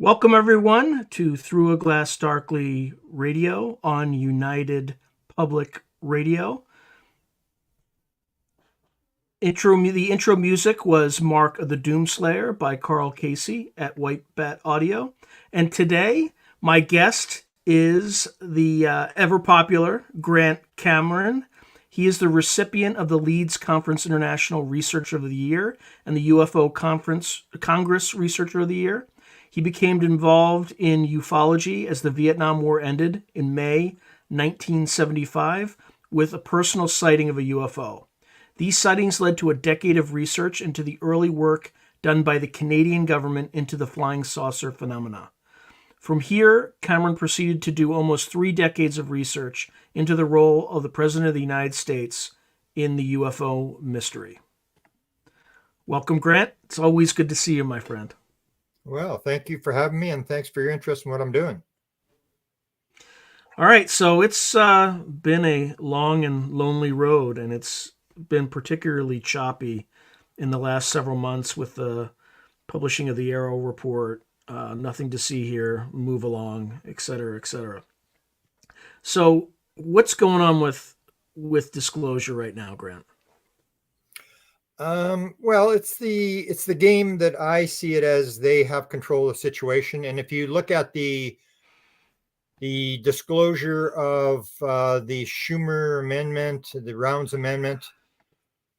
Welcome, everyone, to Through a Glass Darkly Radio on United Public Radio. The intro music was Mark of the Doomslayer by Carl Casey at White Bat Audio. And today, my guest is the ever-popular Grant Cameron. He is the recipient of the Leeds Conference International Researcher of the Year and the UFO Congress Researcher of the Year. He became involved in ufology as the Vietnam War ended in May 1975 with a personal sighting of a UFO. These sightings led to a decade of research into the early work done by the Canadian government into the flying saucer phenomena. From here, Cameron proceeded to do almost 3 decades of research into the role of the President of the United States in the UFO mystery. Welcome, Grant. It's always good to see you, my friend. Well, thank you for having me, and thanks for your interest in what I'm doing. All right, so it's been a long and lonely road, and it's been particularly choppy in the last several months with the publishing of the Arrow report, Nothing to See Here, Move Along, et cetera, et cetera. So what's going on with disclosure right now, Grant? Well, it's the game that I see it as. They have control of the situation. And if you look at the disclosure of the Schumer amendment, the Rounds amendment,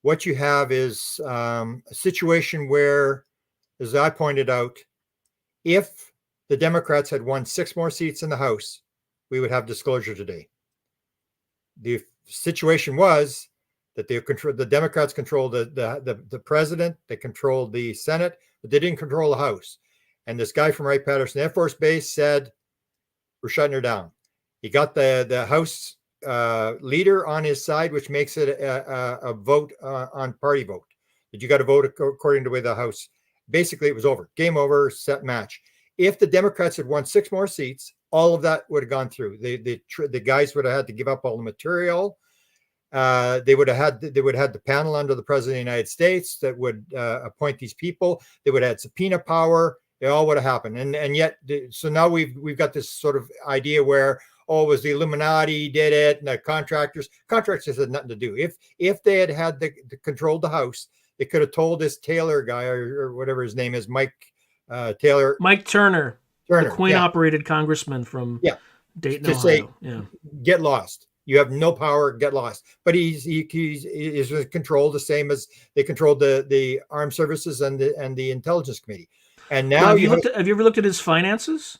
what you have is a situation where, as I pointed out, if the Democrats had won 6 more seats in the House, we would have disclosure today. The situation was that the Democrats controlled the president, they controlled the Senate, but they didn't control the House. And this guy from Wright-Patterson Air Force Base said, we're shutting her down. He got the House leader on his side, which makes it a vote on party vote. That you got to vote according to the way the House. Basically, it was over. Game over, set match. If the Democrats had won 6 more seats, all of that would have gone through. The guys would have had to give up all the material. They would have had the panel under the President of the United States that would appoint these people. They would have had subpoena power. It all would have happened. And yet, so now we've got this sort of idea where, oh, it was the Illuminati did it, and the contractors had nothing to do. If they had the controlled the House, they could have told this Taylor guy or whatever his name is, Mike Turner, the coin-operated congrologist from Dayton, to Ohio. Say, get lost. You have no power, get lost. But he's controlled the same as they controlled the armed services and the intelligence committee. And now have you ever looked at his finances?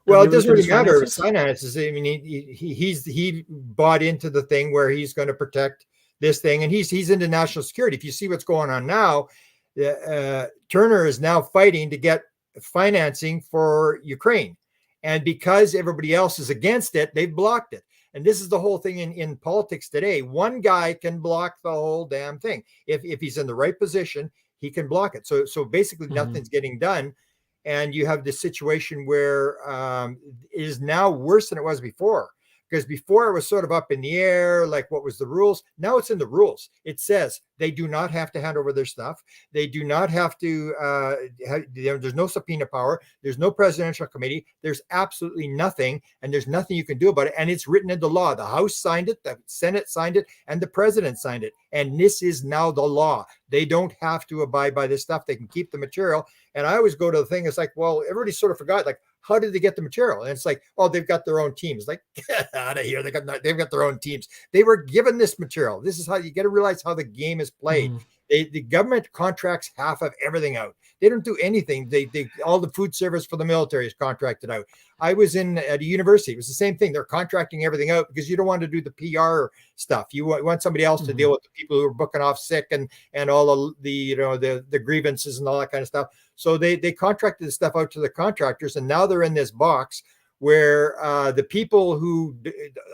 Well, it doesn't really matter his finances. I mean, he bought into the thing where he's going to protect this thing, and he's into national security. If you see what's going on now, Turner is now fighting to get financing for Ukraine, and because everybody else is against it, they've blocked it. And this is the whole thing in politics today. One guy can block the whole damn thing. If he's in the right position, he can block it. So basically nothing's getting done. And you have this situation where it is now worse than it was before. Because before it was sort of up in the air, like what was the rules? Now it's in the rules. It says they do not have to hand over their stuff. They do not have to, there's no subpoena power. There's no presidential committee. There's absolutely nothing. And there's nothing you can do about it. And it's written into law. The House signed it, the Senate signed it, and the president signed it. And this is now the law. They don't have to abide by this stuff. They can keep the material. And I always go to the thing, it's like, well, everybody sort of forgot, like, how did they get the material? And it's like, oh, they've got their own teams. Like, get out of here. They've got their own teams. They were given this material. This is how you got to realize how the game is played. The government contracts half of everything out. They don't do anything. They all the food service for the military is contracted out. I was at a university. It was the same thing. They're contracting everything out because you don't want to do the PR stuff. You want somebody else to deal with the people who are booking off sick and all the grievances and all that kind of stuff. So they contracted the stuff out to the contractors, and now they're in this box where the people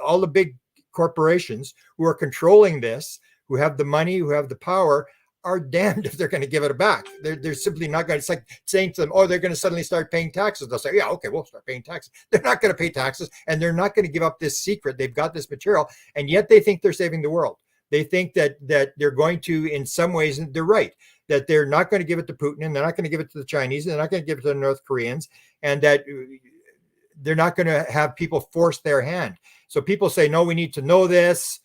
all the big corporations who are controlling this, who have the money, who have the power, are damned if they're going to give it back. They're simply not going to. It's like saying to them, oh, they're going to suddenly start paying taxes. They'll say, yeah, okay, we'll start paying taxes. They're not going to pay taxes, and they're not going to give up this secret. They've got this material, and yet they think they're saving the world. They think that they're going to, in some ways, and they're right. that they're not going to give it to Putin, and they're not going to give it to the Chinese, and they're not going to give it to the North Koreans, and that they're not going to have people force their hand. So people say, no, we need to know this.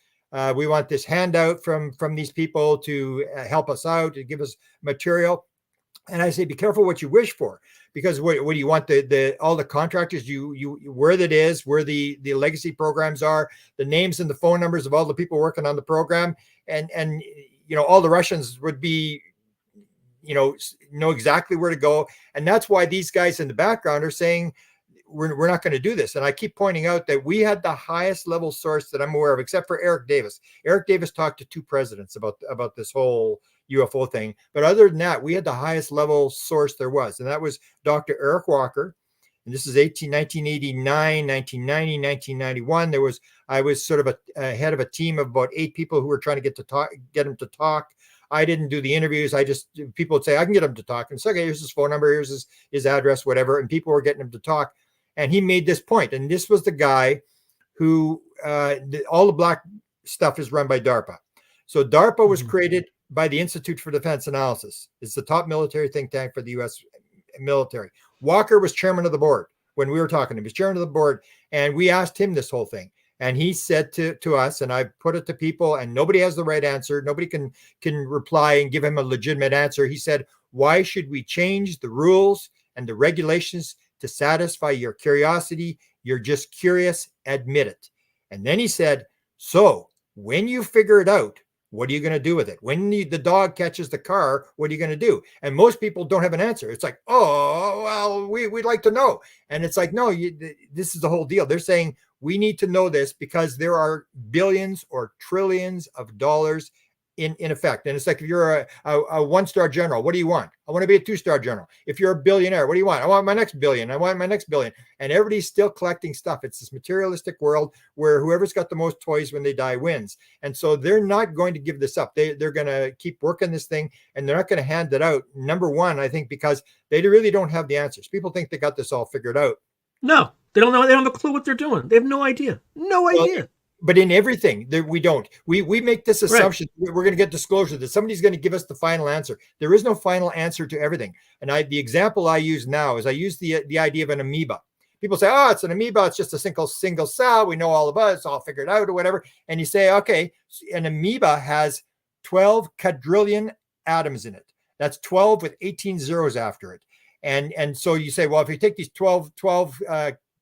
We want this handout from these people to help us out, to give us material. And I say, be careful what you wish for, because what do you want? All the contractors, you where that is, where the legacy programs are, the names and the phone numbers of all the people working on the program, and all the Russians would be, know exactly where to go. And that's why these guys in the background are saying, we're not going to do this. And I keep pointing out that we had the highest level source that I'm aware of, except for Eric Davis. Eric Davis talked to 2 presidents about this whole UFO thing. But other than that, we had the highest level source there was. And that was Dr. Eric Walker. And this is 1989, 1990, 1991. I was sort of a head of a team of about 8 people who were trying to get him to talk. I didn't do the interviews. People would say, I can get him to talk. And so, okay, here's his phone number, here's his address, whatever. And people were getting him to talk. And he made this point. And this was the guy who, all the black stuff is run by DARPA. So DARPA was created by the Institute for Defense Analysis. It's the top military think tank for the U.S. military. Walker was chairman of the board when we were talking to him. He was chairman of the board. And we asked him this whole thing. And he said to us, and I put it to people, and nobody has the right answer. Nobody can reply and give him a legitimate answer. He said, why should we change the rules and the regulations to satisfy your curiosity? You're just curious, admit it. And then he said, so when you figure it out, what are you going to do with it? When the dog catches the car, what are you going to do? And most people don't have an answer. It's like, oh, well, we'd like to know. And it's like, no, this is the whole deal. They're saying we need to know this because there are billions or trillions of dollars in effect. And it's like, if you're a 1-star general, what do you want? I want to be a 2-star general. If you're a billionaire, what do you want? I want my next billion. I want my next billion. And everybody's still collecting stuff. It's this materialistic world where whoever's got the most toys when they die wins. And so they're not going to give this up. They're going to keep working this thing, and they're not going to hand it out. Number one, I think, because they really don't have the answers. People think they got this all figured out. No, they don't know. They don't have a clue what they're doing. They have no idea. No idea. But in everything, we don't. We make this assumption we're going to get disclosure, that somebody's going to give us the final answer. There is no final answer to everything. And the example I use now is I use the idea of an amoeba. People say, oh, it's an amoeba. It's just a single cell. We know all about it. It's all figured out or whatever. And you say, okay, an amoeba has 12 quadrillion atoms in it. That's 12 with 18 zeros after it. And so you say, well, if you take these 12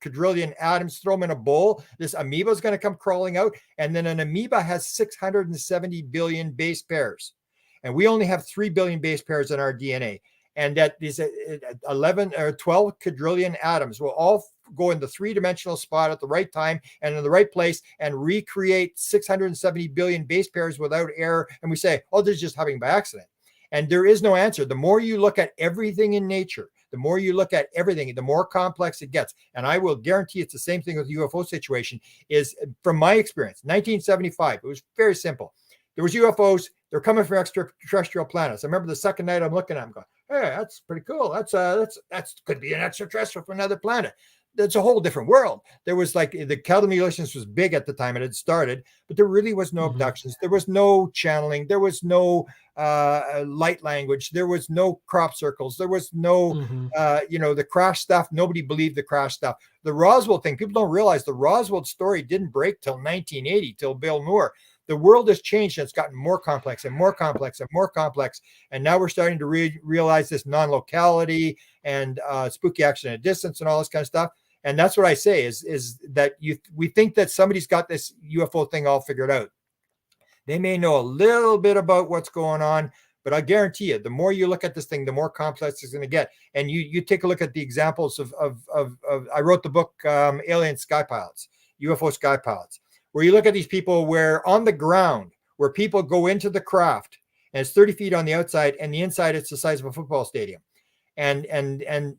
quadrillion atoms, throw them in a bowl, this amoeba is going to come crawling out. And then an amoeba has 670 billion base pairs. And we only have 3 billion base pairs in our DNA. And that is 11 or 12 quadrillion atoms will all go in the 3-dimensional spot at the right time and in the right place and recreate 670 billion base pairs without error. And we say, oh, this is just happening by accident. And there is no answer. The more you look at everything in nature, the more you look at everything, the more complex it gets. And I will guarantee it's the same thing with the UFO situation. Is from my experience, 1975, it was very simple. There was UFOs. They're coming from extraterrestrial planets. I remember the second night I'm looking at them going, hey, that's pretty cool. That's could be an extraterrestrial from another planet. That's a whole different world. There was like the calculations was big at the time it had started, but there really was no abductions. There was no channeling. There was no light language. There was no crop circles. There was no, the crash stuff. Nobody believed the crash stuff. The Roswell thing, people don't realize the Roswell story didn't break till 1980, till Bill Moore. The world has changed and it's gotten more complex and more complex and more complex. And now we're starting to realize this non-locality and spooky action at distance and all this kind of stuff. And that's what I say is that we think that somebody's got this UFO thing all figured out. They may know a little bit about what's going on, but I guarantee you, the more you look at this thing, the more complex it's going to get. And you take a look at the examples of I wrote the book, Alien Sky Pilots, UFO Sky Pilots, where you look at these people where on the ground, where people go into the craft and it's 30 feet on the outside and the inside, it's the size of a football stadium. And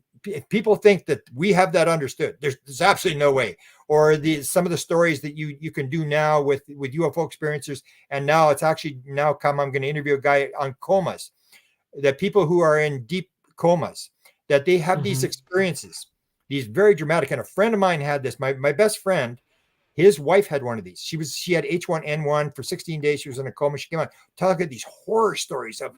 people think that we have that understood. There's absolutely no way. Or some of the stories that you can do now with UFO experiencers, and now it's actually I'm going to interview a guy on comas, that people who are in deep comas, that they have these experiences, these very dramatic. And a friend of mine had this. My best friend His wife had one of these. She had H1N1 for 16 days. She was in a coma. She came out talking these horror stories of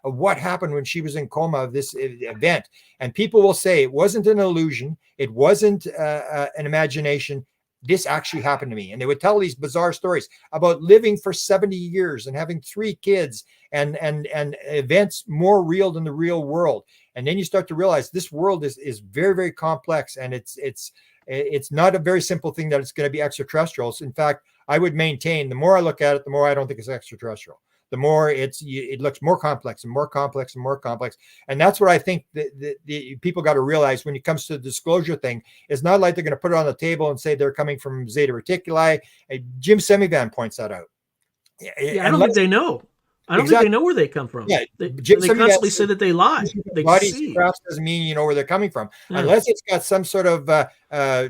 what happened when she was in coma of this event. And people will say it wasn't an illusion. It wasn't an imagination. This actually happened to me. And they would tell these bizarre stories about living for 70 years and having 3 kids and events more real than the real world. And then you start to realize this world is very, very complex, and it's not a very simple thing that it's going to be extraterrestrials. In fact, I would maintain the more I look at it, the more I don't think it's extraterrestrial. The more it looks more complex and more complex and more complex. And that's what I think the people got to realize when it comes to the disclosure thing. It's not like they're going to put it on the table and say they're coming from Zeta Reticuli. Jim Semivan points that out. Yeah, I don't think they know. I don't think they know where they come from. Yeah, they constantly say that they lie. They bodies crafts doesn't mean you know where they're coming from, unless it's got some sort of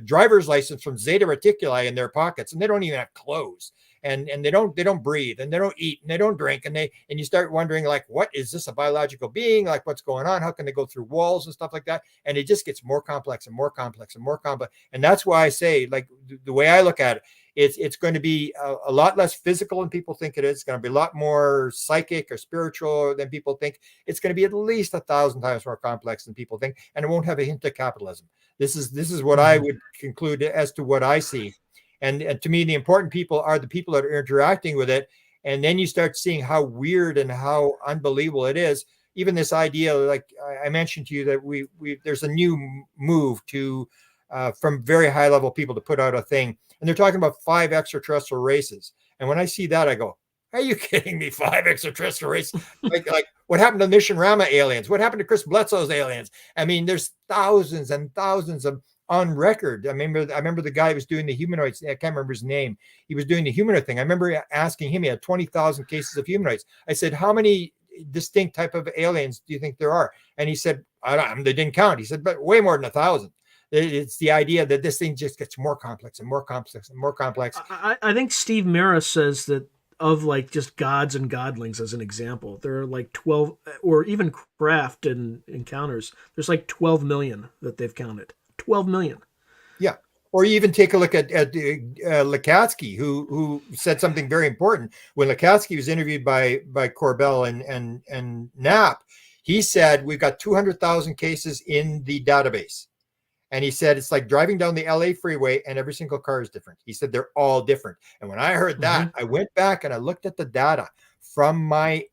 driver's license from Zeta Reticuli in their pockets, and they don't even have clothes, and they don't breathe, and they don't eat, and they don't drink, and you start wondering, like, what is this, a biological being? Like, what's going on? How can they go through walls and stuff like that? And it just gets more complex and more complex and more complex. And that's why I say, like, the way I look at it, it's going to be a lot less physical than people think it is. It's going to be a lot more psychic or spiritual than people think. It's going to be at least 1,000 times more complex than people think, and it won't have a hint of capitalism. This is what I would conclude as to what I see. And to me, the important people are the people that are interacting with it. And then you start seeing how weird and how unbelievable it is. Even this idea, like I mentioned to you, that there's a new move to from very high level people to put out a thing. And they're talking about 5 extraterrestrial races. And when I see that, I go, are you kidding me? 5 extraterrestrial races? like what happened to Mission Rama aliens? What happened to Chris Bledsoe's aliens? I mean, there's thousands and thousands of on record. I remember the guy who was doing the humanoids. I can't remember his name. He was doing the humanoid thing. I remember asking him, he had 20,000 cases of humanoids. I said, how many distinct type of aliens do you think there are? And he said, they didn't count. He said, but way more than 1,000. It's the idea that this thing just gets more complex and more complex and more complex. I think Steve Mera says that of like just gods and godlings as an example, there are like 12, or even craft and encounters. There's like 12 million that they've counted. 12 million. Yeah. Or you even take a look at Lukatsky, who said something very important. When Lukatsky was interviewed by Corbell and Knapp, he said, we've got 200,000 cases in the database. And he said, it's like driving down the LA freeway and every single car is different. He said, they're all different. And when I heard that, I went back and I looked at the data from my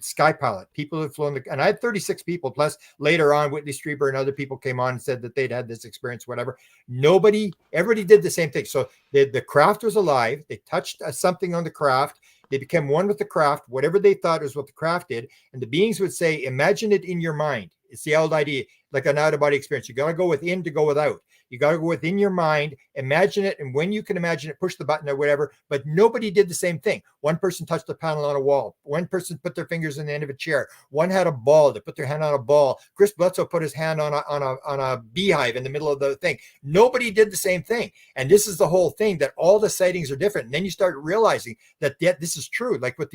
Sky Pilot. People have flown, and I had 36 people, plus later on, Whitley Strieber and other people came on and said that they'd had this experience, whatever. Everybody did the same thing. So the craft was alive. They touched something on the craft. They became one with the craft, whatever they thought was what the craft did. And the beings would say, imagine it in your mind. It's the old idea, like an out-of-body experience. You got to go within to go without. You got to go within your mind, imagine it. And when you can imagine it, push the button or whatever. But nobody did the same thing. One person touched a panel on a wall. One person put their fingers in the end of a chair. One had a ball. They put their hand on a ball. Chris Bledsoe put his hand on a beehive in the middle of the thing. Nobody did the same thing. And this is the whole thing, that all the sightings are different. And then you start realizing that this is true. Like at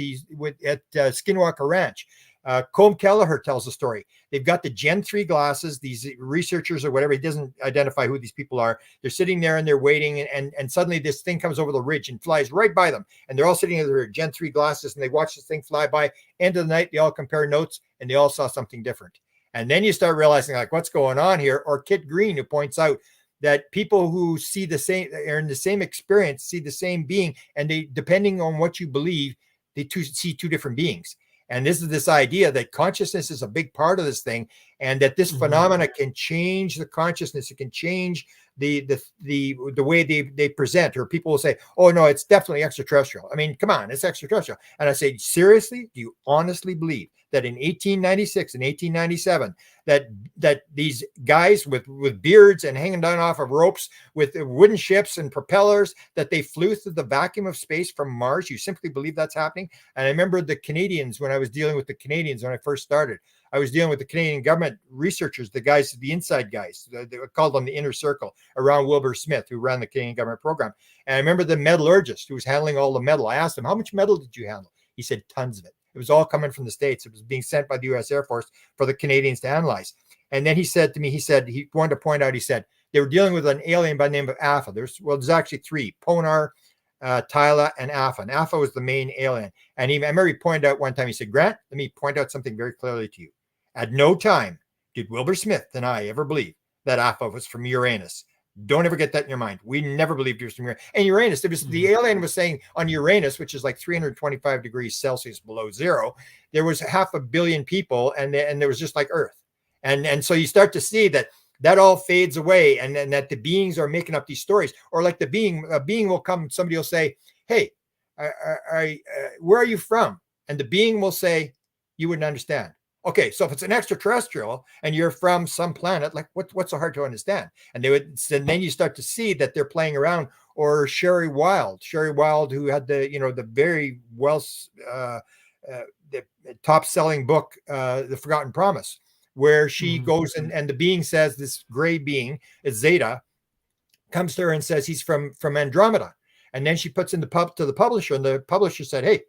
Skinwalker Ranch. Colm Kelleher tells a story. They've got the Gen 3 glasses, these researchers or whatever. He doesn't identify who these people are. They're sitting there and they're waiting, and suddenly this thing comes over the ridge and flies right by them. And they're all sitting in their Gen 3 glasses and they watch this thing fly by. End of the night, they all compare notes and they all saw something different. And then you start realizing, like, what's going on here? Or Kit Green, who points out that people who see the same, are in the same experience, see the same being, and they, depending on what you believe, they see 2 different beings. And this is this idea that consciousness is a big part of this thing, and that this phenomena can change the consciousness. It can change the way they present. Or people will say, oh, no, it's definitely extraterrestrial. I mean, come on, it's extraterrestrial. And I say, seriously, do you honestly believe that in 1896 and 1897, that these guys with beards and hanging down off of ropes with wooden ships and propellers, that they flew through the vacuum of space from Mars? You simply believe that's happening? And I remember the Canadians, when I was dealing with the Canadians when I first started, I was dealing with the Canadian government researchers, the guys, the inside guys, they called them the inner circle, around Wilbur Smith, who ran the Canadian government program. And I remember the metallurgist who was handling all the metal. I asked him, how much metal did you handle? He said, tons of it. It was all coming from the States. It was being sent by the U.S. Air Force for the Canadians to analyze. And then he said to me, he wanted to point out, he said, They were dealing with an alien by the name of Alpha. There's actually three: Ponar, Tyla, and Alpha. And Alpha was the main alien. And I remember he pointed out one time, he said, Grant, let me point out something very clearly to you. At no time did Wilbur Smith and I ever believe that Alpha was from Uranus. Don't ever get that in your mind. We never believed it was from Uranus. And Uranus, the alien was saying on Uranus, which is like 325 degrees Celsius below zero, there was 500 million people, and there was just like Earth. And so you start to see that all fades away, and that the beings are making up these stories. Or like a being will come, somebody will say, hey, where are you from? And the being will say, you wouldn't understand. Okay, so if it's an extraterrestrial and you're from some planet, like what's so hard to understand? And then you start to see that they're playing around. Or Sherry Wild, who had the very the top-selling book, The Forgotten Promise, where she goes and the being says, this gray being is Zeta, comes to her and says he's from Andromeda. And then she puts in to the publisher, and the publisher said, hey,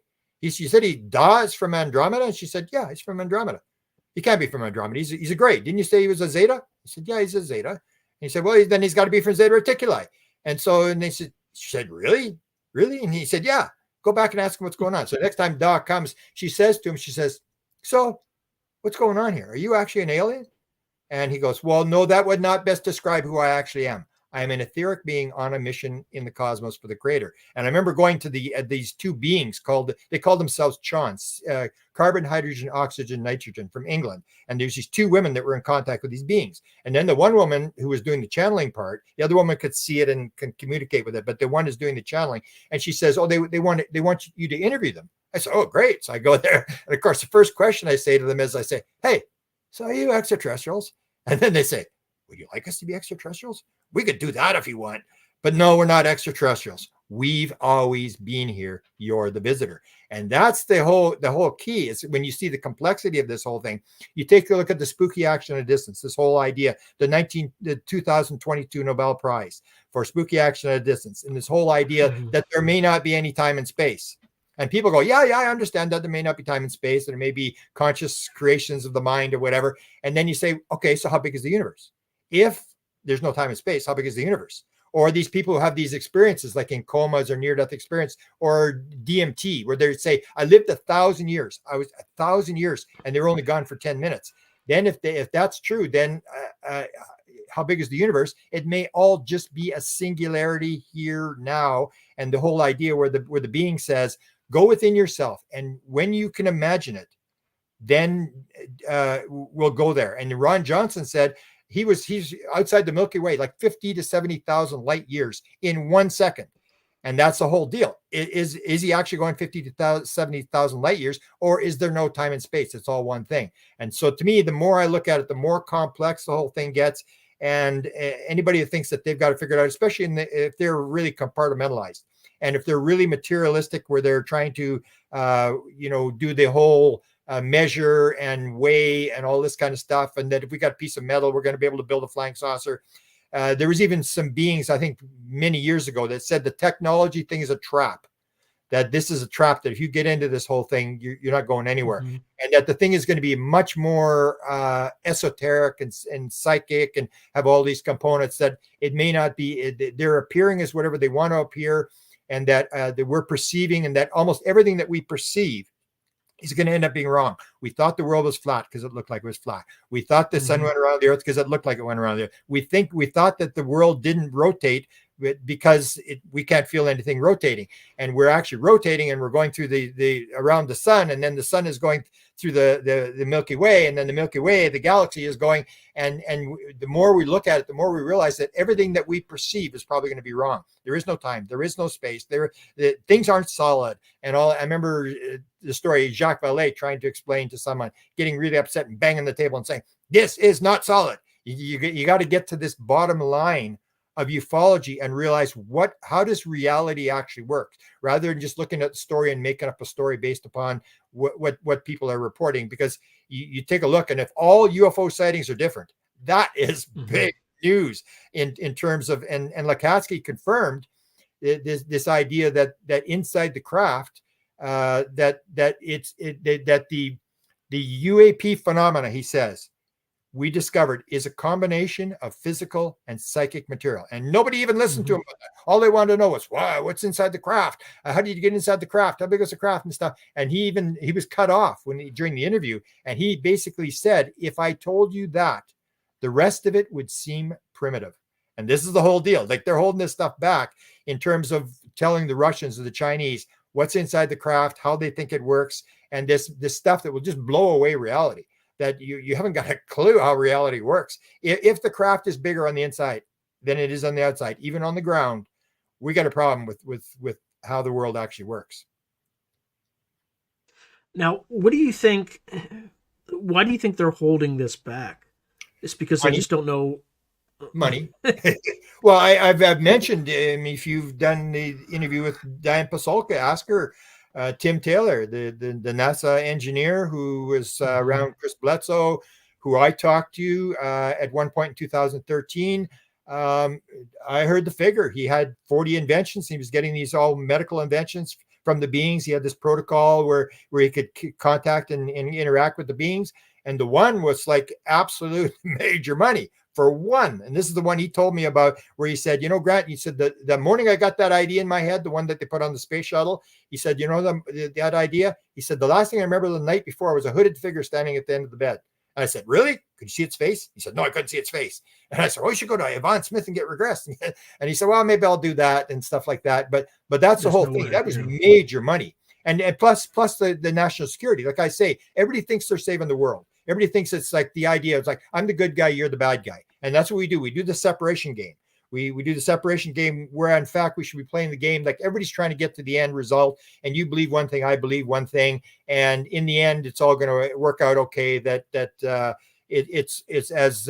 she said he is from Andromeda. And she said, yeah, he's from Andromeda. He can't be from Andromeda. He's a gray. Didn't you say he was a Zeta? He said, yeah, he's a Zeta. And he said, well, then he's got to be from Zeta Reticuli. And so, she said, really? And he said, yeah, go back and ask him what's going on. So next time Doc comes, she says to him, so what's going on here? Are you actually an alien? And he goes, well, no, that would not best describe who I actually am. I am an etheric being on a mission in the cosmos for the creator. And I remember going to these two beings they called themselves Chance, carbon, hydrogen, oxygen, nitrogen, from England. And there's these two women that were in contact with these beings. And then the one woman who was doing the channeling part, the other woman could see it and can communicate with it, but the one is doing the channeling. And she says, oh, they want you to interview them. I said, oh, great. So I go there. And of course, the first question I say to them is, I say, hey, so are you extraterrestrials? And then they say, would you like us to be extraterrestrials? We could do that if you want. But no, we're not extraterrestrials. We've always been here. You're the visitor. And that's the whole key, is when you see the complexity of this whole thing, you take a look at the spooky action at a distance, this whole idea, the 2022 Nobel Prize for spooky action at a distance, and this whole idea that there may not be any time and space. And people go, yeah, I understand that there may not be time and space, there may be conscious creations of the mind or whatever. And then you say, okay, so how big is the universe? If there's no time and space, how big is the universe? Or these people who have these experiences, like in comas or near-death experience, or DMT, where they say, I lived 1,000 years. I was 1,000 years, and they're only gone for 10 minutes. Then if that's true, then how big is the universe? It may all just be a singularity here now. And the whole idea where the being says, go within yourself. And when you can imagine it, then we'll go there. And Ron Johnson said, he's outside the Milky Way, like 50 to 70,000 light years in 1 second. And that's the whole deal. Is he actually going 50 to 70,000 light years, or is there no time and space? It's all one thing. And so to me, the more I look at it, the more complex the whole thing gets. And anybody that thinks that they've got to figure it out, especially if they're really compartmentalized, and if they're really materialistic, where they're trying to, do the whole measure and weigh and all this kind of stuff, and that if we got a piece of metal, we're going to be able to build a flying saucer. There was even some beings, I think many years ago, that said the technology thing is a trap, that this is a trap, that if you get into this whole thing, you're not going anywhere. And that the thing is going to be much more esoteric and psychic, and have all these components that it may not be, they're appearing as whatever they want to appear, and that we're perceiving, and that almost everything that we perceive is going to end up being wrong. We thought the world was flat because it looked like it was flat. We thought the sun went around the earth because it looked like it went around the earth. We thought that the world didn't rotate because we can't feel anything rotating, and we're actually rotating, and we're going through the around the sun, and then the sun is going through the Milky Way, and then the Milky Way, the galaxy is going, and the more we look at it, the more we realize that everything that we perceive is probably going to be wrong. There is no time, there is no space, things aren't solid, and all. I remember the story of Jacques Vallée trying to explain to someone, getting really upset and banging the table and saying, "This is not solid." You got to get to this bottom line of ufology and realize how does reality actually work, rather than just looking at the story and making up a story based upon what people are reporting. Because you take a look, and if all UFO sightings are different, that is big news in terms of, and Lakatsky confirmed this idea that inside the craft, that the UAP phenomena, he says, we discovered is a combination of physical and psychic material. And nobody even listened to him. All they wanted to know was, wow, what's inside the craft? How did you get inside the craft? How big was the craft and stuff? And he was cut off during the interview. And he basically said, if I told you that, the rest of it would seem primitive. And this is the whole deal. Like, they're holding this stuff back in terms of telling the Russians or the Chinese what's inside the craft, how they think it works, and this stuff that will just blow away reality, that you haven't got a clue how reality works. If the craft is bigger on the inside than it is on the outside, even on the ground, we got a problem with how the world actually works. Now, what do you think? Why do you think they're holding this back? It's because they just don't know money. Well, I've mentioned, if you've done the interview with Diane Pasulka, ask her. Tim Taylor, the NASA engineer who was around Chris Bledsoe, who I talked to at one point in 2013. I heard the figure. He had 40 inventions. He was getting these all medical inventions from the beings. He had this protocol where he could contact and interact with the beings. And the one was like absolute major money for one. And this is the one he told me about, where he said, Grant, he said the morning I got that idea in my head, the one that they put on the space shuttle, he said, that idea, he said, the last thing I remember the night before was a hooded figure standing at the end of the bed. And I said, really? Could you see its face? He said, no, I couldn't see its face. And I said, you should go to Yvonne Smith and get regressed. And he said, well, maybe I'll do that and stuff like that. But that's the whole thing. That was major money. And plus the national security. Like I say, everybody thinks they're saving the world. Everybody thinks it's like the idea. It's like, I'm the good guy, you're the bad guy. And that's what we do. We do the separation game. We do the separation game where, in fact, we should be playing the game like everybody's trying to get to the end result. And you believe one thing, I believe one thing. And in the end, it's all going to work out okay. It's as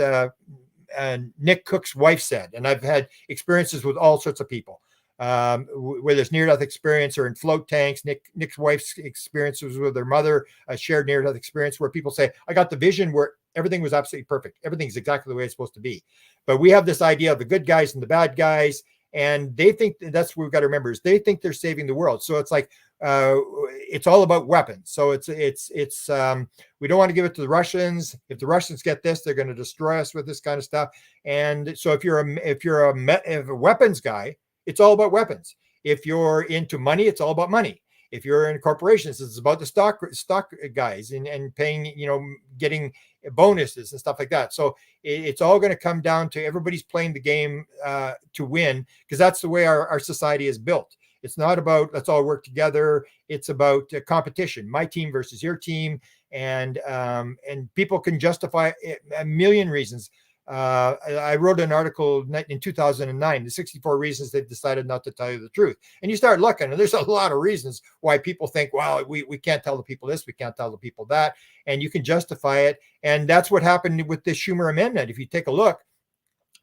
Nick Cook's wife said, and I've had experiences with all sorts of people. Whether it's near-death experience or in float tanks. Nick's wife's experience was with her mother, a shared near-death experience where people say, I got the vision where everything was absolutely perfect. Everything's exactly the way it's supposed to be. But we have this idea of the good guys and the bad guys, and they think that's what we've got to remember is they think they're saving the world. So it's like it's all about weapons. So it's we don't want to give it to the Russians. If the Russians get this, they're going to destroy us with this kind of stuff. And so if you're a weapons guy, it's all about weapons. If you're into money, it's all about money. If you're in corporations, it's about the stock guys and paying, getting bonuses and stuff like that. So it's all going to come down to everybody's playing the game to win, because that's the way our society is built. It's not about let's all work together. It's about competition, my team versus your team. And people can justify a million reasons. I wrote an article in 2009, the 64 reasons they've decided not to tell you the truth. And you start looking, and there's a lot of reasons why people think, well, we can't tell the people this, we can't tell the people that, and you can justify it. And that's what happened with the Schumer amendment. If you take a look,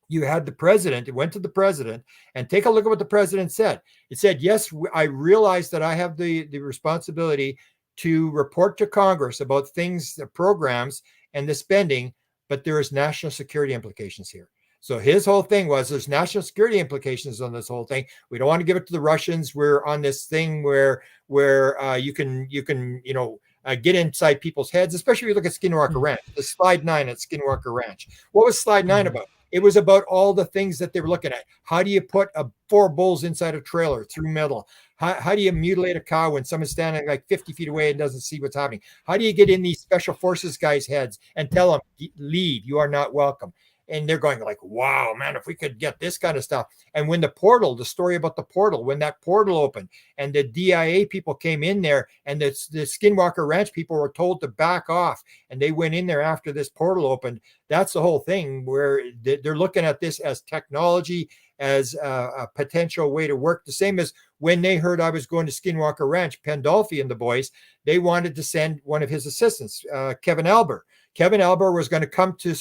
you had the president, it went to the president, and take a look at what the president said. It said, yes, I realize that I have the responsibility to report to Congress about things, the programs and the spending, but there is national security implications here. So his whole thing was there's national security implications on this whole thing. We don't want to give it to the Russians. We're on this thing where you can get inside people's heads, especially if you look at Skinwalker Ranch, the slide 9 at Skinwalker Ranch. What was slide 9 about? It was about all the things that they were looking at. How do you put 4 bulls inside a trailer through metal? How do you mutilate a cow when someone's standing like 50 feet away and doesn't see what's happening? How do you get in these special forces guys' heads and tell them, leave, you are not welcome? And they're going like, wow, man, if we could get this kind of stuff. And when the story about the portal, when that portal opened and the DIA people came in there and the Skinwalker Ranch people were told to back off and they went in there after this portal opened, that's the whole thing where they're looking at this as technology, as a potential way to work. The same as when they heard I was going to Skinwalker Ranch, Pandolfi and the boys, they wanted to send one of his assistants, Kevin Albert. Kevin Albert was going to come to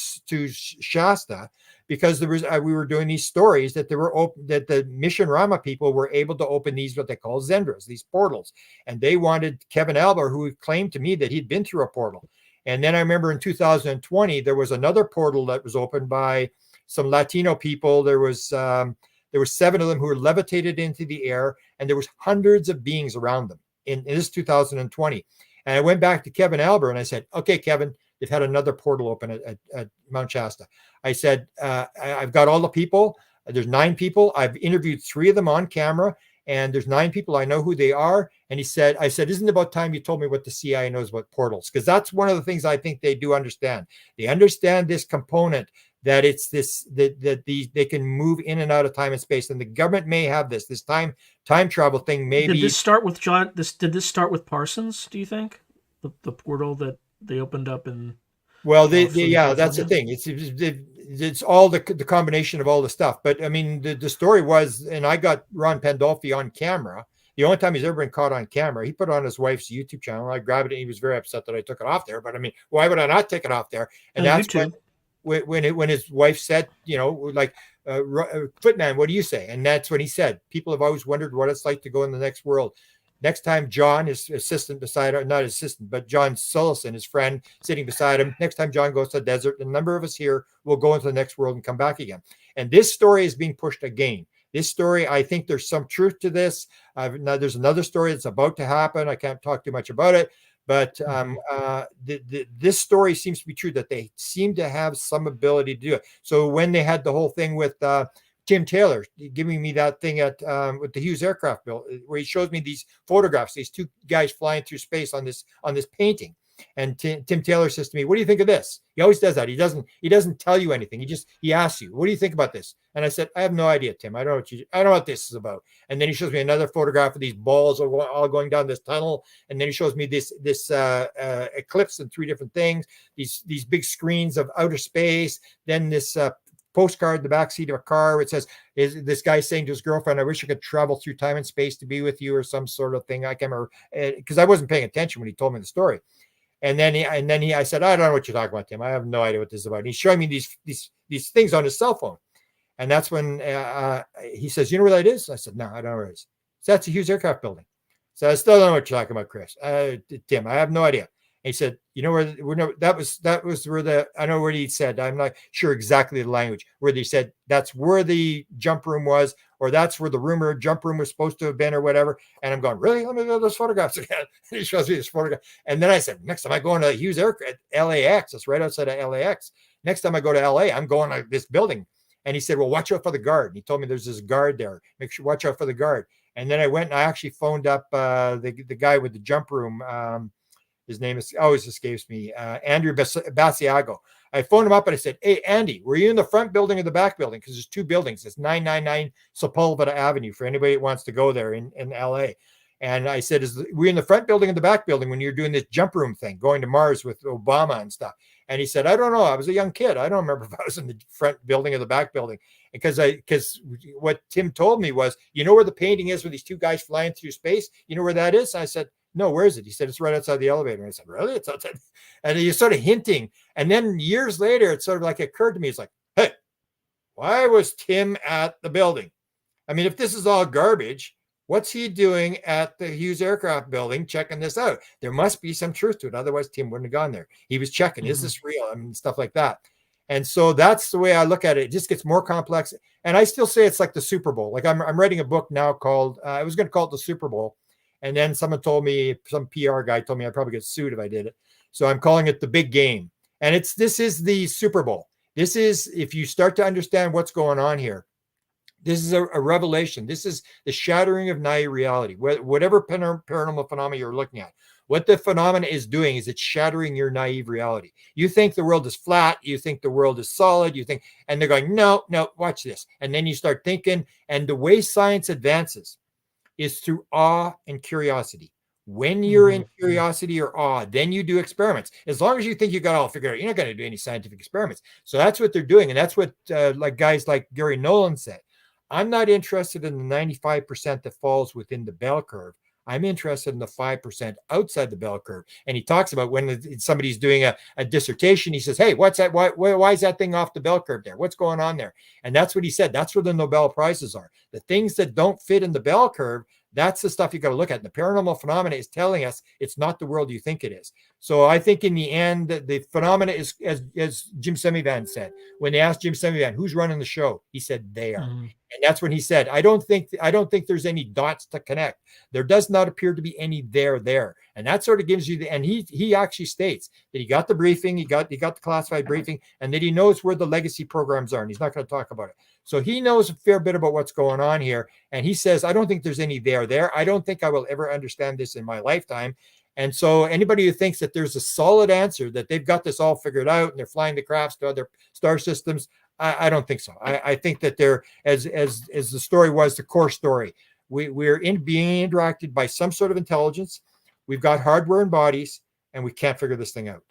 Shasta because we were doing these stories that that the Mission Rama people were able to open these, what they call Zendras, these portals. And they wanted Kevin Albert, who claimed to me that he'd been through a portal. And then I remember in 2020, there was another portal that was opened by some Latino people. There were 7 of them who were levitated into the air, and there was hundreds of beings around them in this 2020. And I went back to Kevin Albert and I said, okay, Kevin, they've had another portal open at Mount Shasta. I said, I've got all the people. There's 9 people. I've interviewed 3 of them on camera, and there's 9 people. I know who they are. And I said, isn't it about time you told me what the CIA knows about portals? Because that's one of the things I think they do understand. They understand this component, that it's this, that they can move in and out of time and space. And the government may have this time travel thing. Maybe did this start with John? Did this start with Parsons? Do you think the portal that they opened up in? Well, that's the thing. It's all the combination of all the stuff. But I mean, the story was, and I got Ron Pandolfi on camera. The only time he's ever been caught on camera, he put on his wife's YouTube channel. I grabbed it, and he was very upset that I took it off there. But I mean, why would I not take it off there? And that's YouTube. When his wife said, like, Footman, what do you say? And that's when he said, people have always wondered what it's like to go in the next world. Next time John, his assistant beside him, not assistant, but John Sullison, his friend, sitting beside him. Next time John goes to the desert, a number of us here will go into the next world and come back again. And this story is being pushed again. This story, I think there's some truth to this. Now there's another story that's about to happen. I can't talk too much about it. But this story seems to be true, that they seem to have some ability to do it. So when they had the whole thing with Tim Taylor giving me that thing with the Hughes aircraft bill, where he shows me these photographs, these 2 guys flying through space on this painting. And Tim Taylor says to me, what do you think of this? He always does that. He doesn't tell you anything. He asks you, what do you think about this? And I said, I have no idea, Tim. I don't know what this is about. And then he shows me another photograph of these balls all going down this tunnel. And then he shows me this eclipse and 3 different things, these big screens of outer space. Then this postcard in the backseat of a car where it says, is this guy saying to his girlfriend, I wish I could travel through time and space to be with you, or some sort of thing. I can't remember, because I wasn't paying attention when he told me the story. And then I said, I don't know what you're talking about, Tim. I have no idea what this is about. And he's showing me these things on his cell phone. And that's when he says, you know where that is? I said, no, I don't know where it is. So that's a Hughes aircraft building. So I still don't know what you're talking about, Chris. Tim, I have no idea. And he said, you know where that was where I know where he said, I'm not sure exactly the language, where they said that's where the jump room was, or that's where the rumor jump room was supposed to have been, or whatever. And I'm going, really? Let me go to those photographs again. And he shows me this photograph. And then I said, next time I go into Hughes aircraft, LAX, it's right outside of LAX. Next time I go to LA, I'm going to this building. And he said, well, watch out for the guard. And he told me there's this guard there. Make sure, watch out for the guard. And then I went and I actually phoned up the guy with the jump room. His name always escapes me, Andrew Basiago. I phoned him up and I said, hey, Andy, were you in the front building or the back building? Because there's 2 buildings. It's 999 Sepulveda Avenue for anybody that wants to go there in LA. And I said, were you in the front building or the back building when you're doing this jump room thing, going to Mars with Obama and stuff? And he said, I don't know. I was a young kid. I don't remember if I was in the front building or the back building. Because what Tim told me was, you know where the painting is with these 2 guys flying through space? You know where that is? And I said, no, where is it? He said, it's right outside the elevator. And I said, really? It's outside. And he's sort of hinting. And then years later, it sort of like occurred to me. It's like, hey, why was Tim at the building? I mean, if this is all garbage, what's he doing at the Hughes aircraft building checking this out? There must be some truth to it. Otherwise, Tim wouldn't have gone there. He was checking, is this real? I mean, stuff like that. And so that's the way I look at it. It just gets more complex. And I still say it's like the Super Bowl. Like I'm writing a book now called, I was going to call it the Super Bowl. And then someone told me, some PR guy told me I'd probably get sued if I did it. So I'm calling it the big game. And this is the Super Bowl. This is, if you start to understand what's going on here, this is a revelation. This is the shattering of naive reality. Whatever paranormal phenomena you're looking at, what the phenomena is doing is it's shattering your naive reality. You think the world is flat. You think the world is solid. And they're going, no, watch this. And then you start thinking, and the way science advances is through awe and curiosity. When you're in curiosity or awe, then you do experiments. As long as you think you got it all figured out, you're not going to do any scientific experiments. So that's what they're doing. And that's what like guys like Gary Nolan said. I'm not interested in the 95% that falls within the bell curve. I'm interested in the 5% outside the bell curve. And he talks about when somebody's doing a dissertation, he says, hey, what's that? Why is that thing off the bell curve there? What's going on there? And that's what he said. That's where the Nobel Prizes are. The things that don't fit in the bell curve, that's the stuff you got to look at. The paranormal phenomena is telling us it's not the world you think it is. So I think in the end, the phenomena is, as Jim Semivan said, when they asked Jim Semivan, who's running the show? He said, they are. Mm-hmm. And that's when he said, I don't think there's any dots to connect. There does not appear to be any there. And that sort of gives you and he actually states that he got the briefing, he got the classified briefing, and that he knows where the legacy programs are, and he's not going to talk about it. So he knows a fair bit about what's going on here. And he says, I don't think there's any there. I don't think I will ever understand this in my lifetime. And so anybody who thinks that there's a solid answer, that they've got this all figured out and they're flying the crafts to other star systems, I don't think so. I think that they're, as the story was, the core story, we're being interacted by some sort of intelligence. We've got hardware and bodies, and we can't figure this thing out.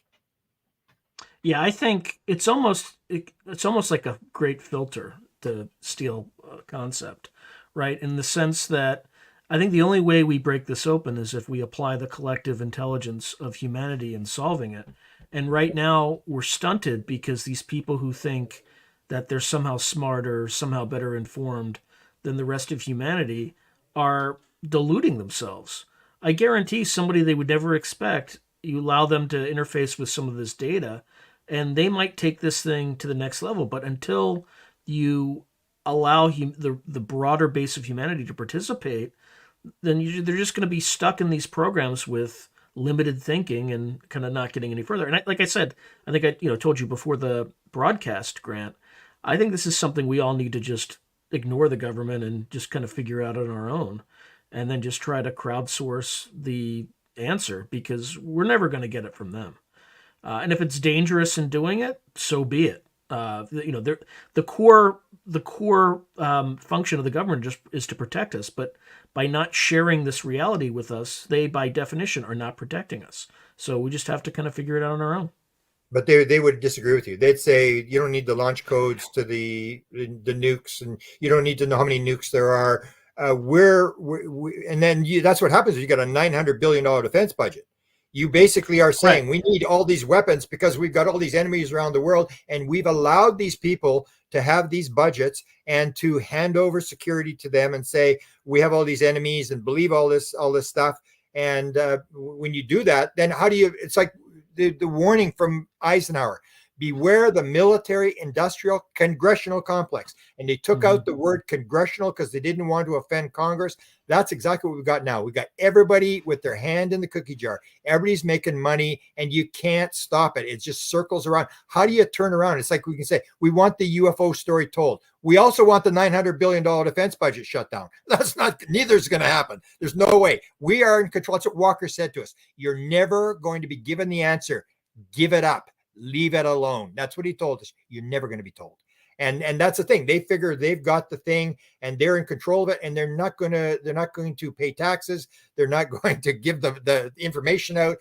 Yeah, I think it's almost like a great filter to steal concept, right? In the sense that I think the only way we break this open is if we apply the collective intelligence of humanity in solving it. And right now we're stunted because these people who think that they're somehow smarter, somehow better informed than the rest of humanity are deluding themselves. I guarantee somebody they would never expect, you allow them to interface with some of this data, and they might take this thing to the next level. But until you allow the broader base of humanity to participate, then they're just going to be stuck in these programs with limited thinking and kind of not getting any further. And like I said, I think I told you before the broadcast, Grant, I think this is something we all need to just ignore the government and just kind of figure out on our own, and then just try to crowdsource the answer, because we're never going to get it from them. And if it's dangerous in doing it, so be it. The core function of the government just is to protect us, but by not sharing this reality with us, they by definition are not protecting us. So we just have to kind of figure it out on our own. But they would disagree with you. They'd say you don't need the launch codes to the nukes, and you don't need to know how many nukes there are. And then that's what happens. You got a $900 billion defense budget. You basically are saying, right, we need all these weapons because we've got all these enemies around the world, and we've allowed these people to have these budgets and to hand over security to them and say, we have all these enemies and believe all this stuff. And when you do that, then how do you, it's like the warning from Eisenhower, beware the military industrial congressional complex. And they took out the word congressional because they didn't want to offend Congress. That's exactly what we've got now. We've got everybody with their hand in the cookie jar. Everybody's making money, and you can't stop it. It just circles around. How do you turn around? It's like we can say, we want the UFO story told. We also want the $900 billion defense budget shut down. Neither is going to happen. There's no way. We are in control. That's what Walker said to us. You're never going to be given the answer. Give it up. Leave it alone. That's what he told us. You're never going to be told. And that's the thing. They figure they've got the thing and they're in control of it, and they're not going to pay taxes. They're not going to give the information out.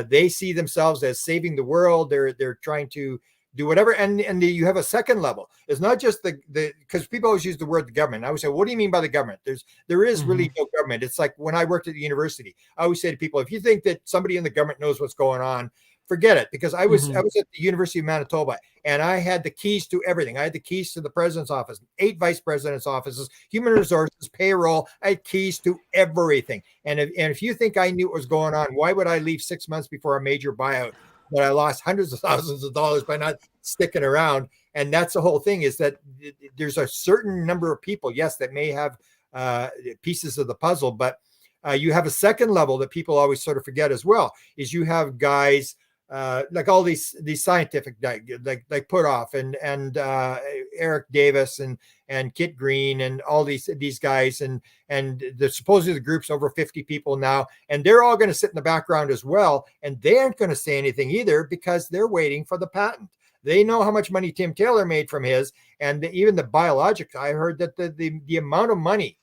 They see themselves as saving the world. They're trying to do whatever. And you have a second level. It's not just the because people always use the word the government. I always say, what do you mean by the government? There is really no government. It's like when I worked at the university, I always say to people, if you think that somebody in the government knows what's going on, forget it, because I was at the University of Manitoba, and I had the keys to everything. I had the keys to the president's office, 8 vice president's offices, human resources, payroll. I had keys to everything. And if you think I knew what was going on, why would I leave 6 months before a major buyout that I lost hundreds of thousands of dollars by not sticking around? And that's the whole thing, is that there's a certain number of people, yes, that may have pieces of the puzzle, but you have a second level that people always sort of forget as well, is you have guys like all these scientific, like Puthoff and Eric Davis and Kit Green and all these guys, and the supposedly the group's over 50 people now, and they're all going to sit in the background as well, and they aren't going to say anything either because they're waiting for the patent. They know how much money Tim Taylor made from his, and even the biologics. I heard that the amount of money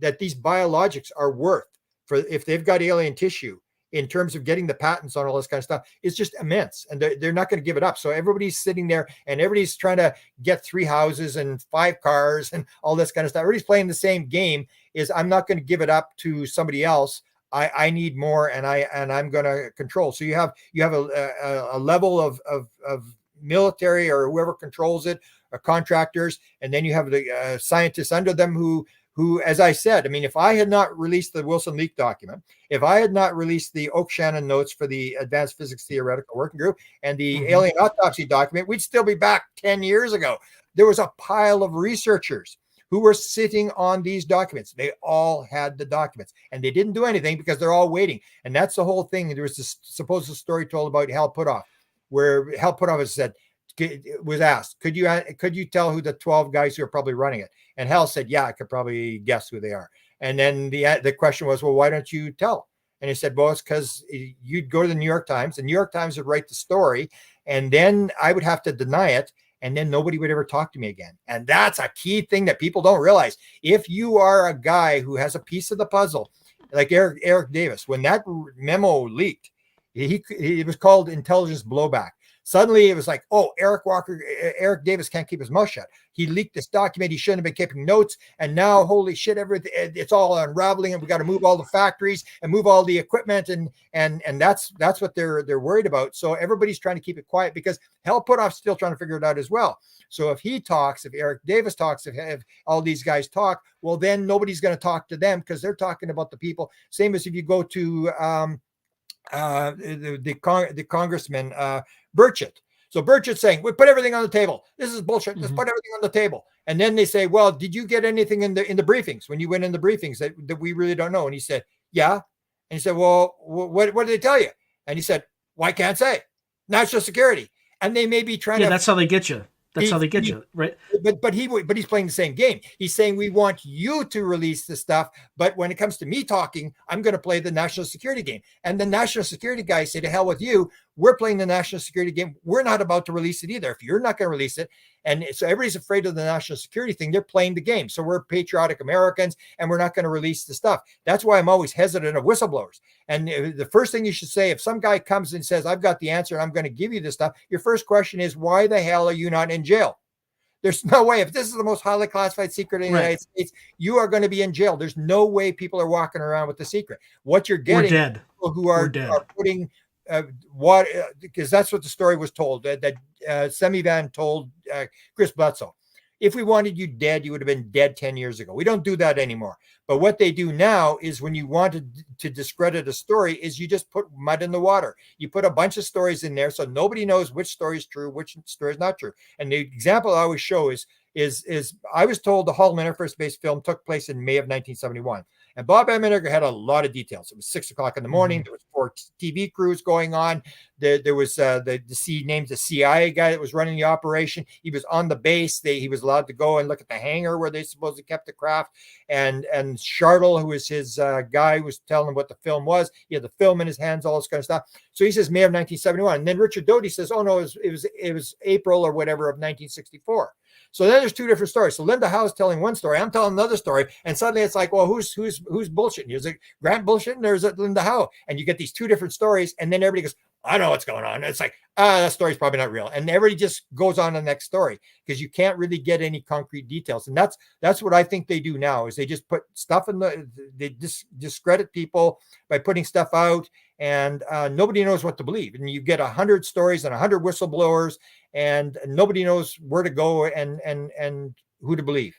that these biologics are worth for if they've got alien tissue, in terms of getting the patents on all this kind of stuff, is just immense, and they're not going to give it up. So everybody's sitting there, and everybody's trying to get 3 houses and 5 cars and all this kind of stuff. Everybody's playing the same game. Is I'm not going to give it up to somebody else. I need more, and I'm going to control. So you have a level of military or whoever controls it, or contractors, and then you have the scientists under them who who, as I said, I mean, if I had not released the Wilson leak document, if I had not released the Oak Shannon notes for the Advanced Physics Theoretical Working Group and the alien autopsy document, we'd still be back 10 years ago. There was a pile of researchers who were sitting on these documents. They all had the documents, and they didn't do anything because they're all waiting. And that's the whole thing. There was this supposed story told about Hal Puthoff, where Hal Puthoff has said, was asked, could you tell who the 12 guys who are probably running it? And Hal said, yeah, I could probably guess who they are. And then the question was, well, why don't you tell? And he said, well, it's because you'd go to the New York Times. The New York Times would write the story, and then I would have to deny it, and then nobody would ever talk to me again. And that's a key thing that people don't realize. If you are a guy who has a piece of the puzzle, like Eric Davis, when that memo leaked, he was called intelligence blowback. Suddenly it was like, oh, Eric Davis can't keep his mouth shut. He leaked this document. He shouldn't have been keeping notes. And now, holy shit, everything, it's all unraveling, and we got to move all the factories and move all the equipment. And that's what they're worried about. So everybody's trying to keep it quiet because Hal Puthoff's still trying to figure it out as well. So if he talks, if Eric Davis talks, if all these guys talk, well, then nobody's going to talk to them because they're talking about the people. Same as if you go to the congressman Burchett. So Burchett's saying, we put everything on the table. This is bullshit. Let's put everything on the table. And then they say, well, did you get anything in the briefings when you went in the briefings that we really don't know? And he said, yeah. And he said, well, what did they tell you? And he said, well, I can't say. National security. And they may be trying to. That's how they get you. That's how they get you, right? But he's playing the same game. He's saying we want you to release the stuff, but when it comes to me talking, I'm going to play the national security game. And the national security guys say, to hell with you. We're playing the national security game. We're not about to release it either. If you're not going to release it, and so everybody's afraid of the national security thing, they're playing the game. So we're patriotic Americans, and we're not going to release the stuff. That's why I'm always hesitant of whistleblowers. And the first thing you should say, if some guy comes and says, I've got the answer and I'm going to give you this stuff, your first question is, why the hell are you not in jail? There's no way. If this is the most highly classified secret in the United States, you are going to be in jail. There's no way people are walking around with the secret. What you're getting is people who are putting what, because that's what the story was told, that Semivan told Chris Bledsoe. If we wanted you dead, you would have been dead 10 years ago. We don't do that anymore. But what they do now is when you want to discredit a story is you just put mud in the water. You put a bunch of stories in there so nobody knows which story is true, which story is not true. And the example I always show is I was told the Hall-Minter First Base film took place in May of 1971. And Bob Emmenegger had a lot of details. It was 6 o'clock in the morning. There was 4 TV crews going on. There was named the CIA guy that was running the operation. He was on the base. He was allowed to go and look at the hangar where they supposedly kept the craft. And Shartle, who was his guy, was telling him what the film was. He had the film in his hands, all this kind of stuff. So he says May of 1971. And then Richard Doty says, oh no, it was April or whatever of 1964. So then there's 2 different stories. So Linda Howe's telling one story, I'm telling another story, and suddenly it's like, well, who's bullshitting? Is it Grant bullshitting, or is it Linda Howe? And you get these 2 different stories, and then everybody goes, I know what's going on. And it's like, that story's probably not real. And everybody just goes on to the next story because you can't really get any concrete details. And that's what I think they do now is they just put stuff they discredit people by putting stuff out, and nobody knows what to believe. And you get 100 stories and 100 whistleblowers, and nobody knows where to go and who to believe.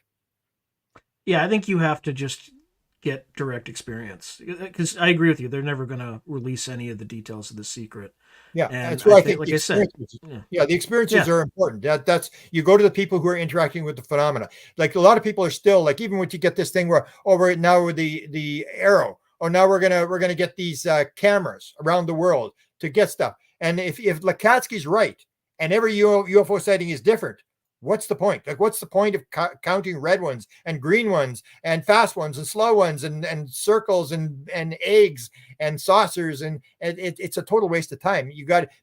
Yeah, I think you have to just get direct experience because I agree with you. They're never going to release any of the details of the secret. Yeah, and that's what I think. Like I said, the experiences are important. That's you go to the people who are interacting with the phenomena. Like a lot of people are still like, even when you get this thing where we're now with the arrow, or now we're gonna get these cameras around the world to get stuff. And if Lakatsky's right and every UFO sighting is different, what's the point? Like, what's the point of counting red ones and green ones and fast ones and slow ones and circles and eggs and saucers? And it's a total waste of time.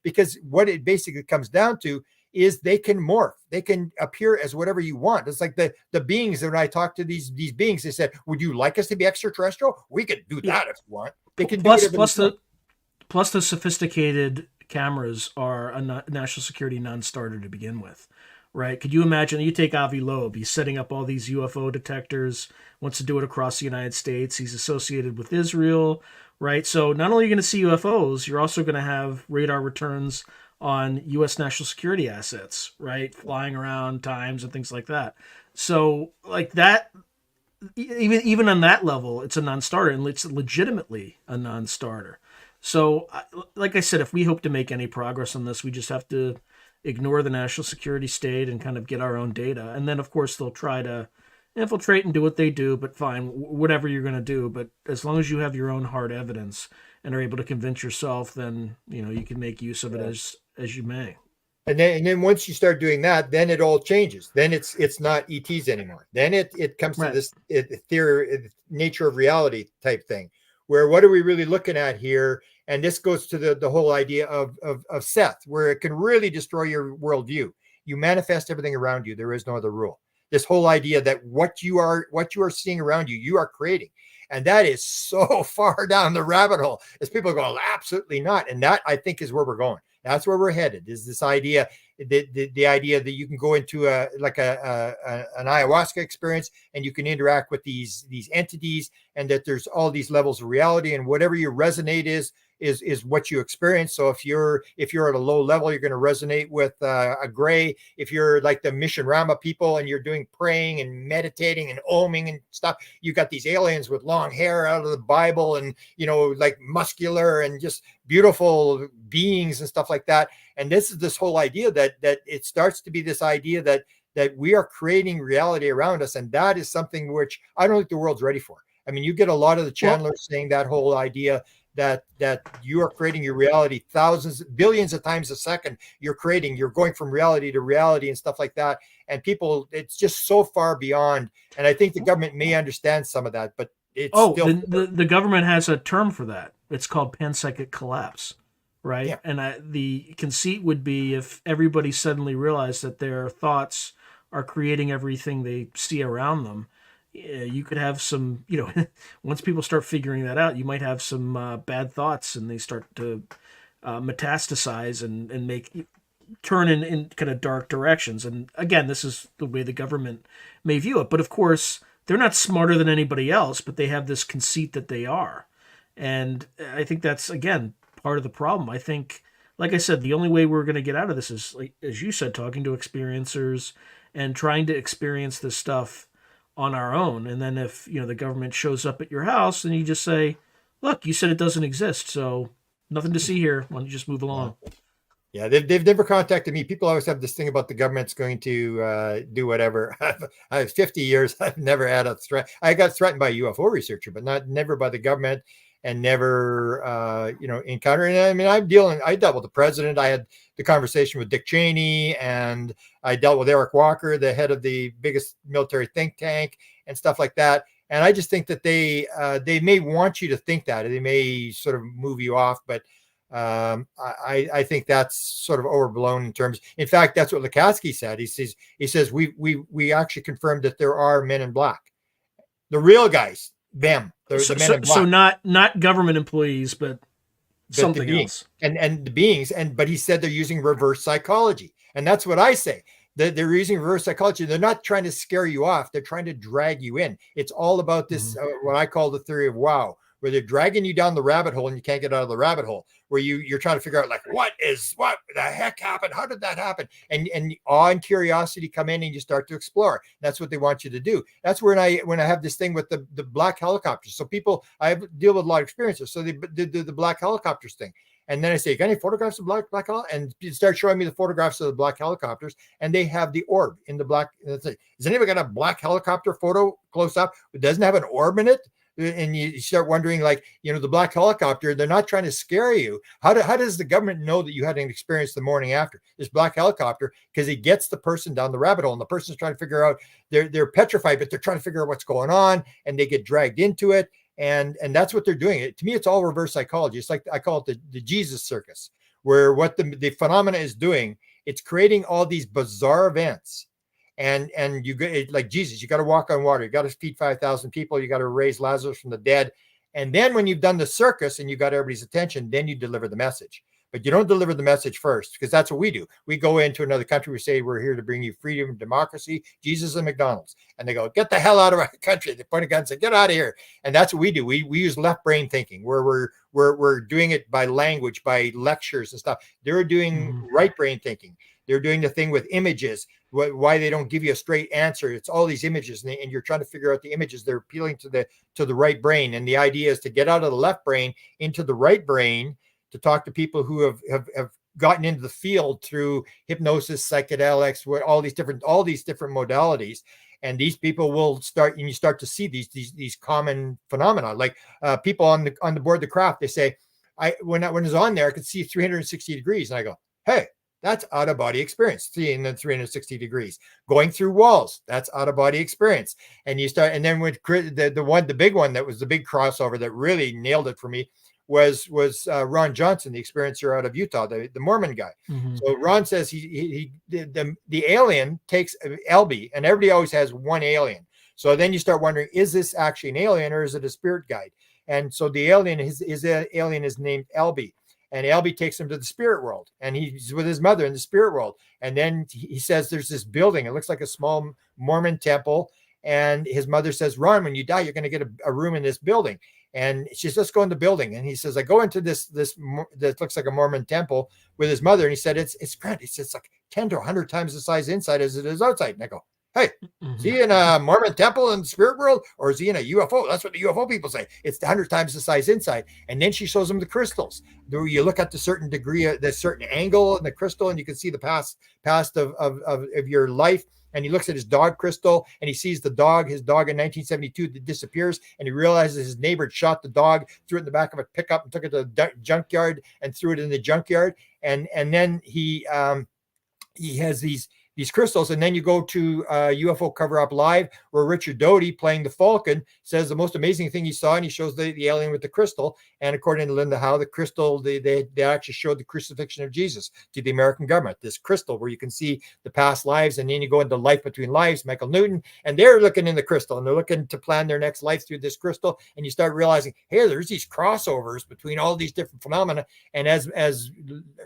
Because what it basically comes down to is they can morph. They can appear as whatever you want. It's like the beings. When I talk to these beings, they said, would you like us to be extraterrestrial? We could do that if you want. They can plus the sophisticated cameras are a national security non-starter to begin with. Right? Could you imagine you take Avi Loeb, he's setting up all these UFO detectors, wants to do it across the United States. He's associated with Israel, right? So not only are you going to see UFOs, you're also going to have radar returns on U.S. national security assets, right? Flying around times and things like that. So like that even on that level, it's a non-starter, and it's legitimately a non-starter. So, like I said, if we hope to make any progress on this, we just have to ignore the national security state and kind of get our own data. And then, of course, they'll try to infiltrate and do what they do, but fine, whatever you're going to do. But as long as you have your own hard evidence and are able to convince yourself, then, you can make use of it as you may. And then once you start doing that, then it all changes. Then it's not ETs anymore. Then it comes to this theory, nature of reality type thing, where what are we really looking at here? And this goes to the whole idea of Seth, where it can really destroy your worldview. You manifest everything around you. There is no other rule. This whole idea that what you are seeing around you, you are creating. And that is so far down the rabbit hole as people go, absolutely not. And that, I think, is where we're going. That's where we're headed, is this idea, the idea that you can go into an ayahuasca experience and you can interact with these entities, and that there's all these levels of reality, and whatever your resonate is what you experience. So if you're at a low level, you're going to resonate with a gray. If you're like the Mission Rama people and you're doing praying and meditating and oming and stuff, you got these aliens with long hair out of the Bible and, like muscular and just beautiful beings and stuff like that. And this is this whole idea that it starts to be this idea that we are creating reality around us. And that is something which I don't think the world's ready for. I mean, you get a lot of the channelers saying that whole idea that you are creating your reality billions of times a second. You're going from reality to reality and stuff like that. And people, it's just so far beyond. And I think the government may understand some of that, but it's still. The government has a term for that. It's called panpsychic collapse, right? Yeah. And the conceit would be if everybody suddenly realized that their thoughts are creating everything they see around them. You could have some, once people start figuring that out, you might have some bad thoughts, and they start to metastasize and turn in kind of dark directions. And again, this is the way the government may view it. But of course, they're not smarter than anybody else, but they have this conceit that they are. And I think that's, again, part of the problem. I think, like I said, the only way we're going to get out of this is, like, as you said, talking to experiencers and trying to experience this stuff on our own. And then if the government shows up at your house, then you just say, look, you said it doesn't exist, so nothing to see here. Why don't you just move along? Yeah, they've never contacted me. People always have this thing about the government's going to do whatever. I have 50 years. I've never had a threat. I got threatened by a UFO researcher, but never by the government, and never encountered. And I mean, I dealt with the president. I had the conversation with Dick Cheney, and I dealt with Eric Walker, the head of the biggest military think tank, and stuff like that. And I just think that they may want you to think that. They may sort of move you off, but I think that's sort of overblown in terms. In fact, that's what Lukatsky said. He says we actually confirmed that there are men in black, the real guys, them. The men in black. So not government employees, but something else. And the beings. But he said they're using reverse psychology, and that's what I say. They're using reverse psychology. They're not trying to scare you off. They're trying to drag you in. It's all about this, what I call the theory of wow, where they're dragging you down the rabbit hole and you can't get out of the rabbit hole, where you're trying to figure out, like, what the heck happened? How did that happen? And awe and curiosity come in, and you start to explore. That's what they want you to do. That's when I have this thing with the black helicopters. So people, I deal with a lot of experiences. So they do the black helicopters thing. And then I say, got any photographs of black helicopters? And you start showing me the photographs of the black helicopters, and they have the orb in the black. Has anybody got a black helicopter photo close up? It doesn't have an orb in it. And you start wondering, like, the black helicopter, they're not trying to scare you. How does the government know that you had an experience the morning after this black helicopter? Because it gets the person down the rabbit hole, and the person's trying to figure out, they're petrified, but they're trying to figure out what's going on, and they get dragged into it. And that's what they're doing. To me, it's all reverse psychology. It's like, I call it the Jesus circus, where what the phenomena is doing, it's creating all these bizarre events. And you get, like Jesus, you got to walk on water. You got to feed 5,000 people. You got to raise Lazarus from the dead. And then when you've done the circus and you got everybody's attention, then you deliver the message. But you don't deliver the message first, because that's what we do. We go into another country. We say, we're here to bring you freedom and democracy, Jesus and McDonald's. And they go, get the hell out of our country. They point a gun and say, get out of here. And that's what we do. We use left brain thinking, where we're doing it by language, by lectures and stuff. They're doing right brain thinking. They're doing the thing with images, why they don't give you a straight answer. It's all these images, and you're trying to figure out the images. They're appealing to the right brain. And the idea is to get out of the left brain into the right brain, to talk to people who have gotten into the field through hypnosis, psychedelics, all these different modalities. And these people will start, and you start to see these common phenomena, like people on the board of the craft. They say, when it's on there, I could see 360 degrees, and I go, hey, that's out of body experience. Seeing the 360 degrees, going through walls, that's out of body experience. And you start, and then with the big one that was the big crossover that really nailed it for me was Ron Johnson, the experiencer out of Utah, the Mormon guy. Mm-hmm. So Ron says the alien takes LB, and everybody always has one alien. So then you start wondering, is this actually an alien or is it a spirit guide? And so the alien, his alien is named LB. And LB takes him to the spirit world, and he's with his mother in the spirit world. And then he says there's this building. It looks like a small Mormon temple. And his mother says, Ron, when you die, you're going to get a room in this building. And she says, let's go in the building. And he says, I go into this that looks like a Mormon temple with his mother. And he said, it's grand. He says, it's like 10 to 100 times the size inside as it is outside. And I go, hey, is he in a Mormon temple in the spirit world, or is he in a UFO? That's what the UFO people say. It's 100 times the size inside. And then she shows him the crystals. You look at the certain degree, the certain angle in the crystal, and you can see the past of your life. And he looks at his dog crystal, and he sees his dog in 1972 that disappears. And he realizes his neighbor shot the dog, threw it in the back of a pickup, and took it to the junkyard and threw it in the junkyard. And then he has these crystals. And then you go to UFO Cover Up Live, where Richard Doty, playing the Falcon, says the most amazing thing he saw, and he shows the alien with the crystal. And according to Linda Howe, the crystal, they actually showed the crucifixion of Jesus to the American government, this crystal where you can see the past lives. And then you go into Life Between Lives, Michael Newton, and they're looking in the crystal, and they're looking to plan their next life through this crystal. And you start realizing, hey, there's these crossovers between all these different phenomena. And as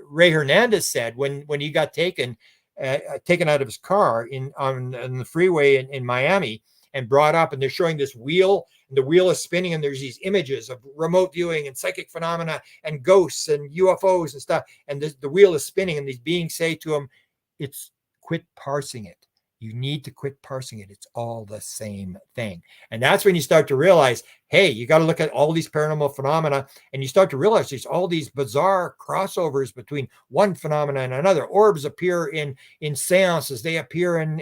Ray Hernandez said, when he got taken out of his car on the freeway in Miami and brought up, and they're showing this wheel, and the wheel is spinning, and there's these images of remote viewing and psychic phenomena and ghosts and UFOs and stuff. And the wheel is spinning, and these beings say to him, it's quit parsing it. You need to quit parsing it. It's all the same thing. And that's when you start to realize, hey, you got to look at all these paranormal phenomena, and you start to realize there's all these bizarre crossovers between one phenomena and another. Orbs appear in seances. They appear in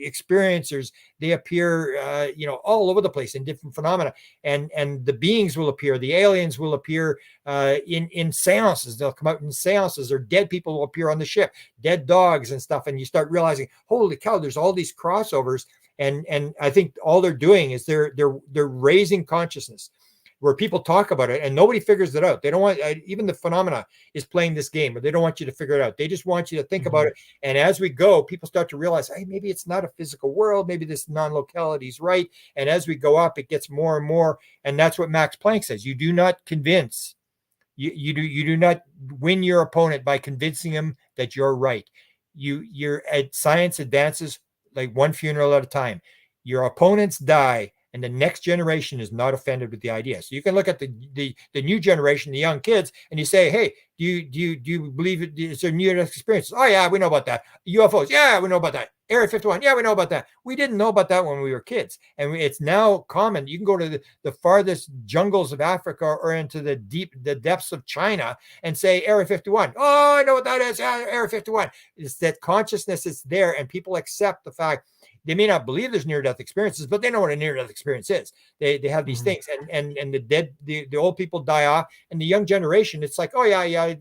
experiencers. They appear, all over the place in different phenomena. And the beings will appear. The aliens will appear in seances. They'll come out in seances, or dead people will appear on the ship, dead dogs and stuff. And you start realizing, holy cow, there's all these crossovers. And I think all they're doing is they're raising consciousness, where people talk about it and nobody figures it out. They don't want, even the phenomena is playing this game, but they don't want you to figure it out. They just want you to think about it. And as we go, people start to realize, hey, maybe it's not a physical world. Maybe this non-locality is right. And as we go up, it gets more and more. And that's what Max Planck says. You do not convince. You do not win your opponent by convincing him that you're right. Your science advances like one funeral at a time. Your opponents die, and the next generation is not offended with the idea. So you can look at the new generation, the young kids, and you say, hey, do you believe it? Is there near-death experiences? Oh yeah, we know about that. UFOs, yeah, we know about that. Area 51, yeah, we know about that. We didn't know about that when we were kids, and it's now common. You can go to the farthest jungles of Africa or into the depths of China and say Area 51. Oh, I know what that is. Yeah, Area 51. It's that consciousness is there, and people accept the fact. They may not believe there's near-death experiences, but they know what a near-death experience is. They have these things, and the old people die off, and the young generation, it's like, oh yeah,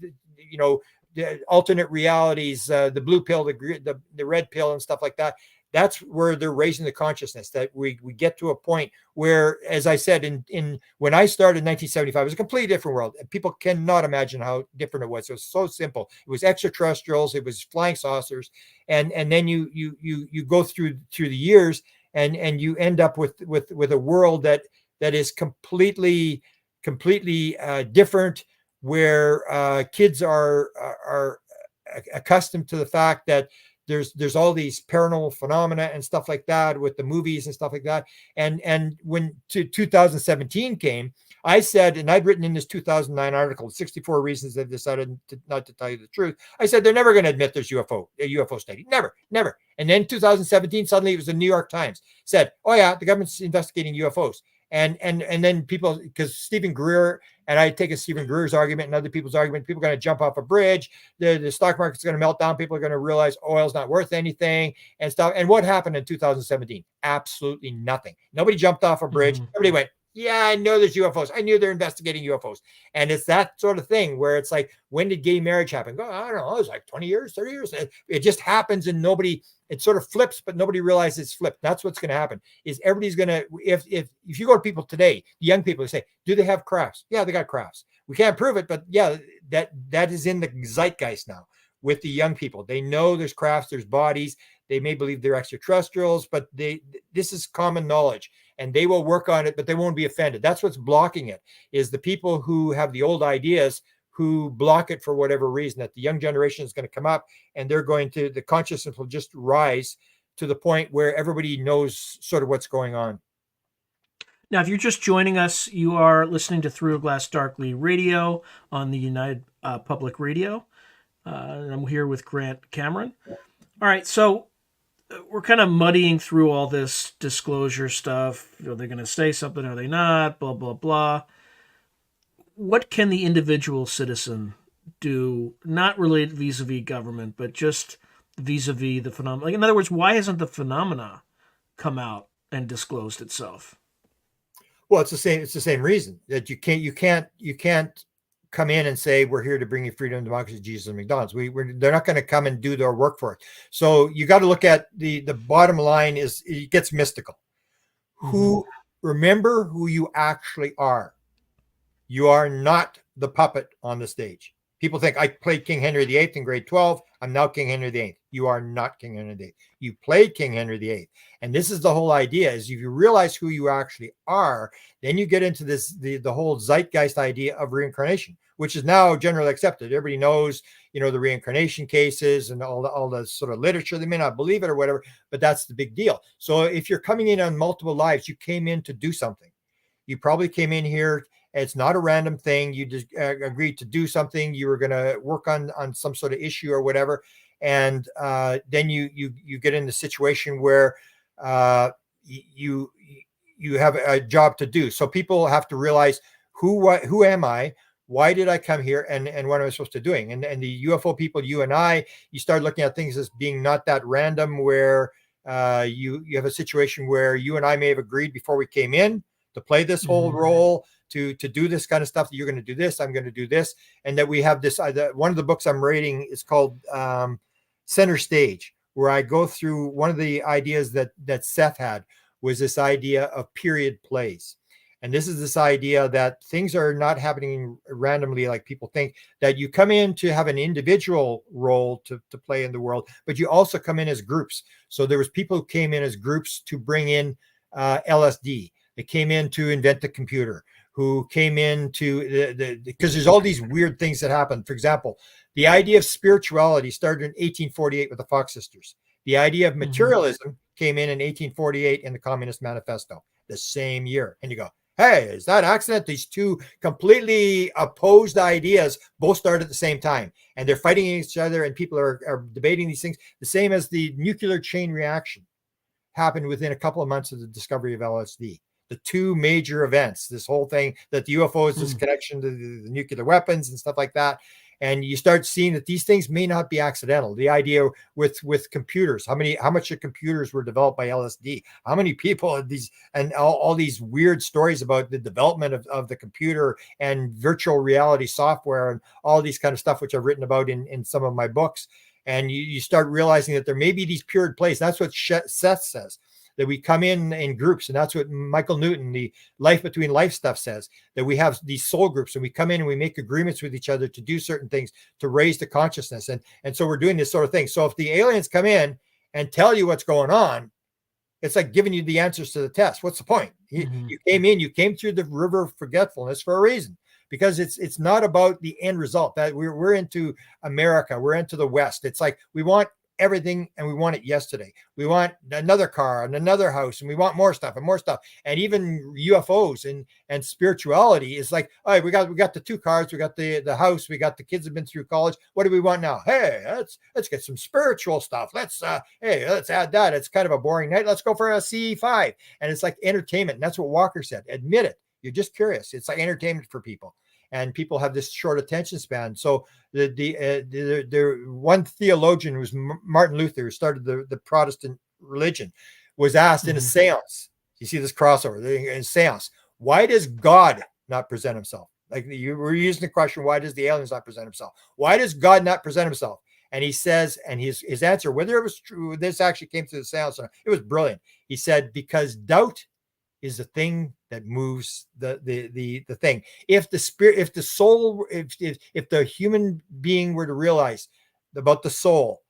the alternate realities, the blue pill, the red pill, and stuff like that. That's where they're raising the consciousness, that we get to a point where, as I said, in when I started in 1975, it was a completely different world. And people cannot imagine how different it was. It was so simple. It was extraterrestrials. It was flying saucers. And then you go through the years, and you end up with a world that is completely different, where kids are accustomed to the fact that there's all these paranormal phenomena and stuff like that with the movies and stuff like that. And when 2017 came, I said, and I'd written in this 2009 article, 64 reasons they've decided not to tell you the truth. I said, they're never going to admit there's a UFO study. Never, never. And then 2017, suddenly it was the New York Times said, oh yeah, the government's investigating UFOs. And then people, because Stephen Greer, and I take a Stephen Greer's argument and other people's argument, people are going to jump off a bridge, the stock market's going to melt down, people are going to realize oil's not worth anything and stuff. And what happened in 2017? Absolutely nothing. Nobody jumped off a bridge. Everybody went, yeah, I know there's UFOs. I knew they're investigating UFOs. And it's that sort of thing where it's like, when did gay marriage happen? Go, I don't know, it was like 20 years, 30 years. It just happens and nobody, it sort of flips, but nobody realizes it's flipped. That's what's going to happen is everybody's going to, if you go to people today, young people say, do they have crafts? Yeah, they got crafts. We can't prove it, but yeah, that is in the zeitgeist now with the young people. They know there's crafts, there's bodies. They may believe they're extraterrestrials, but this is common knowledge. And they will work on it, but they won't be offended. That's what's blocking it, is the people who have the old ideas who block it for whatever reason, that the young generation is going to come up and they're going to, the consciousness will just rise to the point where everybody knows sort of what's going on. Now, if you're just joining us, you are listening to Through a Glass Darkly Radio on the United Public Radio. And I'm here with Grant Cameron. All right, so we're kind of muddying through all this disclosure stuff. Are they going to say something? Are they not? Blah, blah, blah. What can the individual citizen do, not related vis-a-vis government, but just vis-a-vis the phenomena? Like, in other words, why hasn't the phenomena come out and disclosed itself? Well, it's the same reason that you can't come in and say, we're here to bring you freedom, democracy, Jesus, and McDonald's. They're not going to come and do their work for it. So you got to look at the bottom line is it gets mystical. Remember who you actually are. You are not the puppet on the stage. People think I played King Henry VIII in grade 12. I'm now King Henry VIII. You are not King Henry VIII. You played King Henry VIII. And this is the whole idea, is if you realize who you actually are, then you get into the whole zeitgeist idea of reincarnation, which is now generally accepted. Everybody knows, the reincarnation cases and all the sort of literature. They may not believe it or whatever, but that's the big deal. So if you're coming in on multiple lives, you came in to do something. You probably came in here. It's not a random thing. You just agreed to do something. You were going to work on some sort of issue or whatever. And then you get in the situation where you have a job to do. So people have to realize who am I? Why did I come here? And what am I supposed to be doing? And the UFO people, you and I, you start looking at things as being not that random, where you have a situation where you and I may have agreed before we came in to play this whole role, to do this kind of stuff, that you're going to do this, I'm going to do this. And that we have this, one of the books I'm reading is called Center Stage, where I go through one of the ideas that Seth had was this idea of period plays. And this is this idea that things are not happening randomly like people think, that you come in to have an individual role to play in the world, but you also come in as groups. So there was people who came in as groups to bring in LSD. They came in to invent the computer, who came into because there's all these weird things that happen. For example, the idea of spirituality started in 1848 with the Fox sisters. The idea of materialism came in 1848 in the Communist Manifesto, the same year. And you go, hey, is that accident? These two completely opposed ideas both start at the same time, and they're fighting each other, and people are debating these things. The same as the nuclear chain reaction happened within a couple of months of the discovery of LSD. The two major events, this whole thing that the UFO is this connection to the nuclear weapons and stuff like that. And you start seeing that these things may not be accidental. The idea with computers, how much of computers were developed by LSD? How many people had these, and all these weird stories about the development of the computer and virtual reality software and all these kind of stuff, which I've written about in some of my books. And you start realizing that there may be these period plays. That's what Seth says, that we come in groups. And that's what Michael Newton, the Life Between Life stuff, says, that we have these soul groups, and we come in and we make agreements with each other to do certain things to raise the consciousness. And so we're doing this sort of thing. So if the aliens come in and tell you what's going on, it's like giving you the answers to the test. What's the point? You came through the river of forgetfulness for a reason, because it's not about the end result. That we're into America, we're into the West. It's like we want everything, and we want it yesterday. We want another car and another house, and we want more stuff and more stuff. And even UFOs and spirituality is like, all right, we got the 2 cars, we got the house, we got the kids have been through college. What do we want now? Hey, let's get some spiritual stuff. Let's add that. It's kind of a boring night. Let's go for a CE5. And it's like entertainment. And that's what Walker said. Admit it. You're just curious. It's like entertainment for people. And people have this short attention span. So the one theologian was Martin Luther, who started the Protestant religion, was asked in a seance. You see this crossover in a seance. Why does God not present himself? Like you were using the question, why does the aliens not present himself? Why does God not present himself? And he says, and his answer, whether it was true, this actually came through the seance, it was brilliant. He said, because doubt is the thing that moves the thing. If the spirit, if the soul, if the human being were to realize about the soul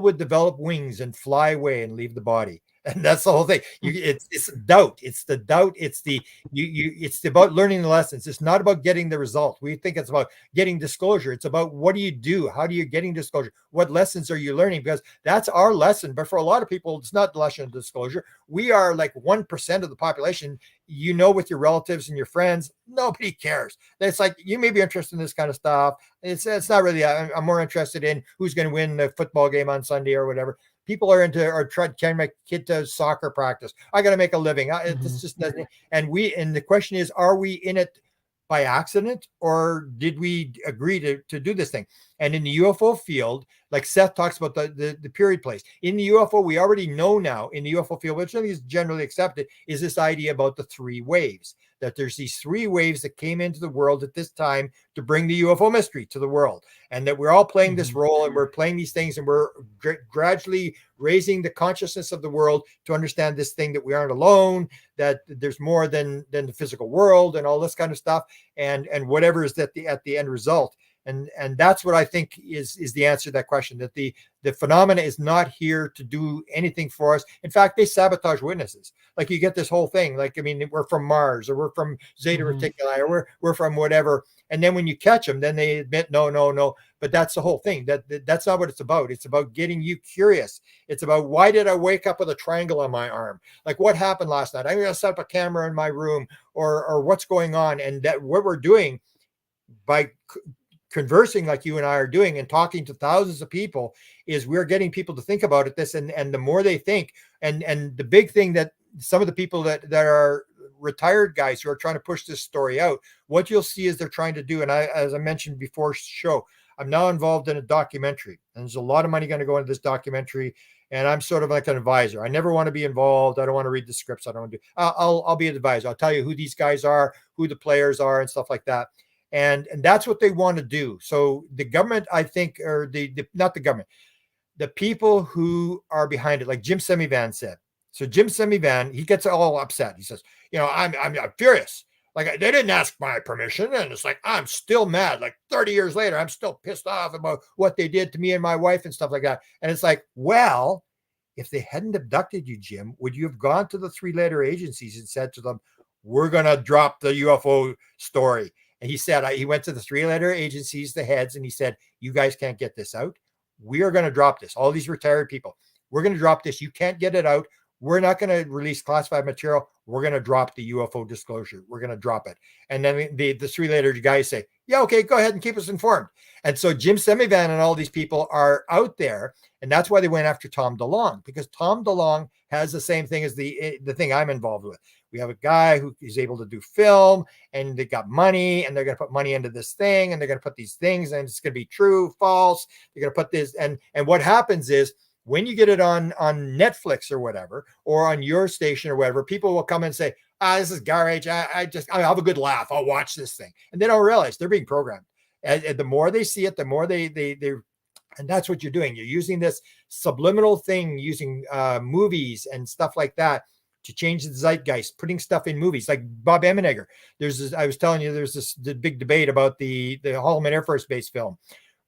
would develop wings and fly away and leave the body. And that's the whole thing. It's doubt. It's the doubt. It's it's about learning the lessons. It's not about getting the result. We think it's about getting disclosure. It's about what do you do? How do you getting disclosure? What lessons are you learning? Because that's our lesson. But for a lot of people, it's not the lesson of disclosure. We are like 1% of the population. With your relatives and your friends, nobody cares. It's like, you may be interested in this kind of stuff. It's not really. I'm more interested in who's going to win the football game on Sunday or whatever. People are trying to carry my kid to soccer practice. I got to make a living. This just doesn't. And the question is, are we in it by accident, or did we agree to do this thing? And in the UFO field, like Seth talks about the period place, in the UFO, we already know now in the UFO field, which I think is generally accepted, is this idea about the 3 waves, that there's these 3 waves that came into the world at this time to bring the UFO mystery to the world, and that we're all playing this role, and we're playing these things, and we're gradually raising the consciousness of the world to understand this thing, that we aren't alone, that there's more than the physical world, and all this kind of stuff, and whatever is at the end result. And that's what I think is the answer to that question, that the phenomena is not here to do anything for us. In fact, they sabotage witnesses. Like you get this whole thing, like, I mean, we're from Mars, or we're from Zeta Reticuli, or we're from whatever. And then when you catch them, then they admit, no. But that's the whole thing. That's not what it's about. It's about getting you curious. It's about, why did I wake up with a triangle on my arm? Like, what happened last night? I'm going to set up a camera in my room, or what's going on? And that what we're doing by conversing like you and I are doing, and talking to thousands of people, is we're getting people to think about it. And the more they think, and the big thing that some of the people that are retired guys who are trying to push this story out, what you'll see is they're trying to do. And as I mentioned before show, I'm now involved in a documentary, and there's a lot of money going to go into this documentary. And I'm sort of like an advisor. I never want to be involved. I don't want to read the scripts. I don't want to do. I'll be an advisor. I'll tell you who these guys are, who the players are, and stuff like that. And that's what they want to do. So the government, I think, or not the government, the people who are behind it, like Jim Semivan said. So Jim Semivan, he gets all upset. He says, I'm furious. Like, they didn't ask my permission. And it's like, I'm still mad. Like 30 years later, I'm still pissed off about what they did to me and my wife and stuff like that. And it's like, well, if they hadn't abducted you, Jim, would you have gone to the 3-letter agencies and said to them, we're going to drop the UFO story? And he said, he went to the 3-letter agencies, the heads, and he said, you guys can't get this out. We are going to drop this. All these retired people, we're going to drop this. You can't get it out. We're not going to release classified material. We're going to drop the UFO disclosure. We're going to drop it. And then the 3-letter guys say, yeah, okay, go ahead and keep us informed. And so Jim Semivan and all these people are out there. And that's why they went after Tom DeLonge, because Tom DeLonge has the same thing as the thing I'm involved with. We have a guy who is able to do film, and they got money, and they're going to put money into this thing, and they're going to put these things, and it's going to be true, false. They're going to put this. And what happens is, when you get it on Netflix or whatever, or on your station or whatever, people will come and say, this is garbage. I'll have a good laugh. I'll watch this thing. And they don't realize they're being programmed. And the more they see it, the more they and that's what you're doing. You're using this subliminal thing, using movies and stuff like that to change the zeitgeist, putting stuff in movies like Bob Emenegger. I was telling you, there's the big debate about the Holloman Air Force Base film,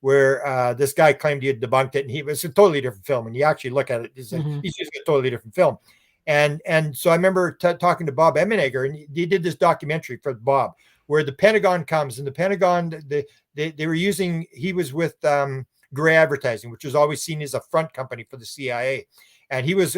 where this guy claimed he had debunked it, and he was a totally different film. And you actually look at it, he's using a totally different film. And so I remember talking to Bob Emenegger, and he did this documentary for Bob, where the Pentagon comes, and the Pentagon, they were using, he was with Gray Advertising, which was always seen as a front company for the CIA. And he was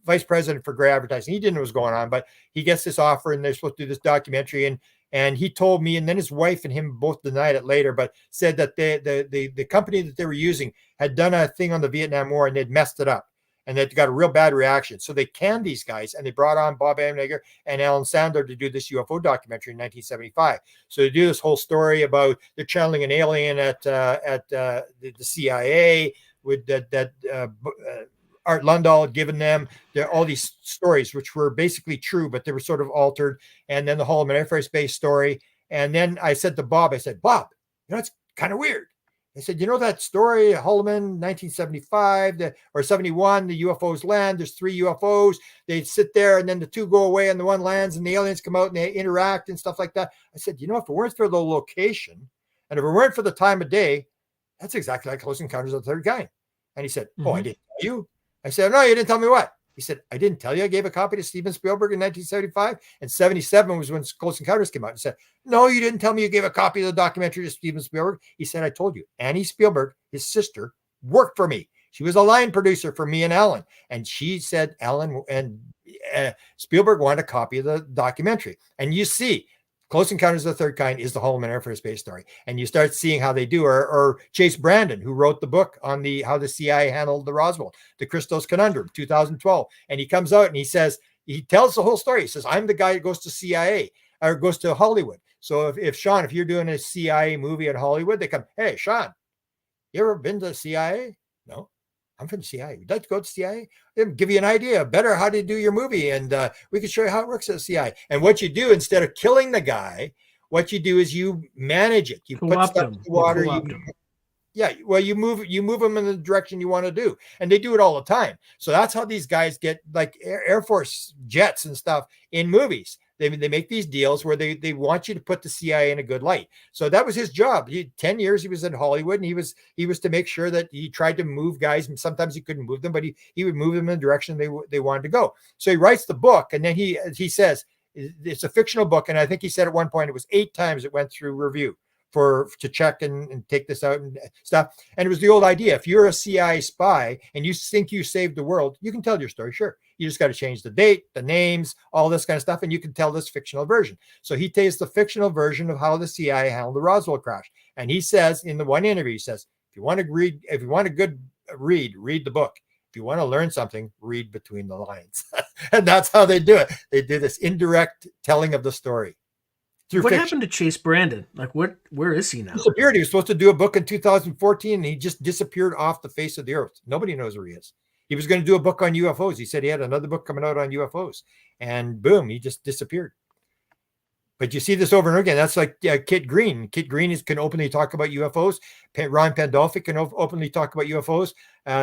vice president for Gray Advertising. He didn't know what was going on, but he gets this offer and they're supposed to do this documentary. And he told me, and then his wife and him both denied it later, but said that the company that they were using had done a thing on the Vietnam War and they'd messed it up. And they got a real bad reaction. So they canned these guys and they brought on Bob Amnager and Alan Sandler to do this UFO documentary in 1975. So they do this whole story about they're channeling an alien at the CIA with that Art Lundahl had given them all these stories, which were basically true, but they were sort of altered. And then the Holloman Air Force Base story. And then I said to Bob, Bob, it's kind of weird. I said, that story, Holloman, 1975 or 71, the UFOs land. There's 3 UFOs. They sit there and then the 2 go away and the 1 lands and the aliens come out and they interact and stuff like that. I said, if it weren't for the location and if it weren't for the time of day, that's exactly like Close Encounters of the Third Kind. And he said, oh, I didn't tell you. I said, no, you didn't tell me what? He said, I didn't tell you. I gave a copy to Steven Spielberg in 1975, and 77 was when Close Encounters came out. He said, no, you didn't tell me you gave a copy of the documentary to Steven Spielberg. He said, I told you. Annie Spielberg, his sister, worked for me. She was a line producer for me and Alan. And she said, Alan and Spielberg wanted a copy of the documentary. And you see, Close Encounters of the Third Kind is the Holloman Air Force Base story. And you start seeing how they do, or Chase Brandon, who wrote the book on how the CIA handled the Roswell, the Christos Conundrum, 2012. And he comes out and he tells the whole story. He says, I'm the guy who goes to CIA or goes to Hollywood. So if Sean, if you're doing a CIA movie at Hollywood, they come, hey, Sean, you ever been to the CIA? No. I'm from the CIA. Would you like to go to the CIA? They'll give you an idea better how to do your movie. And we can show you how it works at the CIA. And what you do, instead of killing the guy, what you do is you manage it. You put stuff in the water. You move them in the direction you want to do. And they do it all the time. So that's how these guys get like Air Force jets and stuff in movies. They make these deals where they want you to put the CIA in a good light. So that was his job. 10 years he was in Hollywood, and he was to make sure that he tried to move guys. And sometimes he couldn't move them, but he would move them in the direction they wanted to go. So he writes the book, and then he says it's a fictional book. And I think he said at one point it was 8 times it went through review to check and take this out and stuff. And it was the old idea. If you're a CIA spy and you think you saved the world, you can tell your story. Sure. You just got to change the date, the names, all this kind of stuff. And you can tell this fictional version. So he takes the fictional version of how the CIA handled the Roswell crash. And he says in the one interview, he says, if you want a good read the book. If you want to learn something, read between the lines. And that's how they do it. They do this indirect telling of the story. What happened to Chase Brandon? Like, where is he now? Disappeared. He was supposed to do a book in 2014, and he just disappeared off the face of the earth. Nobody knows where he is. He was going to do a book on UFOs. He said he had another book coming out on UFOs, and boom, he just disappeared. But you see this over and over again. That's like Kit Green. Kit Green can openly talk about UFOs. Ron Pandolfi can openly talk about UFOs.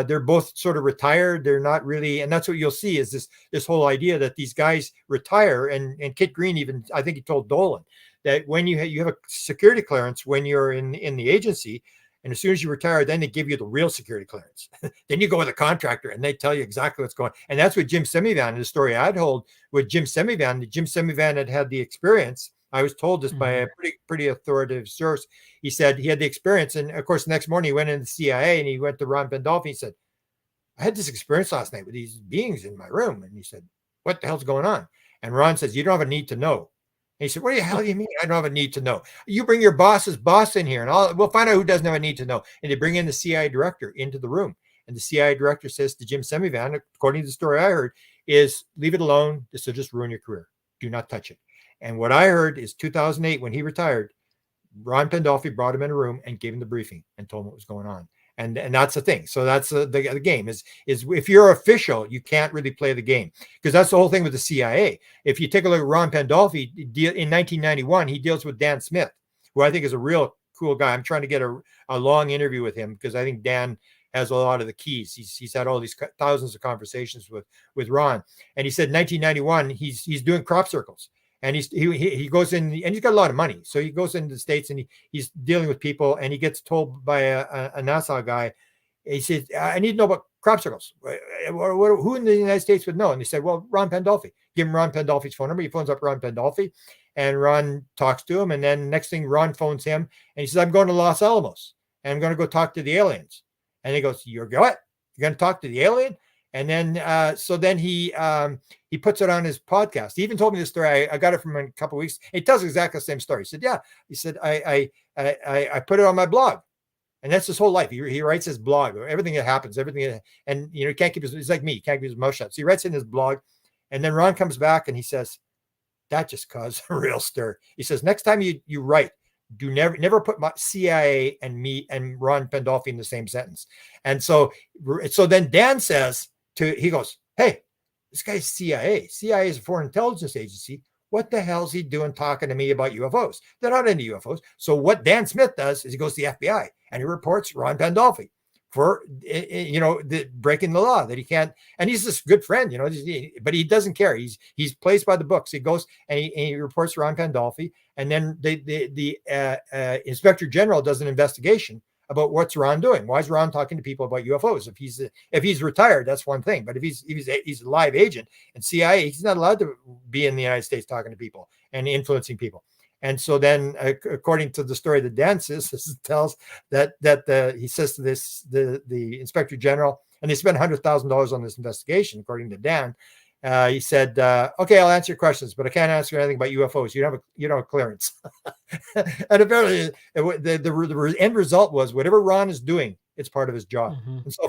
They're both sort of retired. They're not really, and that's what you'll see is this whole idea that these guys retire. And Kit Green even, I think he told Dolan that when you have a security clearance when you're in the agency, and as soon as you retire, then they give you the real security clearance. Then you go with a contractor and they tell you exactly what's going on. And that's what Jim Semivan, in the story I'd told with Jim Semivan. Jim Semivan had the experience. I was told this by a pretty authoritative source. He said he had the experience. And of course, the next morning he went into the CIA and he went to Ron Pandolfi. He said, I had this experience last night with these beings in my room. And he said, what the hell's going on? And Ron says, you don't have a need to know. And he said, what the hell do you mean? I don't have a need to know. You bring your boss's boss in here and we'll find out who doesn't have a need to know. And they bring in the CIA director into the room. And the CIA director says to Jim Semivan, according to the story I heard, is leave it alone. This will just ruin your career. Do not touch it. And what I heard is 2008, when he retired, Ron Pandolfi brought him in a room and gave him the briefing and told him what was going on. And that's the thing. So that's the game is if you're official, you can't really play the game, because that's the whole thing with the CIA. If you take a look at Ron Pandolfi in 1991, he deals with Dan Smith, who I think is a real cool guy. I'm trying to get a long interview with him because I think Dan has a lot of the keys. He's had all these thousands of conversations with Ron. And he said 1991, he's doing crop circles. And he goes in, and he's got a lot of money. So he goes into the States and he's dealing with people, and he gets told by a NASA guy, he said, I need to know about crop circles. Who in the United States would know? And he said, well, Ron Pandolfi. Give him Ron Pandolfi's phone number. He phones up Ron Pandolfi, and Ron talks to him. And then next thing, Ron phones him, and he says, I'm going to Los Alamos. and I'm going to go talk to the aliens. And he goes, you're what? You're going to talk to the alien? And then, so then he puts it on his podcast. He even told me this story. I got it from a couple of weeks. He tells exactly the same story. He said, yeah, he said, I put it on my blog. And that's his whole life. He writes his blog, everything that happens, everything. And, you know, he can't keep he's like me. He can't keep his mouth shut. So he writes in his blog. And then Ron comes back and he says, that just caused a real stir. He says, next time you write, do never put my CIA and me and Ron Pandolfi in the same sentence. And so then Dan says he goes, hey, this guy's CIA. CIA is a foreign intelligence agency. What the hell is he doing talking to me about UFOs? They're not into UFOs. So what Dan Smith does is he goes to the FBI and he reports Ron Pandolfi for, you know, breaking the law that he can't. And he's this good friend, you know, but he doesn't care. He's plays by the books. He goes and he reports Ron Pandolfi. And then the Inspector General does an investigation about what's Ron doing. Why is Ron talking to people about UFOs? If he's retired, that's one thing. But if he's a live agent and CIA, he's not allowed to be in the United States talking to people and influencing people. And so then, according to the story that Dan tells, he says to the Inspector General, and they spent $100,000 on this investigation, according to Dan. He said, okay, I'll answer your questions, but I can't answer anything about UFOs. You don't have clearance. And apparently the end result was whatever Ron is doing, it's part of his job. Mm-hmm. And so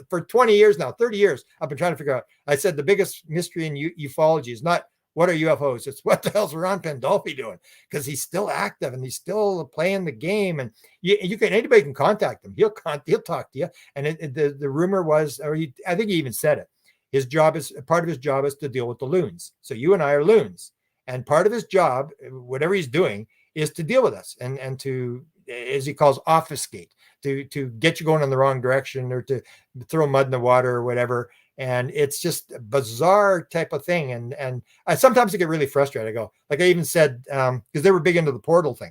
for 20 years now, 30 years, I've been trying to figure out, I said, the biggest mystery in ufology is not what are UFOs? It's what the hell's Ron Pandolfi doing? Because he's still active and he's still playing the game. And anybody can contact him. He'll talk to you. And the rumor was, I think he even said it. Part of his job is to deal with the loons. So you and I are loons, and part of his job, whatever he's doing, is to deal with us and to, as he calls, obfuscate, to get you going in the wrong direction or to throw mud in the water or whatever. And it's just a bizarre type of thing. And I sometimes get really frustrated. I go, like I even said, because they were big into the portal thing.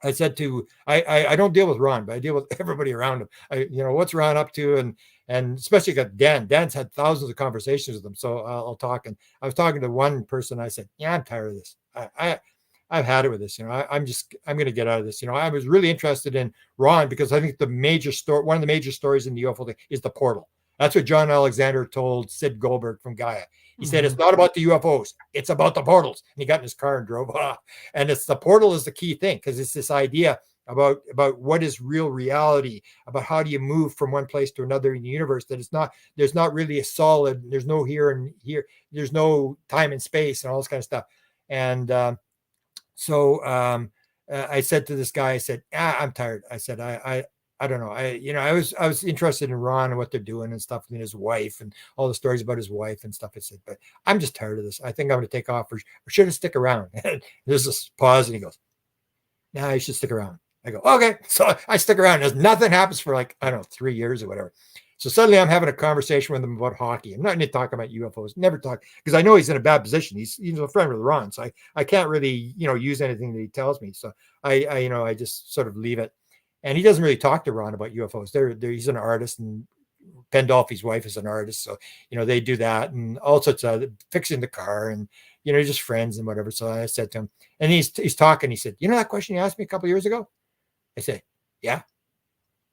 I said I don't deal with Ron, but I deal with everybody around him. What's Ron up to? And especially got Dan. Dan's had thousands of conversations with him. So I'll talk. And I was talking to one person. I said, yeah, I'm tired of this. I've had it with this. I'm going to get out of this. I was really interested in Ron because I think one of the major stories in the UFO thing is the portal. That's what John Alexander told Sid Goldberg from Gaia. He said, it's not about the UFOs. It's about the portals. And he got in his car and drove off. And it's the portal is the key thing, because it's this idea about what is real reality, about how do you move from one place to another in the universe, that there's not really a solid, there's no here and here, there's no time and space and all this kind of stuff. And so I said to this guy, I said, I'm tired. I said, I don't know. I was interested in Ron and what they're doing and stuff, and his wife and all the stories about his wife and stuff. I said, but I'm just tired of this. I think I'm going to take off, or should I stick around? And there's this pause, and he goes, "Nah, you should stick around." I go, "Okay." So I stick around. As nothing happens for 3 years or whatever. So suddenly I'm having a conversation with him about hockey. I'm not going to talk about UFOs. Never talk, because I know he's in a bad position. He's a friend with Ron, so I can't really use anything that he tells me. So I just sort of leave it. And he doesn't really talk to Ron about UFOs. He's an artist, and Pandolfi's wife is an artist. So, they do that and all sorts of fixing the car and, just friends and whatever. So I said to him, and he's talking. He said, that question you asked me a couple of years ago? I said, yeah.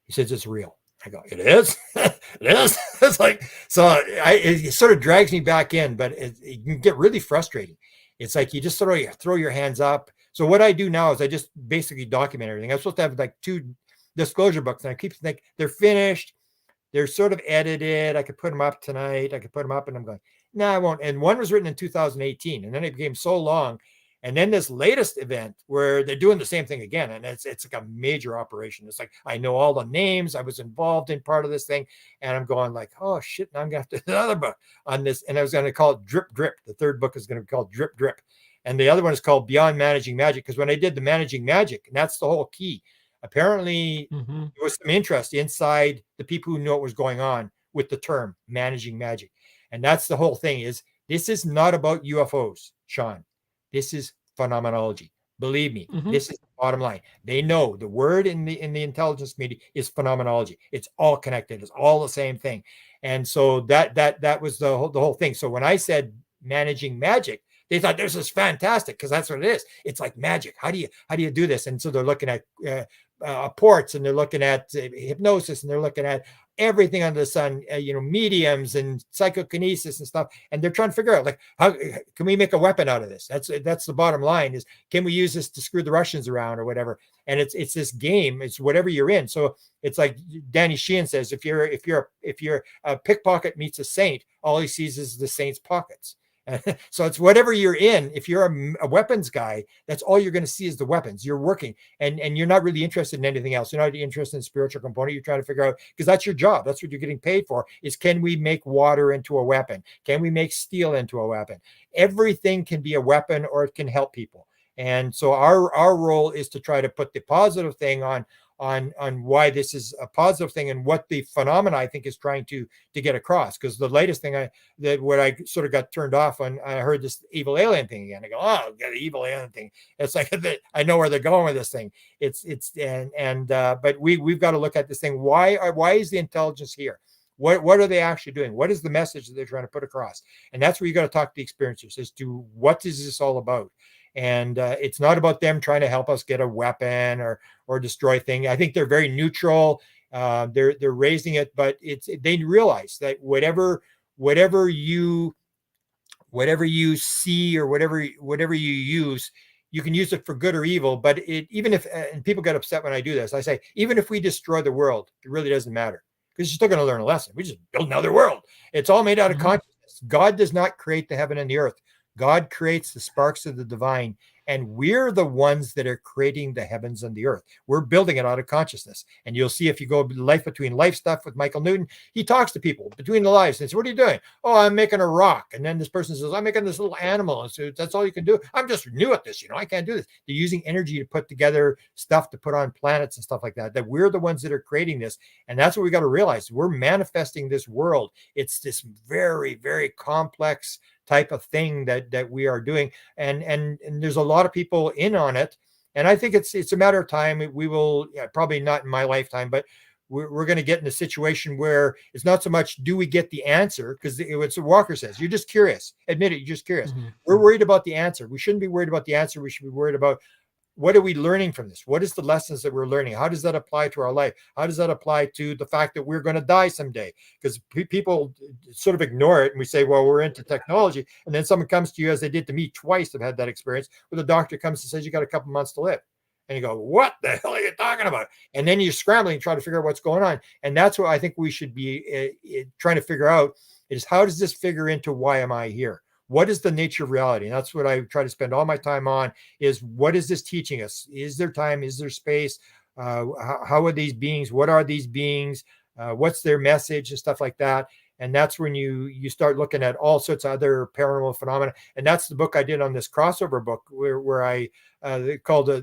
He says, it's real. I go, it is? It is? It's like, so it sort of drags me back in, but it can get really frustrating. It's like you just sort of throw your hands up. So what I do now is I just basically document everything. I'm supposed to have 2 disclosure books, and I keep thinking they're finished, they're sort of edited, I could put them up tonight, I could put them up, and I'm going, no, I won't. And one was written in 2018, and then it became so long, and then this latest event where they're doing the same thing again, and it's like a major operation. It's like I know all the names, I was involved in part of this thing, and I'm going like, oh shit, now I'm gonna have to do another book on this. And I was going to call it Drip Drip. The third book is going to be called Drip Drip, and the other one is called Beyond Managing Magic, because when I did the Managing Magic, and that's the whole key. Apparently, there was some interest inside the people who know what was going on with the term managing magic. And that's the whole thing this is not about UFOs, Sean. This is phenomenology. Believe me, this is the bottom line. They know the word in the intelligence community is phenomenology. It's all connected. It's all the same thing. And so that was the whole thing. So when I said managing magic, they thought this is fantastic, because that's what it is. It's like magic. How do you do this? And so they're looking at ports, and they're looking at hypnosis, and they're looking at everything under the sun, mediums and psychokinesis and stuff. And they're trying to figure out, like, how can we make a weapon out of this? That's the bottom line, is can we use this to screw the Russians around or whatever? And it's this game. It's whatever you're in. So it's like Danny Sheehan says, if you're a pickpocket meets a saint, all he sees is the saint's pockets. So it's whatever you're in. If you're a weapons guy, that's all you're going to see is the weapons. You're working, and you're not really interested in anything else. You're not interested in the spiritual component. You're trying to figure out, because that's your job. That's what you're getting paid for, is can we make water into a weapon? Can we make steel into a weapon? Everything can be a weapon, or it can help people. And so our role is to try to put the positive thing on why this is a positive thing, and what the phenomena I think is trying to get across. Because the latest thing what I sort of got turned off when I heard this evil alien thing again. I go, oh, got the evil alien thing. It's like, I know where they're going with this thing. But we've got to look at this thing. Why is the intelligence here? What are they actually doing? What is the message that they're trying to put across? And that's where you got to talk to the experiencers as to what is this all about. And it's not about them trying to help us get a weapon or destroy things. I think they're very neutral. They're raising it, but they realize that whatever you see, or whatever you use, you can use it for good or evil. But even if, and people get upset when I do this, I say, even if we destroy the world, it really doesn't matter, because you're still going to learn a lesson. We just build another world. It's all made out of consciousness. God does not create the heaven and the earth. God creates the sparks of the divine, and we're the ones that are creating the heavens and the earth. We're building it out of consciousness. And you'll see, if you go life between life stuff with Michael Newton, he talks to people between the lives and says, what are you doing? Oh, I'm making a rock. And then this person says, I'm making this little animal. And so that's all you can do. I'm just new at this. I can't do this. They're using energy to put together stuff to put on planets and stuff like that, that we're the ones that are creating this. And that's what we got to realize. We're manifesting this world. It's this very, very complex type of thing that we are doing, and there's a lot of people in on it, and I think it's a matter of time. We will, probably not in my lifetime, but we're going to get in a situation where it's not so much do we get the answer, because it's what Walker says, you're just curious. Admit it, you're just curious. We're worried about the answer. We shouldn't be worried about the answer. We should be worried about, what are we learning from this? What is the lessons that we're learning? How does that apply to our life? How does that apply to the fact that we're going to die someday? Because people sort of ignore it, and we say, well, we're into technology. And then someone comes to you, as they did to me twice, I've had that experience, where the doctor comes and says, you got a couple months to live. And you go, what the hell are you talking about? And then you're scrambling and trying to figure out what's going on. And that's what I think we should be trying to figure out, is how does this figure into why am I here? What is the nature of reality? And that's what I try to spend all my time on, is what is this teaching us? Is there time? Is there space? How are these beings? What are these beings? What's their message and stuff like that? And that's when you start looking at all sorts of other paranormal phenomena. And that's the book I did on this crossover book, where I called the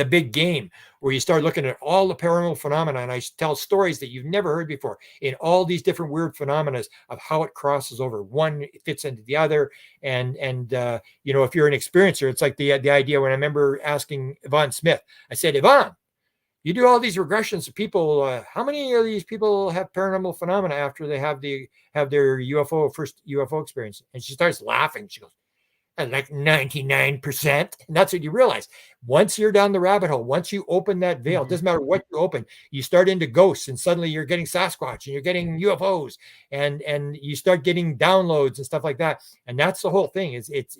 big game, where you start looking at all the paranormal phenomena, and I tell stories that you've never heard before in all these different weird phenomena of how it crosses over. One fits into the other. And if you're an experiencer, it's like the idea, when I remember asking Yvonne Smith, I said, Yvonne, you do all these regressions of people. How many of these people have paranormal phenomena after they have their first UFO experience? And she starts laughing. She goes, like 99%. And that's what you realize. Once you're down the rabbit hole, once you open that veil, it doesn't matter what you open, you start into ghosts, and suddenly you're getting Sasquatch, and you're getting UFOs, and you start getting downloads and stuff like that. And that's the whole thing, is it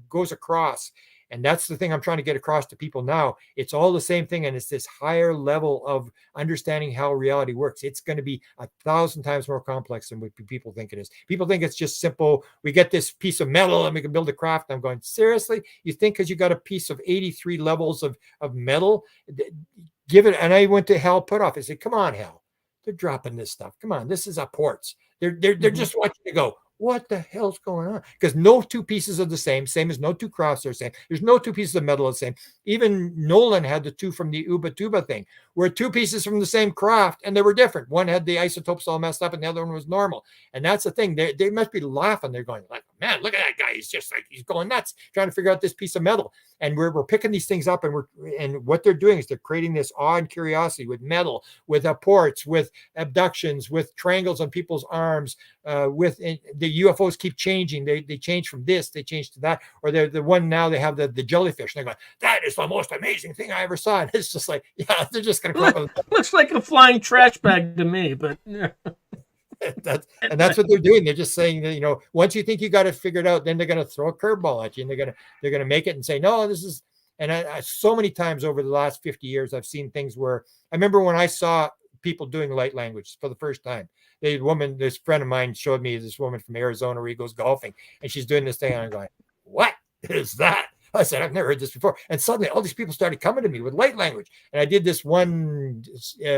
goes across. And that's the thing I'm trying to get across to people now. It's all the same thing. And it's this higher level of understanding how reality works. It's going to be 1,000 times more complex than what people think it is. People think it's just simple. We get this piece of metal and we can build a craft. And I'm going, seriously? You think because you got a piece of 83 levels of metal, give it? And I went to Hal Puthoff. I said, come on, Hal. They're dropping this stuff. Come on. This is a ports. They're just watching you go, what the hell's going on? Because no two pieces are the same as no two crafts are the same. There's no two pieces of metal are the same. Even Nolan had the two from the Uba Tuba thing, where two pieces from the same craft, and they were different. One had the isotopes all messed up, and the other one was normal. And that's the thing. They must be laughing. They're going, like, man, look at that guy. He's just like, he's going nuts trying to figure out this piece of metal. And we're picking these things up, and what they're doing is they're creating this awe and curiosity with metal, with ports, with abductions, with triangles on people's arms, with the UFOs keep changing. They change from this, they change to that, or they're the one now they have the jellyfish. And they're going, that is the most amazing thing I ever saw. And it's just like, yeah, they're just going to come up with looks like a flying trash bag to me, but yeah. That's what they're doing. They're just saying that, you know, once you think you got it figured out, then they're going to throw a curveball at you, and they're going to make it and say, no, this is. And I so many times over the last 50 years, I've seen things where I remember when I saw people doing light language for the first time. This friend of mine showed me this woman from Arizona where he goes golfing, and she's doing this thing, and I'm going, what is that? I said, I've never heard this before. And suddenly all these people started coming to me with light language. And I did this one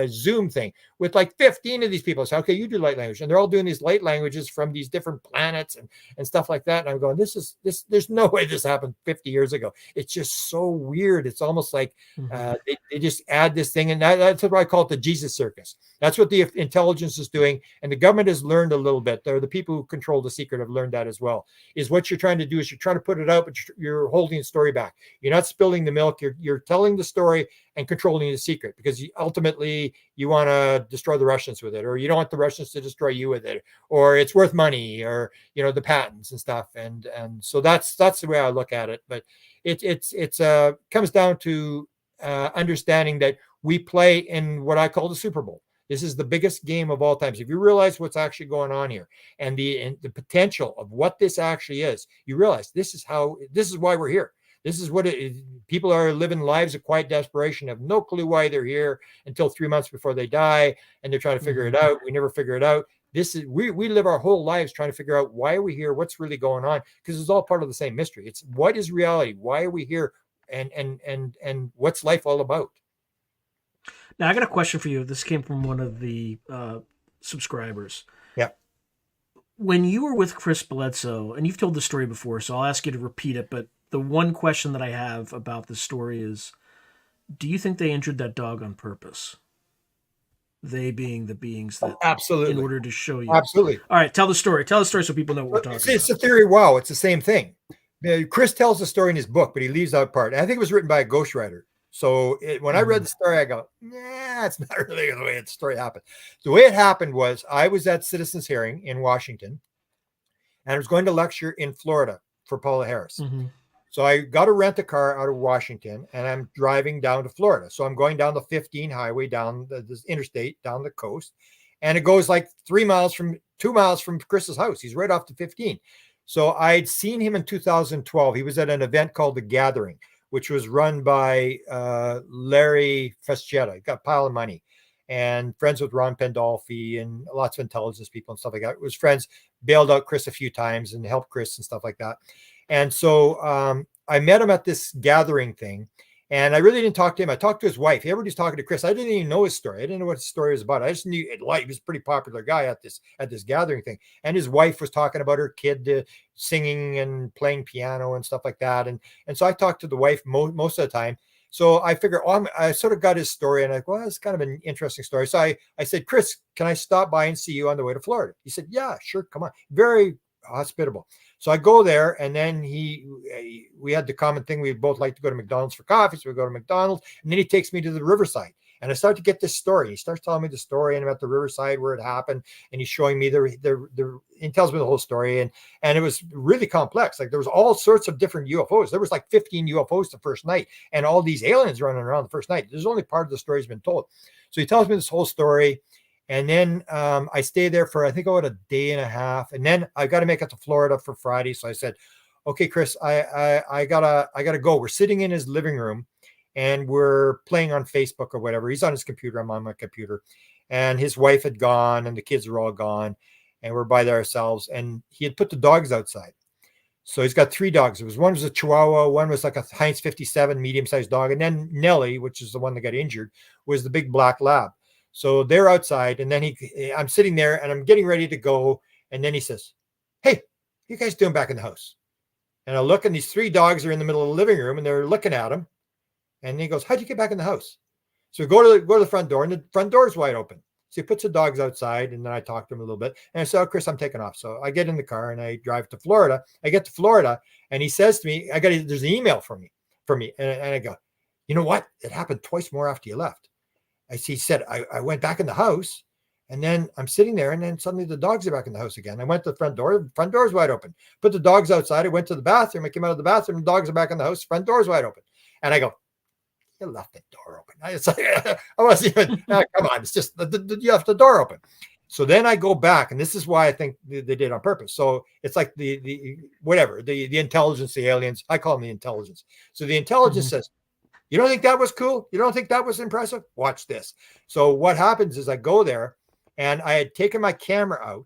Zoom thing with like 15 of these people. I said, okay, you do light language. And they're all doing these light languages from these different planets and stuff like that. And I'm going, there's no way this happened 50 years ago. It's just so weird. It's almost like they just add this thing. And that's what I call it, the Jesus circus. That's what the intelligence is doing. And the government has learned a little bit. The people who control the secret have learned that as well, is what you're trying to do is you're trying to put it out, but you're holding story back. You're not spilling the milk. You're telling the story and controlling the secret, because ultimately you want to destroy the Russians with it, or you don't want the Russians to destroy you with it, or it's worth money, or, you know, the patents and stuff. And so that's the way I look at it. But it's comes down to understanding that we play in what I call the Super Bowl. This is the biggest game of all times. If you realize what's actually going on here and the potential of what this actually is, you realize this is why we're here. This is what people are living lives of quiet desperation, have no clue why they're here until 3 months before they die, and they're trying to figure it out. We never figure it out. We live our whole lives trying to figure out why are we here, what's really going on, because it's all part of the same mystery. It's what is reality, why are we here, and what's life all about. Now I got a question for you. This came from one of the subscribers. Yeah. When you were with Chris Bledsoe, and you've told the story before, so I'll ask you to repeat it, but the one question that I have about this story is, do you think they injured that dog on purpose? They being the beings that, absolutely, in order to show you. Absolutely. All right, tell the story. Tell the story so people know what we're talking about. It's a theory. Wow, it's the same thing. Chris tells the story in his book, but he leaves out part. And I think it was written by a ghostwriter. So when I read the story, I go, nah, it's not really the way the story happened. The way it happened was I was at Citizens Hearing in Washington, and I was going to lecture in Florida for Paula Harris. Mm-hmm. So I got to rent a car out of Washington, and I'm driving down to Florida. So I'm going down the 15 highway, down this interstate, down the coast. And it goes like 2 miles from Chris's house. He's right off the 15. So I'd seen him in 2012. He was at an event called The Gathering, which was run by Larry Frascetta. He got a pile of money, and friends with Ron Pandolfi and lots of intelligence people and stuff like that. It was friends, bailed out Chris a few times and helped Chris and stuff like that. And so I met him at this gathering thing, and I really didn't talk to him. I talked to his wife. Everybody's talking to Chris. I didn't even know his story. I didn't know what his story was about. I just knew he was a pretty popular guy at this gathering thing. And his wife was talking about her kid singing and playing piano and stuff like that. And so I talked to the wife most of the time. So I figured, I sort of got his story, and I go, well, it's kind of an interesting story. So I said, Chris, can I stop by and see you on the way to Florida? He said, yeah, sure, come on. Very hospitable. So I go there, and then we had the common thing. We both like to go to McDonald's for coffee. So we go to McDonald's, and then he takes me to the Riverside, and I start to get this story. He starts telling me the story and about the Riverside where it happened. And he's showing me he tells me the whole story. And it was really complex. Like there was all sorts of different UFOs. There was like 15 UFOs the first night, and all these aliens running around the first night. There's only part of the story has been told. So he tells me this whole story. And then I stay there for, I think, about a day and a half. And then I got to make it to Florida for Friday. So I said, okay, Chris, I gotta go. We're sitting in his living room, and we're playing on Facebook or whatever. He's on his computer. I'm on my computer. And his wife had gone, and the kids were all gone, and we're by there ourselves. And he had put the dogs outside. So he's got 3 dogs. One was a Chihuahua, one was like a Heinz 57 medium-sized dog, and then Nellie, which is the one that got injured, was the big black lab. So they're outside, and then I'm sitting there, and I'm getting ready to go. And then he says, hey, you guys doing back in the house? And I look, and these 3 dogs are in the middle of the living room, and they're looking at him. And he goes, how'd you get back in the house? So we go to the front door, and the front door is wide open. So he puts the dogs outside, and then I talk to him a little bit. And I said, oh, Chris, I'm taking off. So I get in the car and I drive to Florida. I get to Florida, and he says to me, there's an email from me. And I go, you know what? It happened twice more after you left. He said, I went back in the house, and then I'm sitting there, and then suddenly the dogs are back in the house again. I went to the front door. The front door is wide open. Put the dogs outside. I went to the bathroom. I came out of the bathroom. The dogs are back in the house. Front door is wide open. And I go, you left the door open. I wasn't even, come on. It's just, you left the door open. So then I go back, and this is why I think they did on purpose. So it's like the intelligence, the aliens, I call them the intelligence. So the intelligence says, you don't think that was cool? You don't think that was impressive? Watch this. So what happens is I go there, and I had taken my camera out.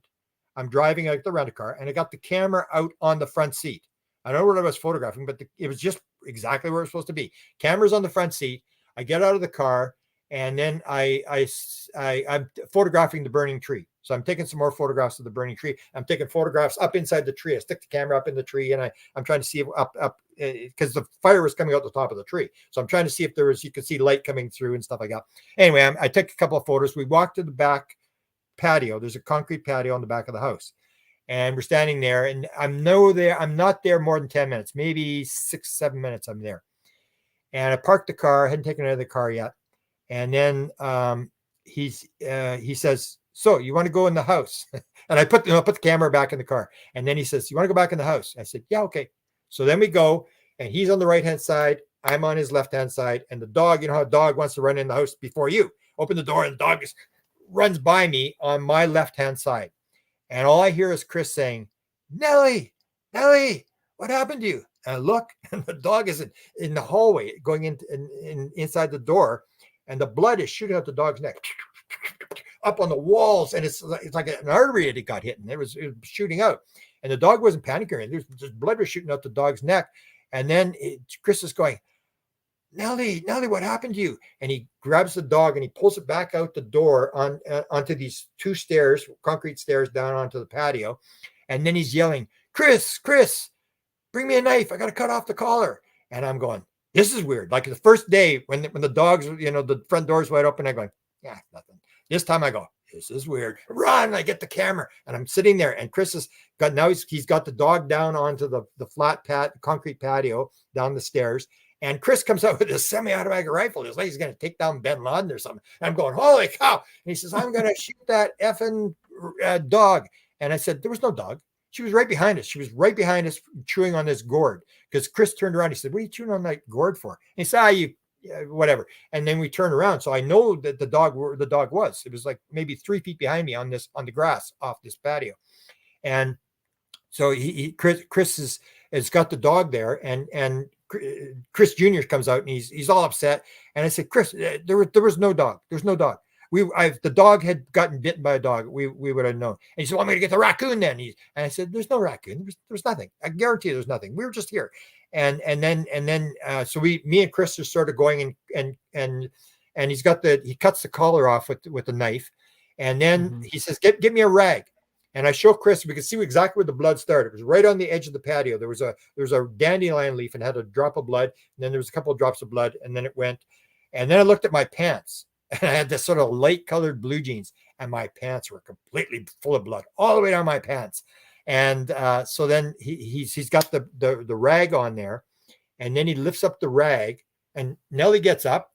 I'm driving out the rent-a-car, and I got the camera out on the front seat. I don't know what I was photographing, but it was just exactly where it was supposed to be. Camera's on the front seat. I get out of the car, and then I'm photographing the burning tree. So I'm taking some more photographs of the burning tree. I'm taking photographs up inside the tree. I stick the camera up in the tree, and I'm trying to see up because the fire was coming out the top of the tree. So I'm trying to see if you could see light coming through and stuff like that. Anyway, I took a couple of photos. We walked to the back patio. There's a concrete patio on the back of the house. And we're standing there, and I'm not there more than 10 minutes, maybe 6-7 minutes. I'm there. And I parked the car. I hadn't taken it out of the car yet. And then he says, so you want to go in the house? And I put the camera back in the car. And then he says, you want to go back in the house? I said, yeah, okay. So then we go, and he's on the right-hand side. I'm on his left-hand side. And the dog, you know how a dog wants to run in the house before you. Open the door, and the dog runs by me on my left-hand side. And all I hear is Chris saying, Nellie, what happened to you? And I look, and the dog is in the hallway going inside the door, and the blood is shooting out the dog's neck up on the walls. And it's like an artery that got hit, and it was shooting out. And the dog wasn't panicking. There's blood was shooting out the dog's neck. And then Chris is going, Nellie, what happened to you? And he grabs the dog and he pulls it back out the door onto these 2 stairs, concrete stairs down onto the patio. And then he's yelling, Chris, bring me a knife. I got to cut off the collar. And I'm going, this is weird. Like the first day when the dogs, the front door's wide open, I'm going, yeah, nothing. This time I go, this is weird. Run. I get the camera, and I'm sitting there, and Chris has got, now he's got the dog down onto the flat concrete patio down the stairs. And Chris comes out with a semi-automatic rifle. It's like he's going to take down Bin Laden or something. And I'm going, holy cow. And he says, I'm going to shoot that effing dog. And I said, there was no dog. She was right behind us. She was right behind us chewing on this gourd. Because Chris turned around. He said, what are you chewing on that gourd for? And he said, whatever. And then we turned around. So I know that the dog was. It was like maybe 3 feet behind me on the grass off this patio. And so Chris has got the dog there, and Chris Jr. comes out, and he's all upset. And I said, Chris, there was no dog. There's no dog. If the dog had gotten bitten by a dog, we would have known. And he said, well, I'm going to get the raccoon then. And I said, there's no raccoon. There's nothing. I guarantee you there's nothing. We were just here. And then so me and Chris are sort of going and he cuts the collar off with the knife. And then he says, give me a rag. And I show Chris, we can see exactly where the blood started. It was right on the edge of the patio. There was a dandelion leaf and had a drop of blood. And then there was a couple of drops of blood, and then it went. And then I looked at my pants, and I had this sort of light colored blue jeans, and my pants were completely full of blood all the way down my pants. And so then he's got the rag on there, and then he lifts up the rag, and Nellie gets up,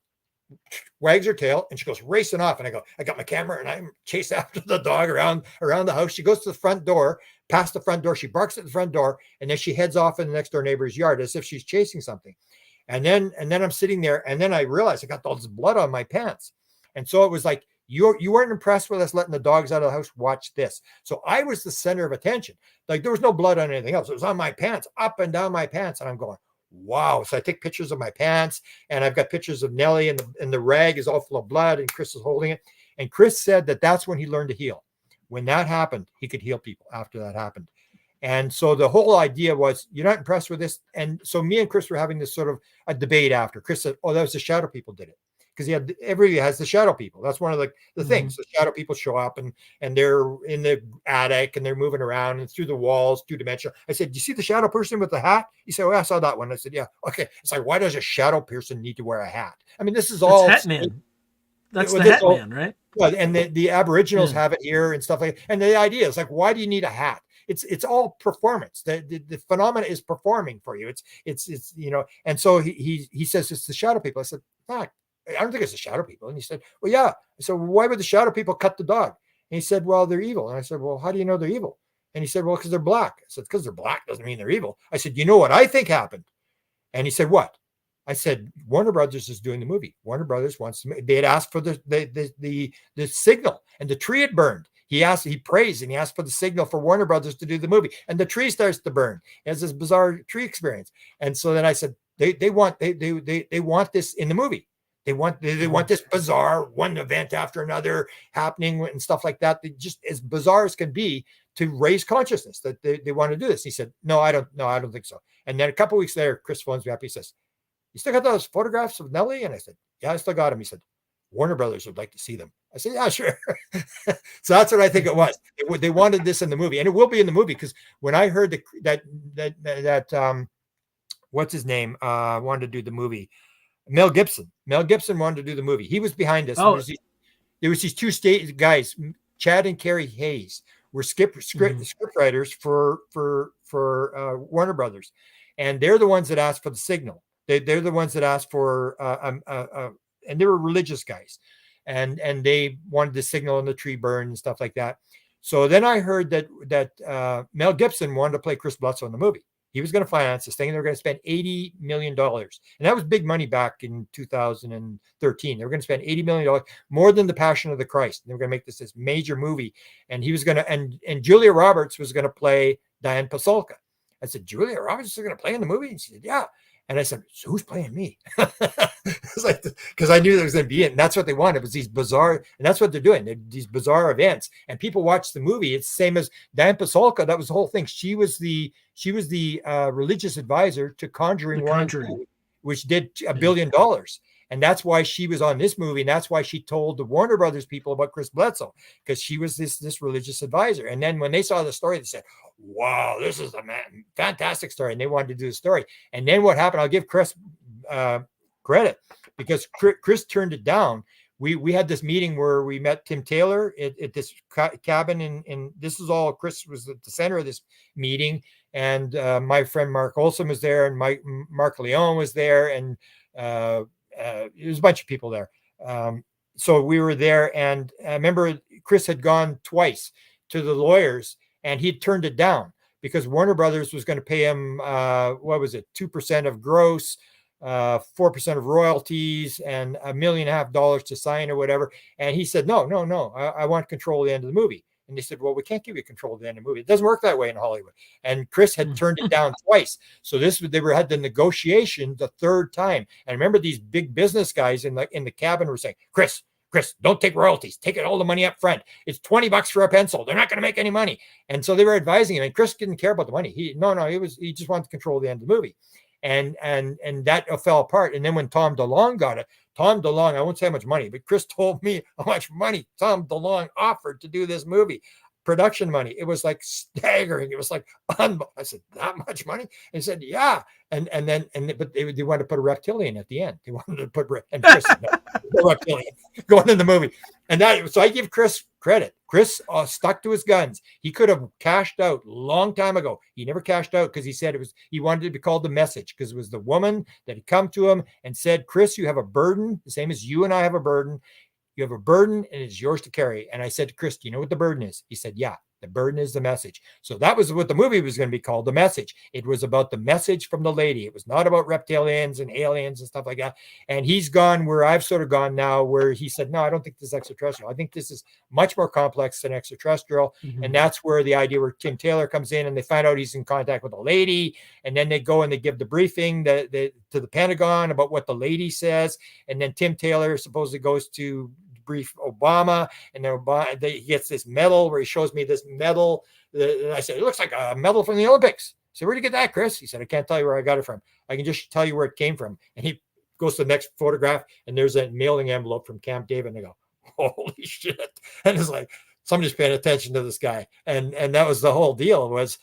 wags her tail, and she goes racing off. And I got my camera, and I'm chasing after the dog around the house. She goes to the front door, past the front door. She barks at the front door, and then she heads off in the next door neighbor's yard as if she's chasing something. And then I'm sitting there, and then I realized I got all this blood on my pants. And so it was like, you weren't impressed with us letting the dogs out of the house. Watch this. So I was the center of attention. Like there was no blood on anything else. It was on my pants, up and down my pants. And I'm going, wow. So I take pictures of my pants, and I've got pictures of Nellie, and the rag is all full of blood, and Chris is holding it. And Chris said that's when he learned to heal. When that happened, he could heal people after that happened. And so the whole idea was, you're not impressed with this. And so me and Chris were having this sort of a debate after. Chris said, oh, that was the shadow people did it. Because everybody has the shadow people. That's one of the things. The shadow people show up, and they're in the attic, and they're moving around and through the walls, 2-dimensional. I said, do you see the shadow person with the hat? He said, oh, I saw that one. I said, yeah. Okay. It's like, why does a shadow person need to wear a hat? I mean, this is all Hatman. That's Well, the Hat Man, right? well, and the Aboriginals have it here and stuff like that. And the idea is like, why do you need a hat? It's all performance. The phenomena is performing for you. It's and so he says it's the shadow people. I said, fuck, I don't think it's the shadow people. And he said, well, yeah. I said, well, why would the shadow people cut the dog? And he said, well, they're evil. And I said, well, how do you know they're evil? And he said, well, because they're black. I said, because they're black doesn't mean they're evil. I said, you know what I think happened? And he said, what? I said, Warner Brothers is doing the movie. Warner Brothers wants to. They had asked for the signal, and the tree had burned. He prays, and he asked for the signal for Warner Brothers to do the movie, and the tree starts to burn. He has this bizarre tree experience, and so then I said, they want this in the movie. They want this bizarre one event after another happening and stuff like that. They just as bizarre as can be to raise consciousness that they want to do this. He said, no, I don't think so. And then a couple of weeks later, Chris phones me up. He says, you still got those photographs of Nellie? And I said, yeah, I still got them. He said, Warner Brothers would like to see them. I said, yeah, sure. So that's what I think it was. They wanted this in the movie, and it will be in the movie, because when I heard that what's his name wanted to do the movie, Mel Gibson wanted to do the movie. He was behind this. Oh. There was these two state guys, Chad and Kerry Hayes, were script writers for Warner Brothers, and they're the ones that asked for the signal. They're the ones that asked for and they were religious guys, and they wanted the signal in the tree burn and stuff like that. So then I heard that Mel Gibson wanted to play Chris Bledsoe in the movie. He was going to finance this thing, and they were going to spend $80 million. And that was big money back in 2013. They were going to spend $80 million, more than The Passion of the Christ. They were going to make this major movie. And he was going to, and Julia Roberts was going to play Diane Pasulka. I said, Julia Roberts is going to play in the movie? And she said, yeah. And I said, so who's playing me? It's like, because I knew there was going to be it. And that's what they wanted, was these bizarre, and that's what they're doing. These bizarre events. And people watch the movie. It's the same as Diane Pasulka. That was the whole thing. She was the religious advisor to Conjuring 1, which did $1 billion. And that's why she was on this movie. And that's why she told the Warner Brothers people about Chris Bledsoe, because she was this religious advisor. And then when they saw the story, they said, wow, this is a fantastic story. And they wanted to do the story. And then what happened, I'll give Chris credit, because Chris turned it down. We had this meeting where we met Tim Taylor at this cabin. And this is all, Chris was at the center of this meeting. And my friend Mark Olson was there, and Mark Leon was there. And there's a bunch of people there. So we were there, and I remember Chris had gone twice to the lawyers, and he'd turned it down because Warner Brothers was going to pay him, 2% of gross, 4% of royalties, and $1.5 million to sign or whatever. And he said, no, I want control of the end of the movie. And they said, well, we can't give you control of the end of the movie. It doesn't work that way in Hollywood. And Chris had turned it down twice. So had the negotiation the third time. And remember, these big business guys in the cabin were saying, Chris, don't take royalties. Take all the money up front. It's $20 for a pencil. They're not going to make any money. And so they were advising him. And Chris didn't care about the money. He just wanted to control the end of the movie. And that fell apart. And then when Tom DeLonge got it, I won't say how much money, but Chris told me how much money Tom DeLonge offered to do this movie. Production money. It was like staggering. It was like, I said, that much money? And he said, yeah. But they wanted to put a reptilian at the end. They wanted to put, and Chris said, no reptilian going in the movie. So I give Chris credit. Chris stuck to his guns. He could have cashed out a long time ago. He never cashed out because he said he wanted it to be called The Message, because it was the woman that had come to him and said, Chris, you have a burden, the same as you and I have a burden. You have a burden, and it's yours to carry. And I said to Chris, do you know what the burden is? He said, yeah, the burden is the message. So that was what the movie was going to be called, The Message. It was about the message from the lady. It was not about reptilians and aliens and stuff like that. And he's gone where I've sort of gone now, where he said, no, I don't think this is extraterrestrial. I think this is much more complex than extraterrestrial. Mm-hmm. And that's where the idea where Tim Taylor comes in, and they find out he's in contact with a lady. And then they go and they give the briefing to the Pentagon about what the lady says. And then Tim Taylor supposedly goes to brief Obama, and then he gets this medal where he shows me this medal. And I said, it looks like a medal from the Olympics. I said, where'd you get that, Chris? He said, I can't tell you where I got it from. I can just tell you where it came from. And he goes to the next photograph, and there's a mailing envelope from Camp David. And they go, holy shit. And it's like, somebody's paying attention to this guy. And that was the whole deal, was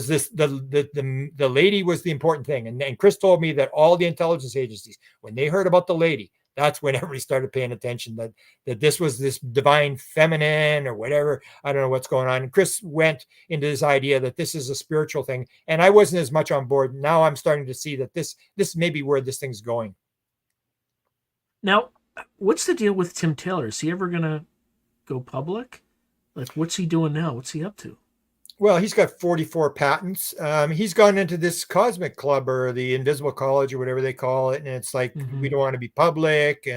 this, the lady was the important thing. And Chris told me that all the intelligence agencies, when they heard about the lady, That's when everybody started paying attention that this was this divine feminine or whatever. I don't know what's going on. And Chris went into this idea that this is a spiritual thing. And I wasn't as much on board. Now I'm starting to see that this may be where this thing's going. Now, what's the deal with Tim Taylor? Is he ever going to go public? Like, what's he doing now? What's he up to? Well, he's got 44 patents. He's gone into this cosmic club or the invisible college or whatever they call it. And it's like, we don't want to be public.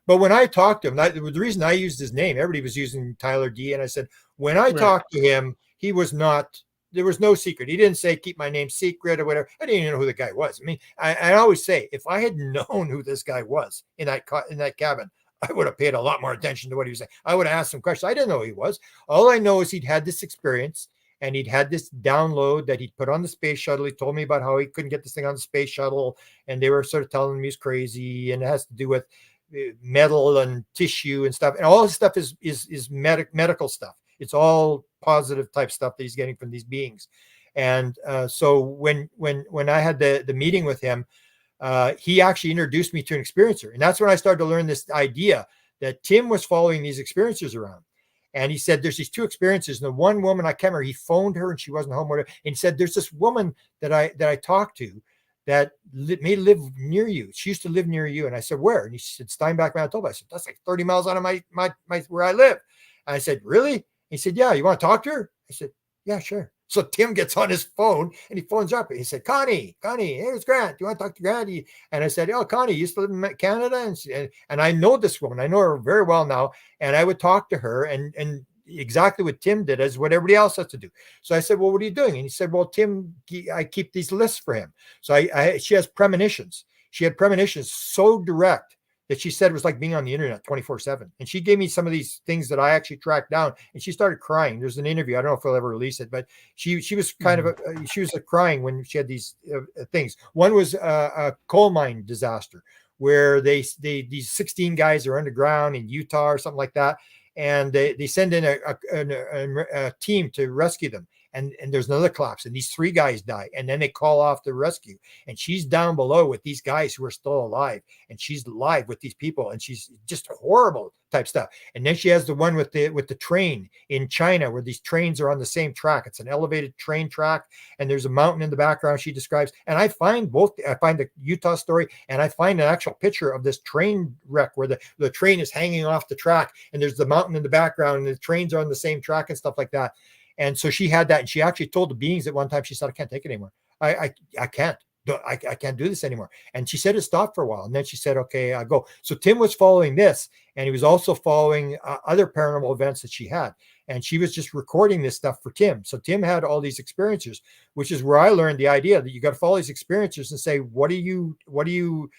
But when I talked to him, the reason I used his name, everybody was using Tyler D. And I said, when I talked to him, he was not, there was no secret. He didn't say, keep my name secret or whatever. I didn't even know who the guy was. I mean, I always say, if I had known who this guy was in that cabin, I would have paid a lot more attention to what he was saying. I would have asked some questions. I didn't know who he was. All I know is he'd had this experience. And he'd had this download that he'd put on the space shuttle. He told me about how he couldn't get this thing on the space shuttle. And they were sort of telling him he's crazy. And it has to do with metal and tissue and stuff. And all this stuff is medical stuff. It's all positive type stuff that he's getting from these beings. And so when I had the meeting with him, he actually introduced me to an experiencer. And that's when I started to learn this idea that Tim was following these experiencers around. And he said, there's these two experiences. And the one woman, I can't remember, he phoned her and she wasn't home. And he said, there's this woman that I talked to that may live near you. She used to live near you. And I said, where? And he said, Steinbach, Manitoba. I said, that's like 30 miles out of my where I live. And I said, really? He said, yeah, you want to talk to her? I said, yeah, sure. So Tim gets on his phone and he phones up. And he said, Connie, here's Grant. Do you want to talk to Grant? And I said, oh, Connie, you used to live in Canada. And I know this woman. I know her very well now. And I would talk to her and exactly what Tim did is what everybody else has to do. So I said, well, what are you doing? And he said, well, Tim, I keep these lists for him. So she has premonitions. She had premonitions so direct that she said it was like being on the internet 24/7. And she gave me some of these things that I actually tracked down and she started crying. There's an interview. I don't know if I'll ever release it, but she was kind of, she was crying when she had these things. One was a coal mine disaster where these 16 guys are underground in Utah or something like that. And they send in a team to rescue them. And there's another collapse and these 3 guys die. And then they call off the rescue. And she's down below with these guys who are still alive. And she's live with these people. And she's just horrible type stuff. And then she has the one with the train in China where these trains are on the same track. It's an elevated train track. And there's a mountain in the background she describes. And I find the Utah story and I find an actual picture of this train wreck where the train is hanging off the track. And there's the mountain in the background and the trains are on the same track and stuff like that. And so she had that, and she actually told the beings at one time, she said, I can't take it anymore. I can't. I can't do this anymore. And she said it stopped for a while. And then she said, okay, I go. So Tim was following this, and he was also following other paranormal events that she had. And she was just recording this stuff for Tim. So Tim had all these experiences, which is where I learned the idea that you got to follow these experiences and say, what do you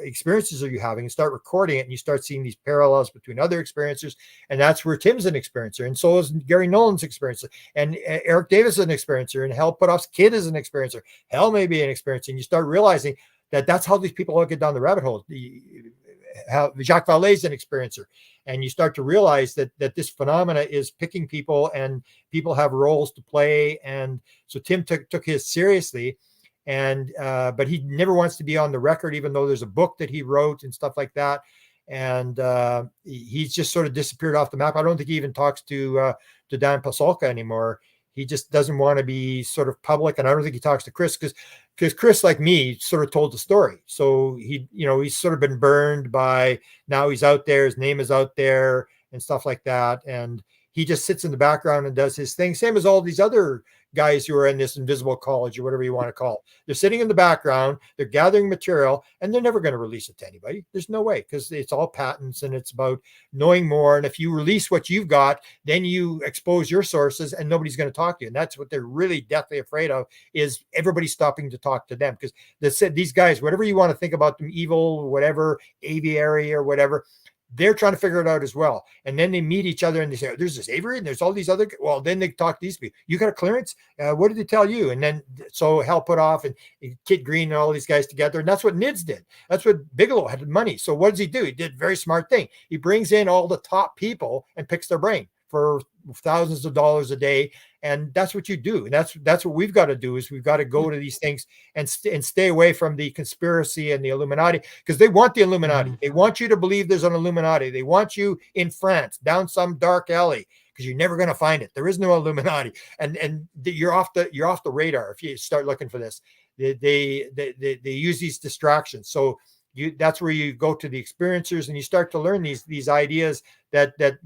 experiences are you having, and start recording it, and you start seeing these parallels between other experiences. And that's where Tim's an experiencer, and so is Gary Nolan's experiencer, and Eric Davis is an experiencer, and Hal Puthoff's kid is an experiencer. Hal may be an experiencer, and you start realizing that that's how these people all get down the rabbit hole. Jacques Vallée is an experiencer, and you start to realize that this phenomena is picking people, and people have roles to play. And so Tim took his seriously. And but he never wants to be on the record, even though there's a book that he wrote and stuff like that. And he's just sort of disappeared off the map. I don't think he even talks to Dan Pasolka anymore. He just doesn't want to be sort of public. And I don't think he talks to Chris because Chris, like me, sort of told the story. So he's sort of been burned by, now he's out there, his name is out there and stuff like that. And he just sits in the background and does his thing. Same as all these other guys who are in this invisible college or whatever you want to call it. They're sitting in the background, they're gathering material, and they're never going to release it to anybody. There's no way, because it's all patents and it's about knowing more. And if you release what you've got, then you expose your sources and nobody's going to talk to you. And that's what they're really deathly afraid of, is everybody stopping to talk to them. Because they said these guys, whatever you want to think about them, evil, whatever, aviary or whatever, they're trying to figure it out as well. And then they meet each other and they say, oh, there's this Avery and there's all these other, well, then they talk to these people. You got a clearance? What did they tell you? And then, so Hal Puthoff and Kid Green and all these guys together. And that's what NIDS did. That's what Bigelow had money. So what does he do? He did a very smart thing. He brings in all the top people and picks their brain. for thousands of dollars a day. And that's what you do. And that's what we've got to do, is we've got to go to these things and stay away from the conspiracy and the Illuminati, because they want the Illuminati. They want you to believe there's an Illuminati. They want you in France down some dark alley, because you're never going to find it. There is no Illuminati, and you're off the radar if you start looking for this. They use these distractions. So that's where you go to the experiencers and you start to learn these ideas that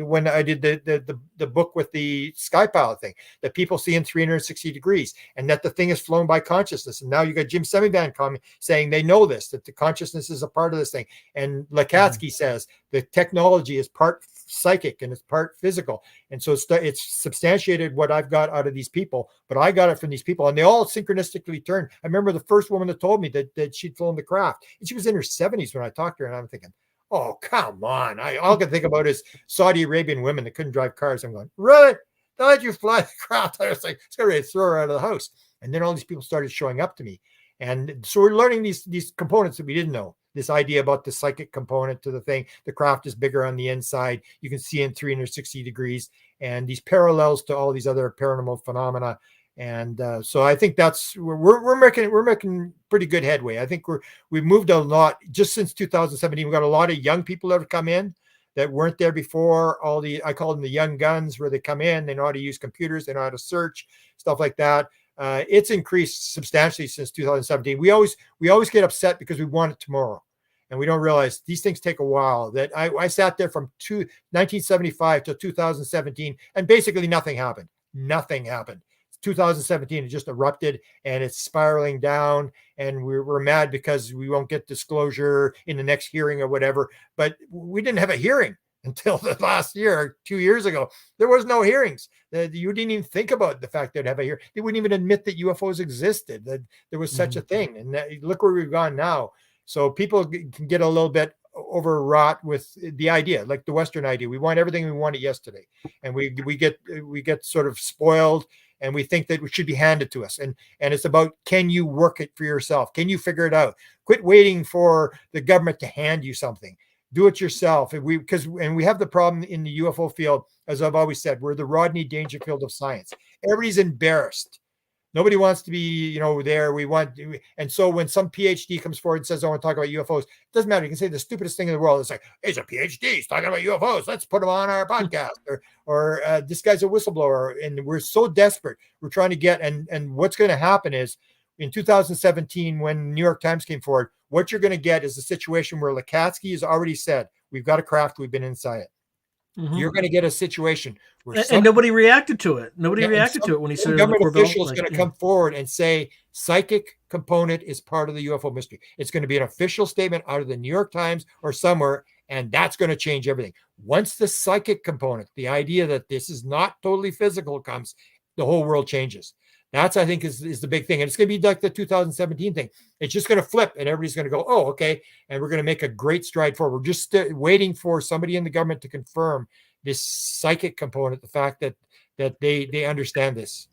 when I did the book with the sky pilot thing, that people see in 360 degrees, and that the thing is flown by consciousness. And now you got Jim Semivan coming saying they know this, that the consciousness is a part of this thing. And Lakatsky says the technology is part psychic and it's part physical. And so it's substantiated what I've got out of these people, but I got it from these people, and they all synchronistically turned. I remember the first woman that told me that she'd flown the craft, and she was in her 70s when I talked to her, and I'm thinking, oh, come on. All I can think about is Saudi Arabian women that couldn't drive cars. I'm going, really? How'd you fly the craft? I was like, it's going to throw her out of the house. And then all these people started showing up to me. And so we're learning these components that we didn't know. This idea about the psychic component to the thing. The craft is bigger on the inside. You can see in 360 degrees, and these parallels to all these other paranormal phenomena. And so I think that's we're making pretty good headway. I think we've moved a lot just since 2017. We've got a lot of young people that have come in that weren't there before. I call them the young guns, where they come in, they know how to use computers, they know how to search, stuff like that. It's increased substantially since 2017. We always get upset because we want it tomorrow, and we don't realize these things take a while. That I sat there from 1975 till 2017, and basically nothing happened. Nothing happened. 2017, it just erupted, and it's spiraling down, and we're mad because we won't get disclosure in the next hearing or whatever. But we didn't have a hearing until the last year, 2 years ago. There was no hearings. You didn't even think about the fact they'd have a hearing. They wouldn't even admit that UFOs existed, that there was such a thing. And look where we've gone now. So people can get a little bit overwrought with the idea, like the Western idea. We want everything, we want it yesterday, and we get sort of spoiled, and we think that it should be handed to us. And it's about, can you work it for yourself? Can you figure it out? Quit waiting for the government to hand you something. Do it yourself. And we have the problem in the UFO field, as I've always said, we're the Rodney Dangerfield of science. Everybody's embarrassed. Nobody wants to be, there. And so when some PhD comes forward and says, I want to talk about UFOs, it doesn't matter. You can say the stupidest thing in the world. It's like, he's a PhD. He's talking about UFOs. Let's put him on our podcast. Or this guy's a whistleblower. And we're so desperate. We're trying to get, and what's going to happen is in 2017, when New York Times came forward, what you're going to get is a situation where Lakatsky has already said, we've got a craft, we've been inside it. You're going to get a situation where and nobody reacted to it. Nobody reacted to it when he said government official is going to come forward and say psychic component is part of the UFO mystery. It's going to be an official statement out of the New York Times or somewhere, and that's going to change everything. Once the psychic component, the idea that this is not totally physical, comes, the whole world changes. That's, I think, is the big thing. And it's going to be like the 2017 thing. It's just going to flip, and everybody's going to go, oh, okay. And we're going to make a great stride forward. We're just waiting for somebody in the government to confirm this psychic component, the fact that they understand this.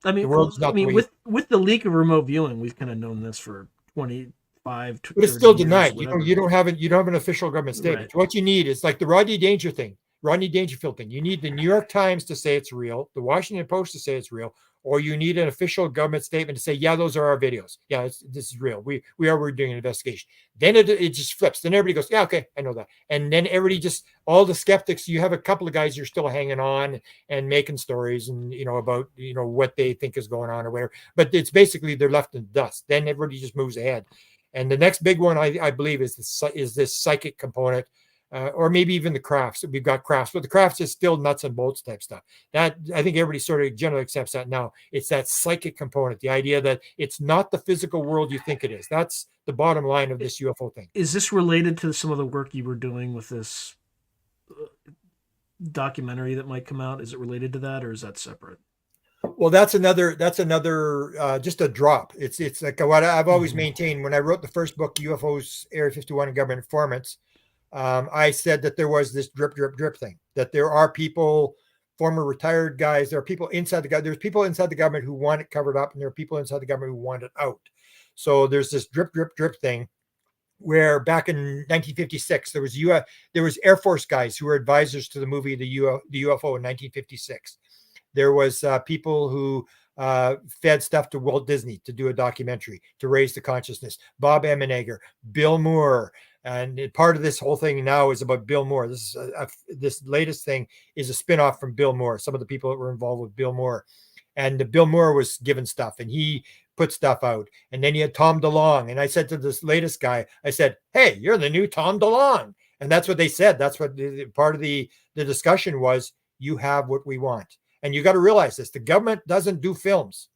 I mean, with the leak of remote viewing, we've kind of known this for 25, but it's still denied. You don't have an official government statement. Right. What you need is like the Rodney Dangerfield thing. You need the New York Times to say it's real, the Washington Post to say it's real, or you need an official government statement to say, yeah, those are our videos. Yeah, this is real. We're doing an investigation. Then it just flips. Then everybody goes, yeah, okay, I know that. And then everybody all the skeptics, you have a couple of guys you're still hanging on and making stories and, about, what they think is going on or whatever. But it's basically they're left in the dust. Then everybody just moves ahead. And the next big one, I believe, is this psychic component. Or maybe even the crafts. We've got crafts, but the crafts is still nuts and bolts type stuff. That, I think everybody sort of generally accepts that now. It's that psychic component, the idea that it's not the physical world you think it is. That's the bottom line of this UFO thing. Is this related to some of the work you were doing with this documentary that might come out? Is it related to that, or is that separate? Well, that's another just a drop. It's like what I've always maintained. When I wrote the first book, UFOs, Area 51 and Government Informants, I said that there was this drip thing, that there are people, former retired guys, there are people inside the government. There's people inside the government who want it covered up, and there are people inside the government who want it out. So there's this drip thing. where back in 1956 there was Air Force guys who were advisors to the movie the UFO in 1956. There was people who fed stuff to Walt Disney to do a documentary to raise the consciousness. Bob Emenegger, Bill Moore, and part of this whole thing now is about Bill Moore. This latest thing is a spinoff from Bill Moore. Some of the people that were involved with Bill Moore, and Bill Moore was given stuff, and he put stuff out. And then you had Tom DeLonge, and I said to this latest guy, I said, "Hey, you're the new Tom DeLonge," and that's what they said. That's what part of the discussion was. You have what we want. And you got to realize this, the government doesn't do films.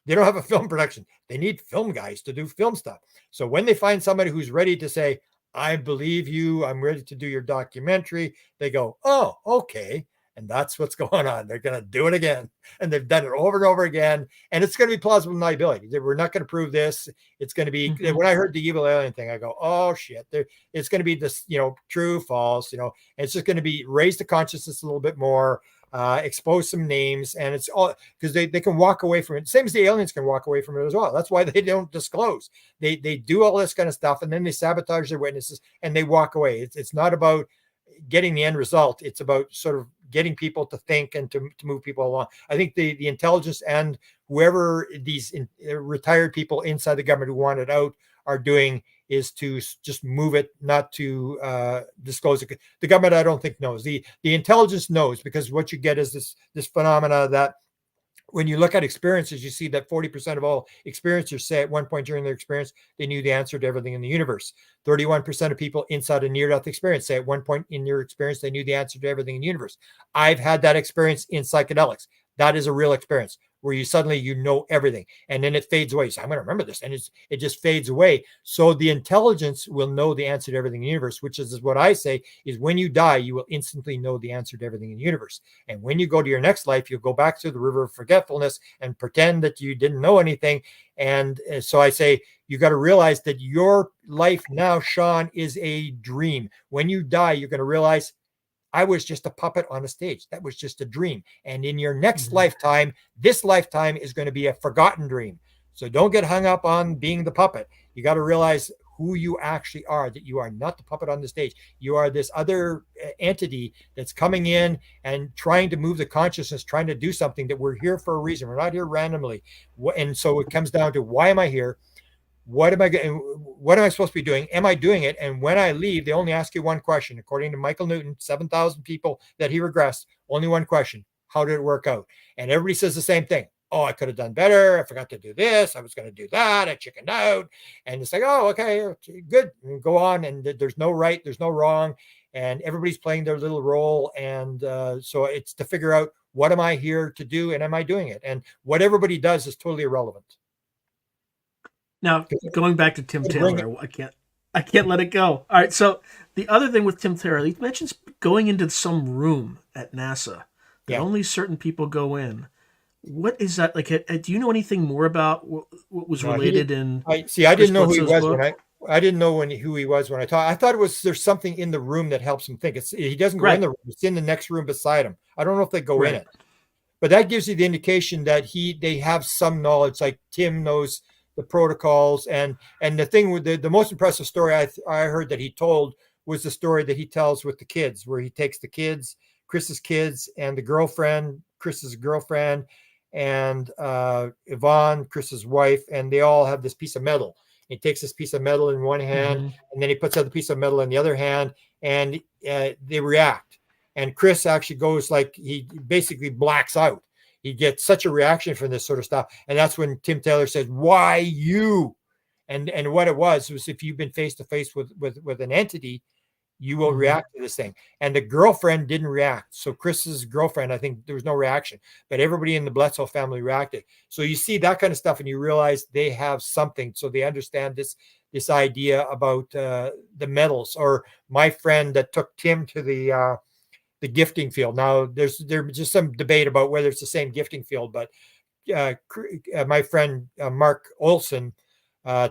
They don't have a film production. They need film guys to do film stuff. So when they find somebody who's ready to say, I believe you, I'm ready to do your documentary, they go, oh, okay. And that's what's going on. They're going to do it again. And they've done it over and over again. And it's going to be plausible deniability. We're not going to prove this. It's going to be, when I heard the evil alien thing, I go, oh shit, it's going to be this, true, false, and it's just going to be raise the consciousness a little bit more. Expose some names, and it's all because they can walk away from it. Same as the aliens can walk away from it as well. That's why they don't disclose. They do all this kind of stuff, and then they sabotage their witnesses and they walk away. It's not about getting the end result. It's about sort of getting people to think and to move people along. I think the intelligence and whoever these retired people inside the government who want it out are doing is to just move it, not to disclose it. The government, I don't think, knows. The intelligence knows, because what you get is this phenomena that when you look at experiences, you see that 40% of all experiencers say at one point during their experience, they knew the answer to everything in the universe. 31% of people inside a near-death experience say at one point in your experience, they knew the answer to everything in the universe. I've had that experience in psychedelics. That is a real experience where you suddenly, know everything, and then it fades away. So I'm going to remember this, and it just fades away. So the intelligence will know the answer to everything in the universe, which is what I say is when you die, you will instantly know the answer to everything in the universe. And when you go to your next life, you'll go back to the river of forgetfulness and pretend that you didn't know anything. And so I say, you got to realize that your life now, Sean, is a dream. When you die, you're going to realize, I was just a puppet on a stage. That was just a dream. And in your next lifetime, this lifetime is going to be a forgotten dream. So don't get hung up on being the puppet. You got to realize who you actually are, that you are not the puppet on the stage. You are this other entity that's coming in and trying to move the consciousness, trying to do something, that we're here for a reason. We're not here randomly. And so it comes down to, why am I here? What am I supposed to be doing? Am I doing it? And when I leave, they only ask you one question. According to Michael Newton, 7,000 people that he regressed, only one question: how did it work out? And everybody says the same thing. Oh, I could have done better. I forgot to do this. I was going to do that. I chickened out. And it's like, oh, okay, good. And go on. And there's no right, there's no wrong. And everybody's playing their little role. And so it's to figure out, what am I here to do? And am I doing it? And what everybody does is totally irrelevant. Now, going back to Tim Taylor, I can't let it go. All right, so the other thing with Tim Taylor, he mentions going into some room at NASA that only certain people go in. What is that like? Do you know anything more about what was related I didn't know who he was I didn't know who he was when I talked. I thought there's something in the room that helps him think. He doesn't go in the room; it's in the next room beside him. I don't know if they go in it, but that gives you the indication that they have some knowledge. Like Tim knows the protocols, and the thing with the most impressive story I heard that he told was the story that he tells with the kids, where he takes the kids, Chris's kids, and the girlfriend, Chris's girlfriend, and Yvonne, Chris's wife, and they all have this piece of metal. He takes this piece of metal in one hand, and then he puts out the piece of metal in the other hand, and they react. And Chris actually goes, like, he basically blacks out. He gets such a reaction from this sort of stuff. And that's when Tim Taylor says, why you? And what it was if you've been face to face with an entity, you will react to this thing. And the girlfriend didn't react. So Chris's girlfriend, I think there was no reaction, but everybody in the Bledsoe family reacted. So you see that kind of stuff, and you realize they have something. So they understand this idea about the metals. Or my friend that took Tim to the gifting field. Now there's just some debate about whether it's the same gifting field, but my friend Mark Olson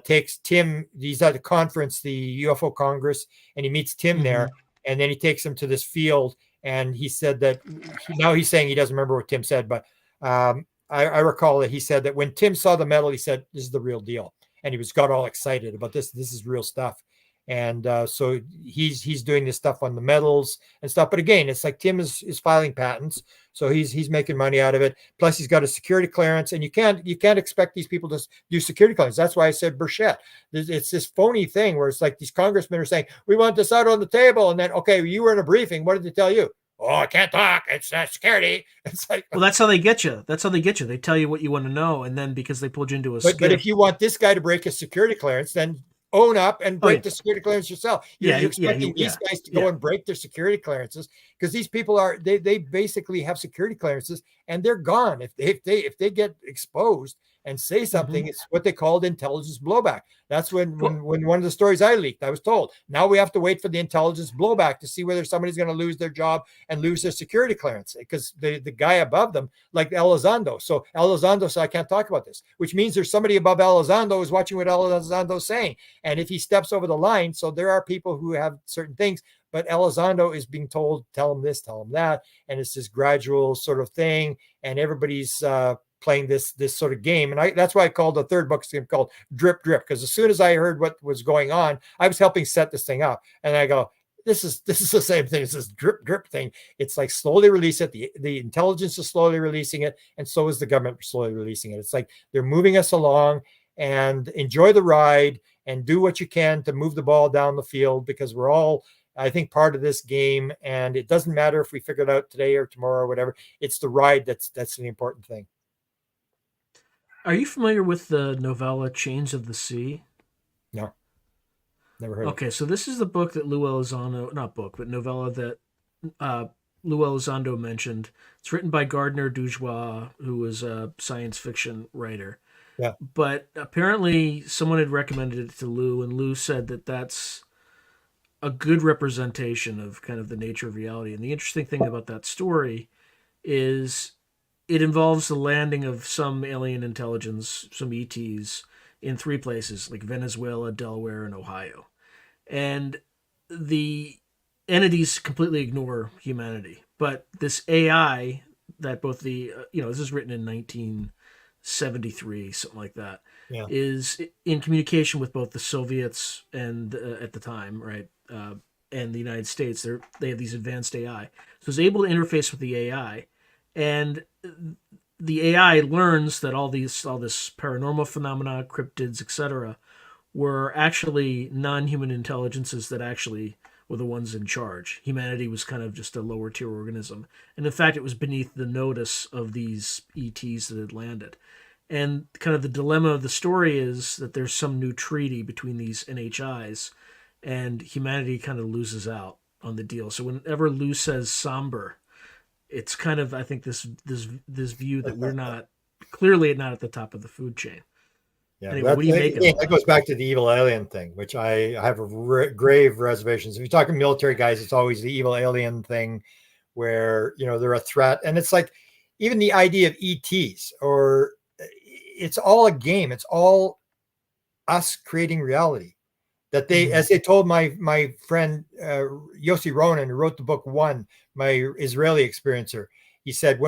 takes Tim. He's at a conference, the UFO Congress, and he meets Tim there, and then he takes him to this field. And he said that now he's saying he doesn't remember what Tim said, but I recall that he said that when Tim saw the metal, he said, "This is the real deal," and he got all excited about this. This is real stuff. And so he's doing this stuff on the metals and stuff. But again, it's like Tim is filing patents, so he's making money out of it. Plus, he's got a security clearance, and you can't expect these people to do security clearance. That's why I said Burchett. It's this phony thing where it's like these congressmen are saying, we want this out on the table, and then, okay, you were in a briefing. What did they tell you? Oh, I can't talk. It's security. It's like, well, that's how they get you. They tell you what you want to know, and then because they pulled you into a skit. But if you want this guy to break a security clearance, then own up and break the security clearance yourself. You're expecting these guys to go and break their security clearances, because these people they basically have security clearances and they're gone. If they get exposed and say something, it's what they called intelligence blowback. That's when one of the stories I leaked, I was told, now we have to wait for the intelligence blowback to see whether somebody's going to lose their job and lose their security clearance, because the guy above them, like Elizondo. So Elizondo said, I can't talk about this, which means there's somebody above Elizondo who's watching what Elizondo's saying. And if he steps over the line, so there are people who have certain things, but Elizondo is being told, tell him this, tell him that. And it's this gradual sort of thing. And everybody's playing this sort of game. And that's why I called the third book called Drip Drip, because as soon as I heard what was going on, I was helping set this thing up. And I go, this is the same thing as this drip drip thing. It's like slowly release it. The intelligence is slowly releasing it, and so is the government slowly releasing it. It's like they're moving us along, and enjoy the ride and do what you can to move the ball down the field, because we're all, I think, part of this game. And it doesn't matter if we figure it out today or tomorrow or whatever. It's the ride that's the important thing. Are you familiar with the novella Chains of the Sea? No, never heard. Okay, so this is the book that Lou Elizondo, not book, but novella that Lou Elizondo mentioned. It's written by Gardner Doujou, who was a science fiction writer. Yeah. But apparently someone had recommended it to Lou, and Lou said that that's a good representation of kind of the nature of reality. And the interesting thing about that story is it involves the landing of some alien intelligence, some ETs, in 3 places, like Venezuela, Delaware, and Ohio. And the entities completely ignore humanity. But this AI that both this is written in 1973, something like that, is in communication with both the Soviets and at the time, right, and the United States. They have these advanced AI. So it's able to interface with the AI. And the AI learns that all this paranormal phenomena, cryptids, etc., were actually non-human intelligences that actually were the ones in charge. Humanity was kind of just a lower tier organism. And in fact, it was beneath the notice of these ETs that had landed. And kind of the dilemma of the story is that there's some new treaty between these NHIs, and humanity kind of loses out on the deal. So whenever Lou says somber, it's kind of, I think, this view that we're not at the top of the food chain. Yeah, anyway, what do you make of it? That goes back to the evil alien thing, which I have grave reservations. If you're talking military guys, it's always the evil alien thing, where they're a threat, and it's like even the idea of ETs, or it's all a game. It's all us creating reality. That they, as they told my friend Yossi Ronan, who wrote the book One, my Israeli experiencer, he said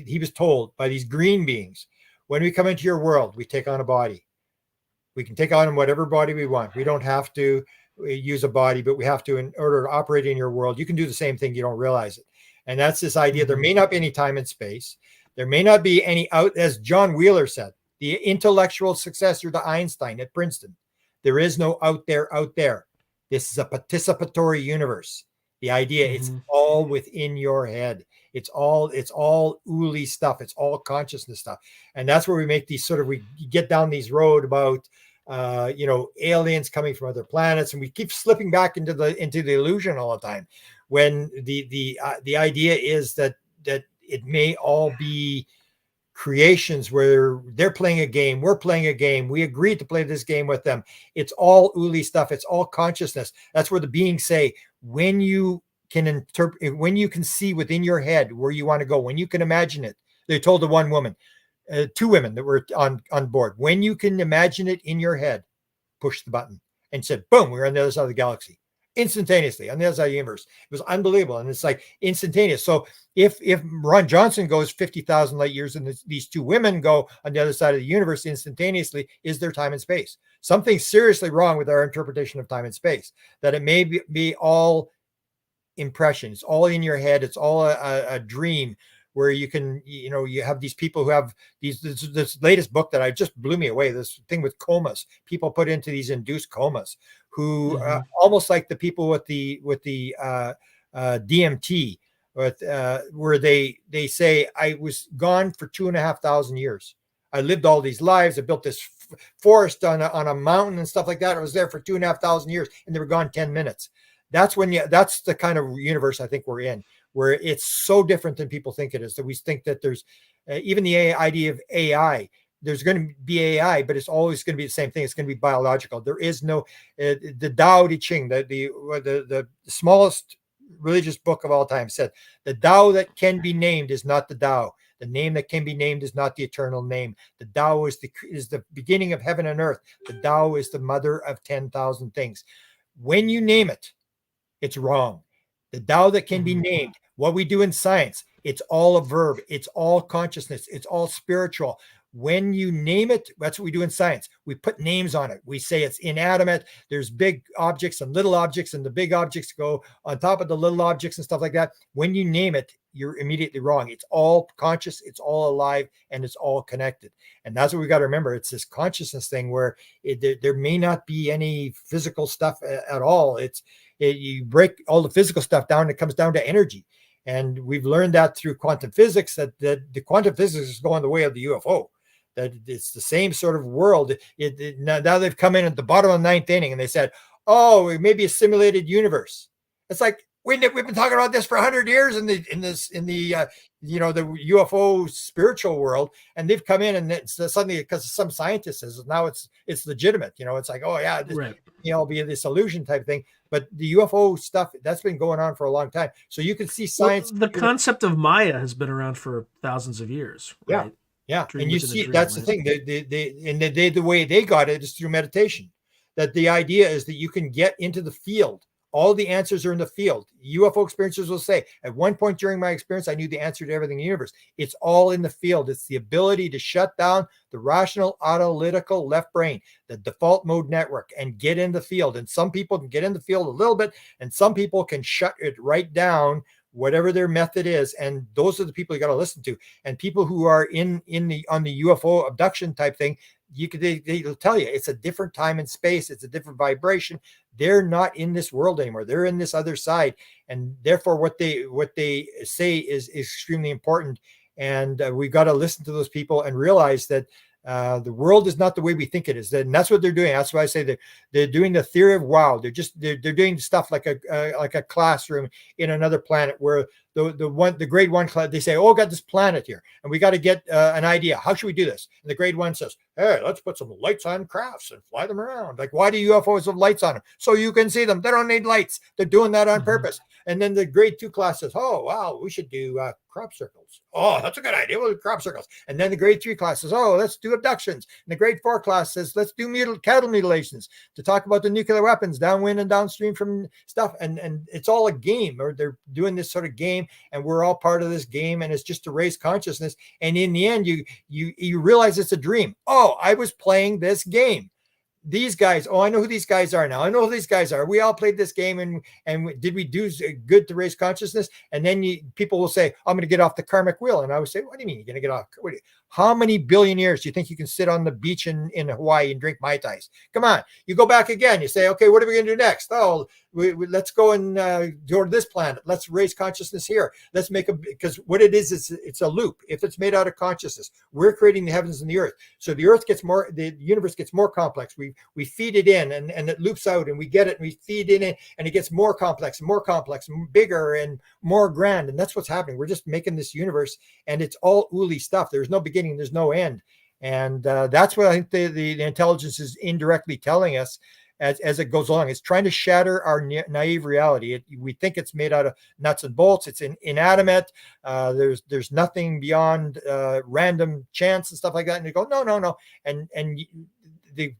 he was told by these green beings, when we come into your world, we take on a body. We can take on whatever body we want. We don't have to use a body, but we have to, in order to operate in your world. You can do the same thing. You don't realize it. And that's this idea. There may not be any time and space. There may not be any as John Wheeler said, the intellectual successor to Einstein at Princeton. There is no out there. This is a participatory universe. The idea, it's all within your head. It's all ooly stuff. It's all consciousness stuff. And that's where we make these we get down these road about, aliens coming from other planets. And we keep slipping back into the illusion all the time, when the idea is that it may all be creations where they're playing a game, we're playing a game, we agreed to play this game with them. It's all ooly stuff. It's all consciousness. That's where the beings say, when you can interpret, when you can see within your head where you want to go, when you can imagine it. They told the one woman, 2 women that were on board, when you can imagine it in your head, push the button, and said, boom, we're on the other side of the galaxy instantaneously on the other side of the universe. It was unbelievable. And it's like instantaneous. So if Ron Johnson goes 50,000 light years and these two women go on the other side of the universe instantaneously, is there time and space? Something seriously wrong with our interpretation of time and space, that it may be all impressions, all in your head. It's all a dream where you can, you have these people who have this latest book that I just blew me away. This thing with comas, people put into these induced comas who almost like the people with the DMT, where they say, I was gone for 2,500 years. I lived all these lives. I built this forest on a mountain and stuff like that. I was there for 2,500 years and they were gone 10 minutes. That's that's the kind of universe I think we're in, where it's so different than people think it is. That we think that there's even the idea of AI. There's going to be AI, but it's always going to be the same thing. It's going to be biological. There is no the Tao Te Ching, the smallest religious book of all time, said the Tao that can be named is not the Tao. The name that can be named is not the eternal name. The Tao is the beginning of heaven and earth. The Tao is the mother of 10,000 things. When you name it, it's wrong. The Tao that can be named, what we do in science, it's all a verb. It's all consciousness. It's all spiritual. When you name it, that's what we do in science. We put names on it. We say it's inanimate. There's big objects and little objects, and the big objects go on top of the little objects and stuff like that. When you name it, you're immediately wrong. It's all conscious, it's all alive, and it's all connected. And that's what we got to remember. It's this consciousness thing where there may not be any physical stuff at all. You break all the physical stuff down, it comes down to energy. And we've learned that through quantum physics, that the quantum physics is going the way of the UFO. That it's the same sort of world. Now they've come in at the bottom of the ninth inning and they said, oh, it may be a simulated universe. It's like, we've been talking about this for 100 years in the the UFO spiritual world, and they've come in and it's suddenly, because some scientist says now it's legitimate. It's like, oh yeah, be this illusion type thing. But the UFO stuff, that's been going on for a long time. So you can see science. Well, the concept of Maya has been around for thousands of years. Right? Yeah. And you see, that's the thing. The way they got it is through meditation. That the idea is that you can get into the field. All the answers are in the field. UFO experiencers will say, at one point during my experience, I knew the answer to everything in the universe. It's all in the field. It's the ability to shut down the rational, analytical left brain, the default mode network, and get in the field. And some people can get in the field a little bit, and some people can shut it right down, whatever their method is. And those are the people you got to listen to. And people who are on the UFO abduction type thing, they'll tell you it's a different time and space. It's a different vibration. They're not in this world anymore. They're in this other side. And therefore what they say is extremely important. And we've got to listen to those people and realize that the world is not the way we think it is. And that's what they're doing. That's why I say they're doing the theory of wow. They're doing stuff like a classroom in another planet, where the grade one class, they say, oh, got this planet here, and we got to get an idea. How should we do this? And the grade one says, hey, let's put some lights on crafts and fly them around. Like, why do UFOs have lights on them? So you can see them. They don't need lights. They're doing that on purpose. And then the grade two class says, oh, wow, we should do crop circles. Oh, that's a good idea. We'll do crop circles. And then the grade three class says, oh, let's do abductions. And the grade four class says, let's do cattle mutilations to talk about the nuclear weapons downwind and downstream from stuff. And it's all a game, or they're doing this sort of game, and we're all part of this game, and it's just to raise consciousness. And in the end, you realize it's a dream. Oh, I was playing this game. These guys, oh, I know who these guys are now. I know who these guys are. We all played this game, and did we do good to raise consciousness? And then people will say, I'm going to get off the karmic wheel. And I would say, what do you mean you're going to get off? How many billion years do you think you can sit on the beach in Hawaii and drink Mai Tais? Come on. You go back again. You say, okay, what are we going to do next? Oh, let's go and go to this planet. Let's raise consciousness here. Let's make because what it is it's a loop. If it's made out of consciousness, we're creating the heavens and the earth. So the earth gets more, the universe gets more complex. We feed it in, and it loops out, and we get it, and we feed it in, and it gets more complex and bigger and more grand. And that's what's happening. We're just making this universe, and it's all ooly stuff. There's no beginning, there's no end. And that's what I think the intelligence is indirectly telling us as it goes along. It's trying to shatter our naive reality. We think it's made out of nuts and bolts. It's inanimate. There's nothing beyond random chance and stuff like that. And you go, no. And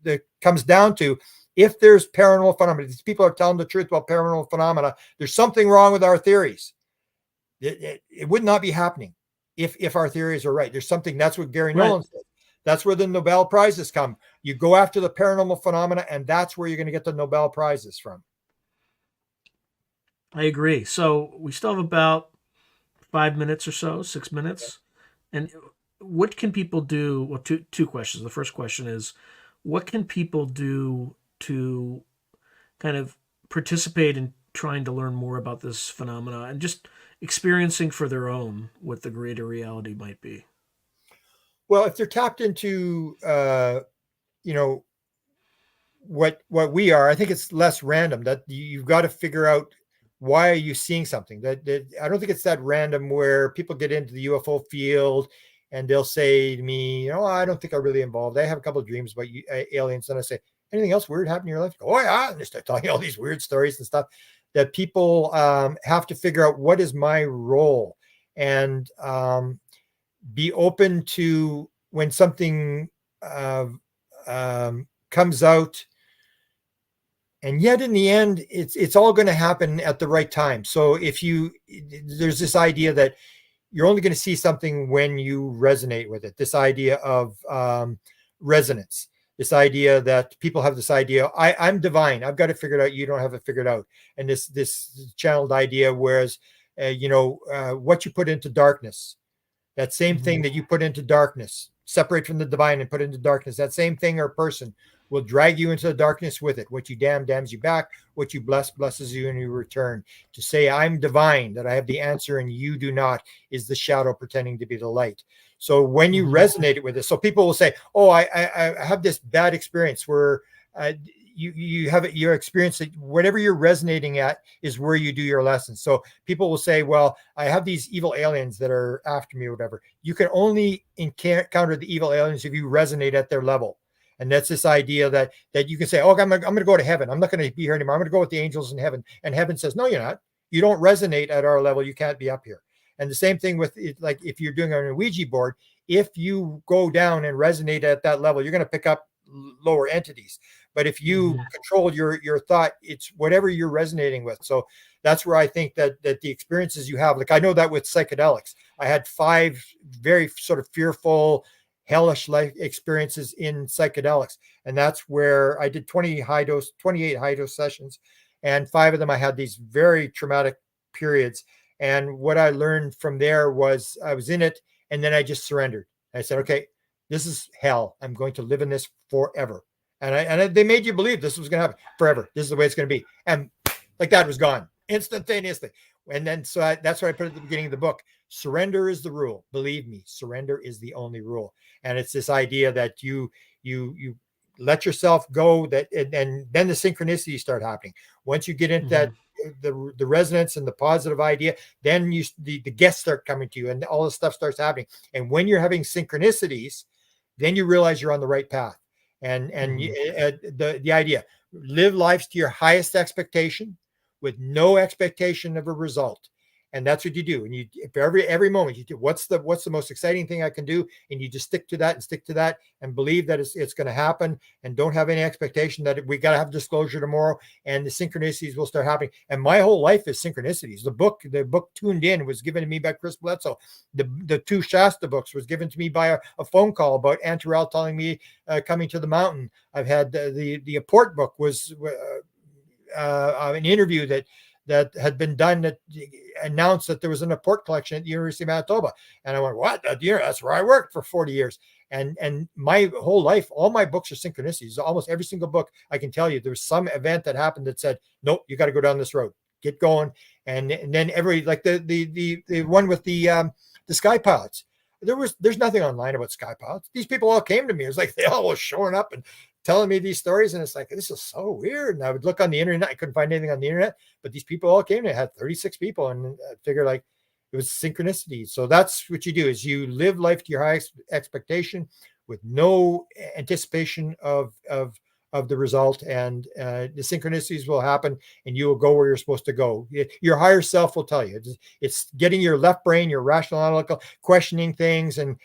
the comes down to, if there's paranormal phenomena, these people are telling the truth about paranormal phenomena, there's something wrong with our theories. It would not be happening if our theories are right. There's something. That's what Gary Nolan said. That's where the Nobel Prizes come. You go after the paranormal phenomena, and that's where you're going to get the Nobel Prizes from. I agree. So we still have about 5 minutes or so, 6 minutes. And what can people do? Well, two questions. The first question is, what can people do to kind of participate in trying to learn more about this phenomena and just experiencing for their own what the greater reality might be? Well, if they're tapped into, what we are, I think it's less random. That you've got to figure out, why are you seeing something that I don't think it's that random where people get into the UFO field and they'll say to me, I don't think I'm really involved. I have a couple of dreams about aliens. And I say, anything else weird happened in your life? Oh yeah. And they start telling all these weird stories and stuff that people have to figure out, what is my role, and be open to when something comes out. And yet in the end, it's all going to happen at the right time. So there's this idea that you're only going to see something when you resonate with it. This idea of resonance, this idea that people have this idea, I'm divine, I've got it figured out, you don't have it figured out. And this channeled idea, whereas, what you put into darkness, that same thing that you put into darkness, separate from the divine and put into darkness, that same thing or person will drag you into the darkness with it. What you damn damns you back. What you bless blesses you in your return. To say I'm divine, that I have the answer and you do not, is the shadow pretending to be the light. So when you resonate with this, so people will say, oh, I have this bad experience where you have your experience that whatever you're resonating at is where you do your lessons. So people will say, well, I have these evil aliens that are after me or whatever. You can only encounter the evil aliens if you resonate at their level. And that's this idea that you can say, oh, I'm going to go to heaven. I'm not going to be here anymore. I'm going to go with the angels in heaven. And heaven says, no, you're not. You don't resonate at our level. You can't be up here. And the same thing with it, like if you're doing on a Ouija board, if you go down and resonate at that level, you're going to pick up lower entities. But if you control your thought, it's whatever you're resonating with. So that's where I think that the experiences you have, like I know that with psychedelics, I had 5 very sort of fearful, hellish life experiences in psychedelics. And that's where I did 28 high dose sessions. And 5 of them, I had these very traumatic periods. And what I learned from there was I was in it, and then I just surrendered. I said, okay, this is hell. I'm going to live in this forever. And they made you believe this was going to happen forever. This is the way it's going to be. And like that was gone instantaneously. And then, so that's what I put at the beginning of the book. Surrender is the rule. Believe me, surrender is the only rule. And it's this idea that you let yourself go, that, and then the synchronicities start happening. Once you get into that, the resonance and the positive idea, then the guests start coming to you and all this stuff starts happening. And when you're having synchronicities, then you realize you're on the right path. And the idea, live life to your highest expectation with no expectation of a result. And that's what you do. And every moment you do, what's the most exciting thing I can do? And you just stick to that and believe that it's going to happen, and don't have any expectation that we got to have disclosure tomorrow, and the synchronicities will start happening. And my whole life is synchronicities. The book Tuned In was given to me by Chris Bledsoe. The 2 Shasta books was given to me by a phone call about Antarel telling me coming to the mountain. I've had the Apport book was an interview that had been done that announced that there was an Apport collection at the University of Manitoba. And I went, what? That's where I worked for 40 years. And my whole life, all my books are synchronicities. Almost every single book, I can tell you, there was some event that happened that said, nope, you got to go down this road, get going. And then like the one with the sky pilots, there's nothing online about sky pilots. These people all came to me. It was like they all were showing up and telling me these stories, and it's like, this is so weird. And I would look on the internet, I couldn't find anything on the internet, but these people all came to me. I had 36 people, and I figured like it was synchronicity. So that's what you do, is you live life to your highest expectation with no anticipation of the result, and the synchronicities will happen, and you will go where you're supposed to go. Your higher self will tell you. It's getting your left brain, your rational analytical, questioning things and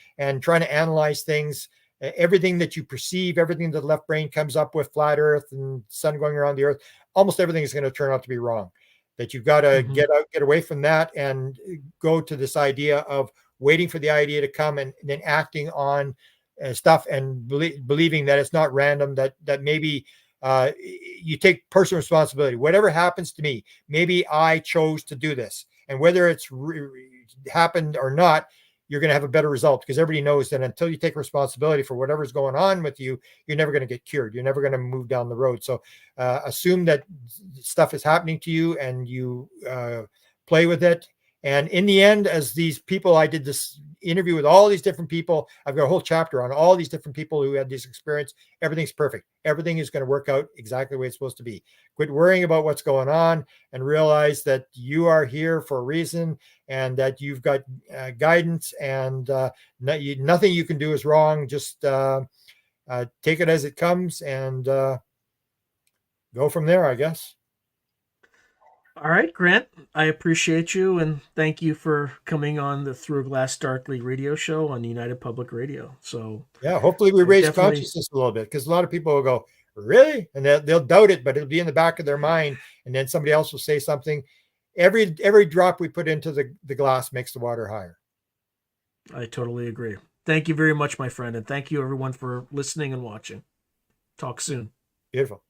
trying to analyze things. everything that you perceive, everything that the left brain comes up with, flat earth and sun going around the earth, almost everything is going to turn out to be wrong. That you've got to get away from that and go to this idea of waiting for the idea to come and then acting on stuff and believing that it's not random, that maybe you take personal responsibility. Whatever happens to me, maybe I chose to do this. And whether it's happened or not, you're going to have a better result, because everybody knows that until you take responsibility for whatever's going on with you, you're never going to get cured. You're never going to move down the road. So assume that stuff is happening to you and you play with it. And in the end, as these people, I did this interview with all these different people. I've got a whole chapter on all these different people who had this experience. Everything's perfect. Everything is going to work out exactly the way it's supposed to be. Quit worrying about what's going on and realize that you are here for a reason, and that you've got guidance, and nothing you can do is wrong. Just take it as it comes and go from there, I guess. All right, Grant, I appreciate you, and thank you for coming on the Through a Glass Darkly radio show on United Public Radio. So yeah, hopefully we raise consciousness a little bit, because a lot of people will go, really? And they'll doubt it, but it'll be in the back of their mind. And then somebody else will say something. Every drop we put into the glass makes the water higher. I totally agree. Thank you very much, my friend. And thank you everyone for listening and watching. Talk soon. Beautiful.